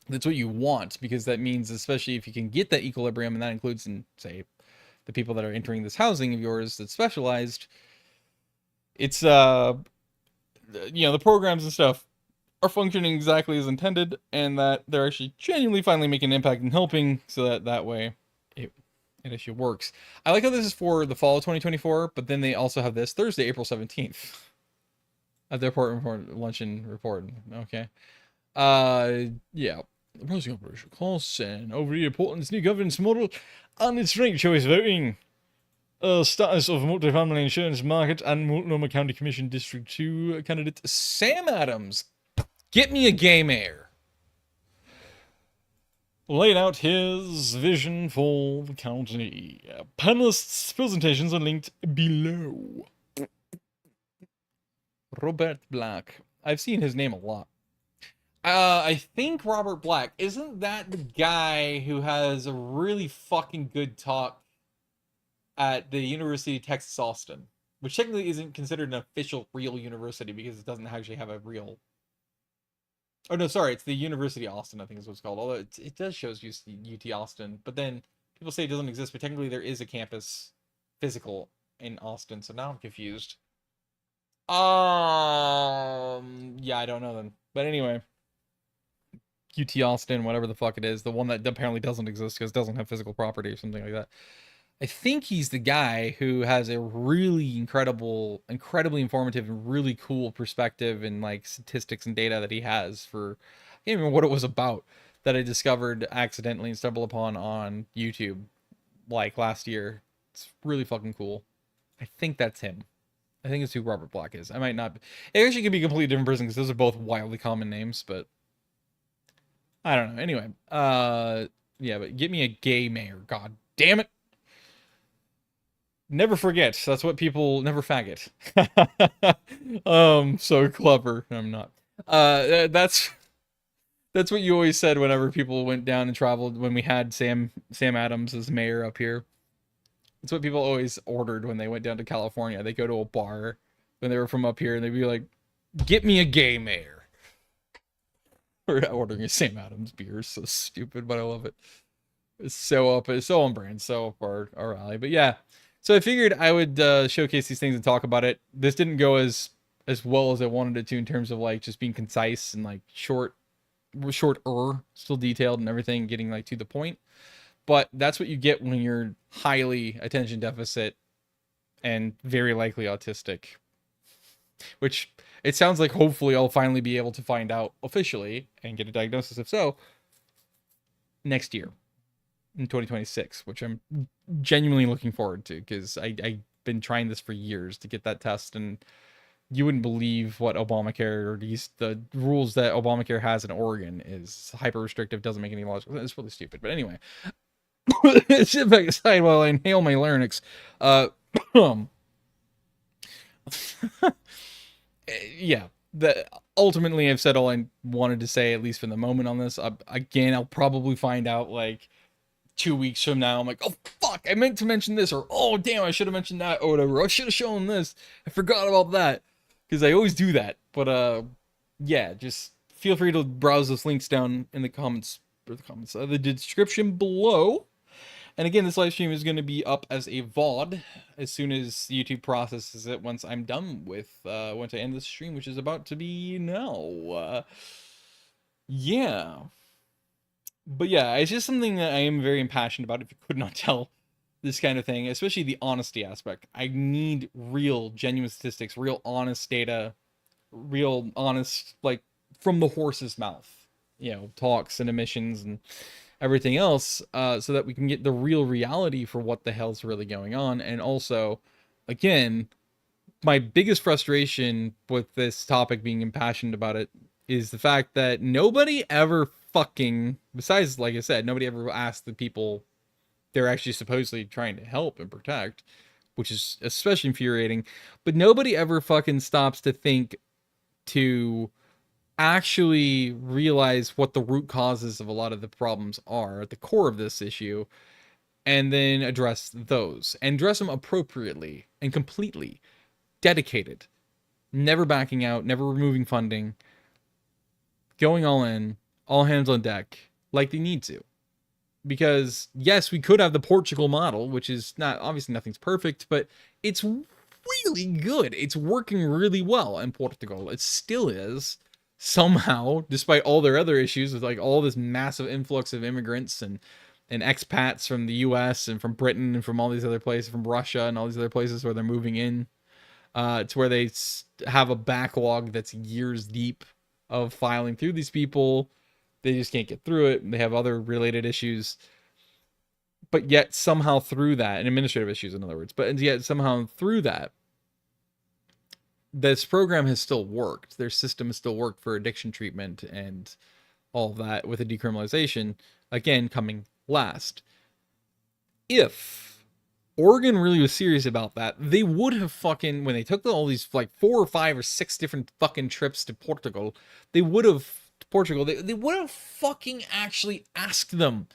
That's what you want, because that means, especially if you can get that equilibrium, and that includes in, say, the people that are entering this housing of yours that's specialized, it's the programs and stuff are functioning exactly as intended, and that they're actually genuinely finally making an impact and helping, so that way it actually works. I like how this is for the fall of 2024, but then they also have this Thursday, April 17th at the report luncheon report. Okay. Yeah. The President Operation costs and overview Portland's new governance model and its ranked choice voting. Status of multifamily insurance market and Multnomah County Commission District 2 candidate Sam Adams. Get me a gay mayor. Laid out his vision for the county. Panelists' presentations are linked below. Robert Black. I've seen his name a lot. I think Robert Black, isn't that the guy who has a really fucking good talk at the University of Texas Austin, which technically isn't considered an official real university because it doesn't actually have a real... Oh, no, sorry, it's the University of Austin, I think is what it's called. Although it does show UT Austin, but then people say it doesn't exist, but technically there is a campus physical in Austin, so now I'm confused. Yeah, I don't know then. But anyway, UT Austin, whatever the fuck it is, the one that apparently doesn't exist because it doesn't have physical property or something like that. I think he's the guy who has a really incredibly informative and really cool perspective and like statistics and data that he has for, I can't remember what it was about, that I discovered accidentally and stumbled upon on YouTube like last year. It's really fucking cool. I think that's him. I think it's who Robert Black is. I might not. It actually could be a completely different person because those are both wildly common names, but I don't know. Anyway, yeah, but get me a gay mayor. God damn it. Never forget. That's what people never faggot. So clever. I'm not. That's what you always said whenever people went down and traveled when we had Sam Adams as mayor up here. That's what people always ordered when they went down to California. They go to a bar when they were from up here and they'd be like, "Get me a gay mayor." We're ordering a Sam Adams beer. It's so stupid, but I love it. It's so on brand, so up our alley. But yeah. So I figured I would showcase these things and talk about it. This didn't go as well as I wanted it to in terms of like just being concise and like shorter, still detailed and everything, getting like to the point. But that's what you get when you're highly attention deficit and very likely autistic. Which it sounds like hopefully I'll finally be able to find out officially and get a diagnosis, if so, next year. In 2026, which I'm genuinely looking forward to because I've been trying this for years to get that test, and you wouldn't believe what Obamacare or the rules that Obamacare has in Oregon is hyper restrictive, doesn't make any logical sense. It's really stupid. But anyway, sit back aside while I inhale my larynx. Yeah, ultimately I've said all I wanted to say, at least for the moment on this. Again, I'll probably find out like 2 weeks from now. I'm like, oh fuck, I meant to mention this, or oh damn, I should have mentioned that, or whatever. I should have shown this. I forgot about that, because I always do that. But yeah, just feel free to browse those links down in the comments, the description below. And again, this live stream is going to be up as a VOD as soon as YouTube processes it. Once I'm done with, once I end this stream, which is about to be now. Yeah. But yeah, it's just something that I am very impassioned about, if you could not tell, this kind of thing, especially the honesty aspect. I need real, genuine statistics, real honest data, real honest, like, from the horse's mouth, talks and emissions and everything else, so that we can get the real reality for what the hell's really going on. And also, again, my biggest frustration with this topic, being impassioned about it, is the fact that nobody ever fucking, besides, like I said, nobody ever asked the people they're actually supposedly trying to help and protect, which is especially infuriating, but nobody ever fucking stops to think to actually realize what the root causes of a lot of the problems are at the core of this issue, and then address those, and address them appropriately and completely, dedicated, never backing out, never removing funding, going all in, all hands on deck, like they need to. Because yes, we could have the Portugal model, which is not, obviously nothing's perfect, but it's really good. It's working really well in Portugal. It still is, somehow, despite all their other issues with like all this massive influx of immigrants and expats from the US and from Britain and from all these other places, from Russia and all these other places where they're moving in, to where they have a backlog that's years deep of filing through these people. They just can't get through it. They have other related issues. But yet somehow through that, and administrative issues, in other words, but yet somehow through that, this program has still worked. Their system has still worked for addiction treatment and all of that, with the decriminalization, again, coming last. If Oregon really was serious about that, they would have fucking, when they took all these like 4 or 5 or 6 different fucking trips to Portugal, they would have fucking actually asked them,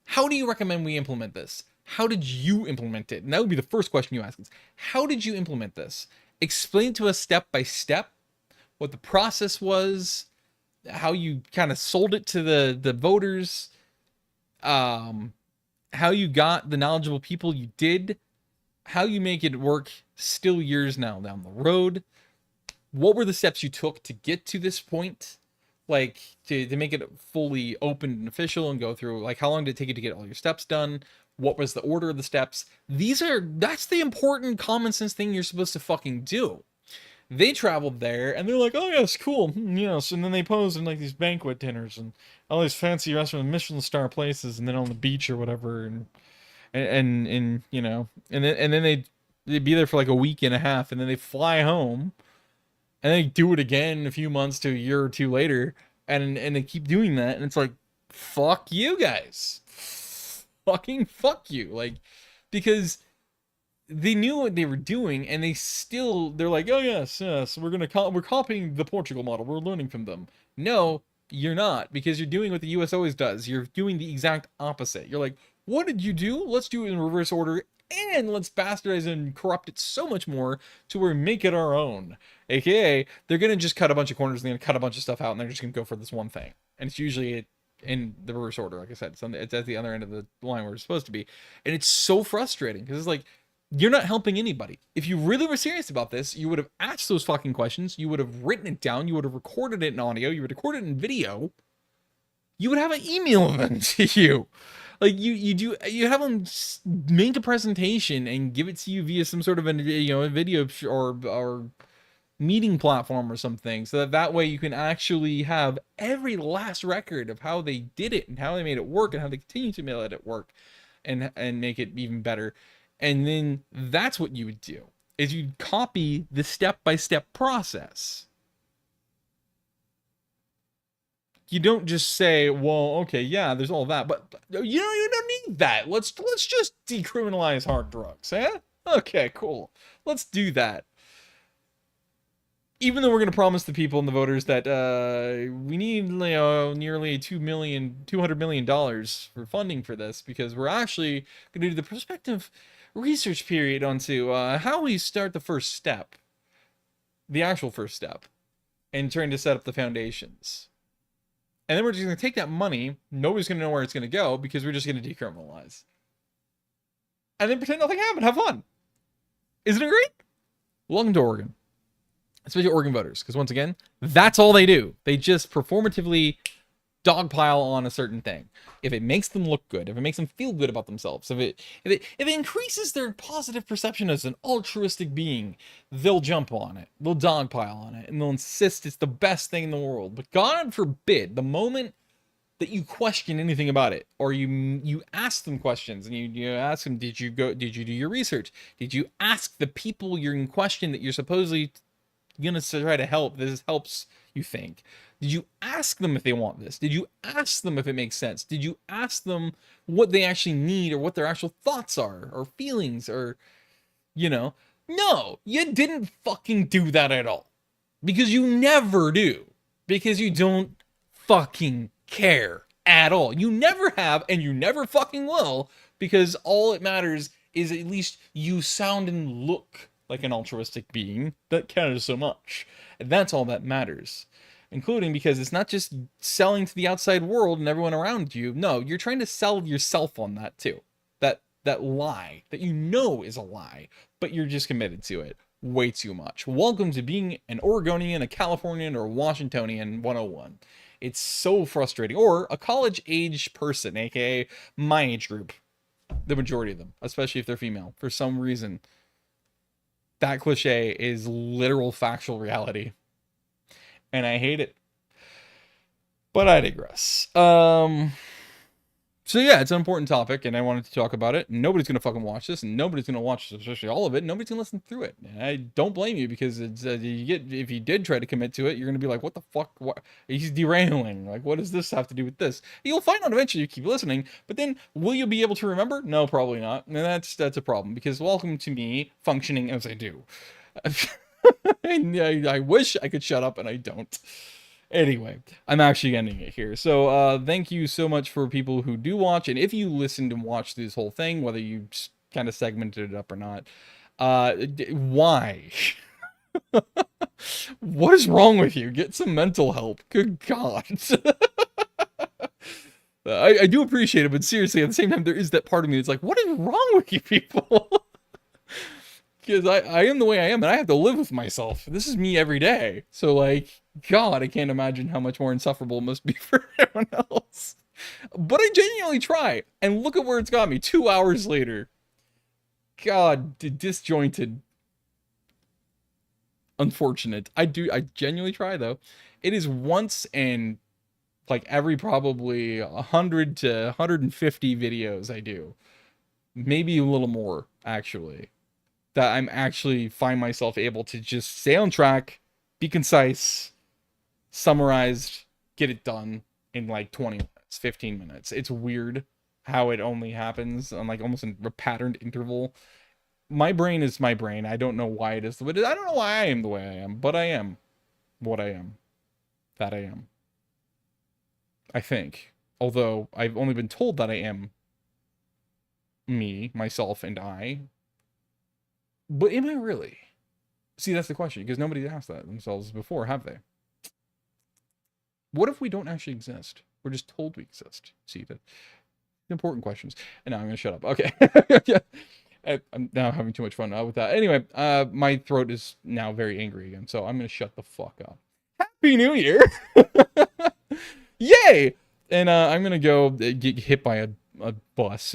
how do you recommend we implement this? How did you implement it? And that would be the first question you ask is, how did you implement this? Explain to us step by step what the process was, how you kind of sold it to the voters, how you got the knowledgeable people you did, how you make it work still years now down the road. What were the steps you took to get to this point? Like, to make it fully open and official and go through, like, how long did it take you to get all your steps done? What was the order of the steps? That's the important common sense thing you're supposed to fucking do. They traveled there and they're like, oh yes, cool, yes. And then they posed in like these banquet dinners and all these fancy restaurants, Michelin star places, and then on the beach or whatever, and you know, and then they'd be there for like a week and a half, and then they fly home. And they do it again a few months to a year or two later, and they keep doing that, and it's like, fuck you guys, fucking fuck you, like, because they knew what they were doing, and they're like, oh yes, we're copying the Portugal model, we're learning from them. No, you're not, because you're doing what the U.S. always does. You're doing the exact opposite. You're like, what did you do? Let's do it in reverse order, and let's bastardize and corrupt it so much more to where we make it our own. AKA, they're going to just cut a bunch of corners, and they're going to cut a bunch of stuff out, and they're just going to go for this one thing. And it's usually in the reverse order, like I said. It's at the other end of the line where it's supposed to be. And it's so frustrating, because it's like, you're not helping anybody. If you really were serious about this, you would have asked those fucking questions, you would have written it down, you would have recorded it in audio, you would have recorded it in video, you would have an email them to you. Like, you have them make a presentation and give it to you via some sort of a video or meeting platform or something, so that way you can actually have every last record of how they did it and how they made it work and how they continue to make it work and make it even better. And then that's what you would do, is you'd copy the step-by-step process. You don't just say, well, okay, yeah, there's all that, but you don't need that. Let's just decriminalize hard drugs, eh? Okay, cool. Let's do that. Even though we're going to promise the people and the voters that we need nearly $200 million for funding for this, because we're actually going to do the prospective research period onto how we start the first step, the actual first step, and trying to set up the foundations. And then we're just going to take that money, nobody's going to know where it's going to go, because we're just going to decriminalize. And then pretend nothing happened, have fun. Isn't it great? Welcome to Oregon. Especially Oregon voters, because once again, that's all they do. They just performatively dogpile on a certain thing. If it makes them look good, if it makes them feel good about themselves, if it increases their positive perception as an altruistic being, they'll jump on it. They'll dogpile on it, and they'll insist it's the best thing in the world. But God forbid, the moment that you question anything about it, or you ask them questions, and you ask them, did you do your research? Did you ask the people you're in question that you're supposedly gonna try to help, this helps you think? Did you ask them if they want this? Did you ask them if it makes sense? Did you ask them what they actually need, or what their actual thoughts are, or feelings, or no, you didn't fucking do that at all, because you never do, because you don't fucking care at all. You never have, and you never fucking will, because all it matters is at least you sound and look like an altruistic being that cares so much. And that's all that matters. Including because it's not just selling to the outside world and everyone around you. No, you're trying to sell yourself on that too. That lie that is a lie, but you're just committed to it. way too much. Welcome to being an Oregonian, a Californian, or a Washingtonian 101. It's so frustrating. Or a college-age person, aka my age group. The majority of them, especially if they're female. For some reason, that cliche is literal factual reality. And I hate it. But I digress. So yeah, it's an important topic, and I wanted to talk about it. Nobody's gonna fucking watch this, and nobody's gonna watch, especially all of it. Nobody's gonna listen through it. And I don't blame you, because it's if you did try to commit to it, you're gonna be like, what the fuck? What? He's derailing. Like, what does this have to do with this? You'll find out eventually. You keep listening, but then will you be able to remember? No, probably not. And that's a problem, because welcome to me functioning as I do. I wish I could shut up, and I don't. Anyway, I'm actually ending it here. So, thank you so much for people who do watch, and if you listened and watched this whole thing, whether you kind of segmented it up or not, why? What is wrong with you? Get some mental help. Good God. I do appreciate it, but seriously, at the same time, there is that part of me that's like, what is wrong with you people? Because I am the way I am, and I have to live with myself. This is me every day. So, like, God, I can't imagine how much more insufferable it must be for everyone else. But I genuinely try. And look at where it's got me 2 hours later. God, disjointed. Unfortunate. I genuinely try, though. It is once in, like, every probably 100 to 150 videos I do. Maybe a little more, actually. That I'm actually find myself able to just stay on track, be concise, summarized, get it done in like 20 minutes, 15 minutes. It's weird how it only happens on like almost a patterned interval. My brain is my brain. I don't know why it is the way it is. I don't know why I am the way I am, but I am what I am. That I am. I think. Although I've only been told that I am me, myself, and I. But am I really? See, that's the question, because nobody's asked that themselves before, have they? What if we don't actually exist? We're just told we exist. See, the important questions. And now I'm going to shut up. Okay. I'm now having too much fun with that. Anyway, my throat is now very angry again, so I'm going to shut the fuck up. Happy New Year! Yay! And I'm going to go get hit by a bus.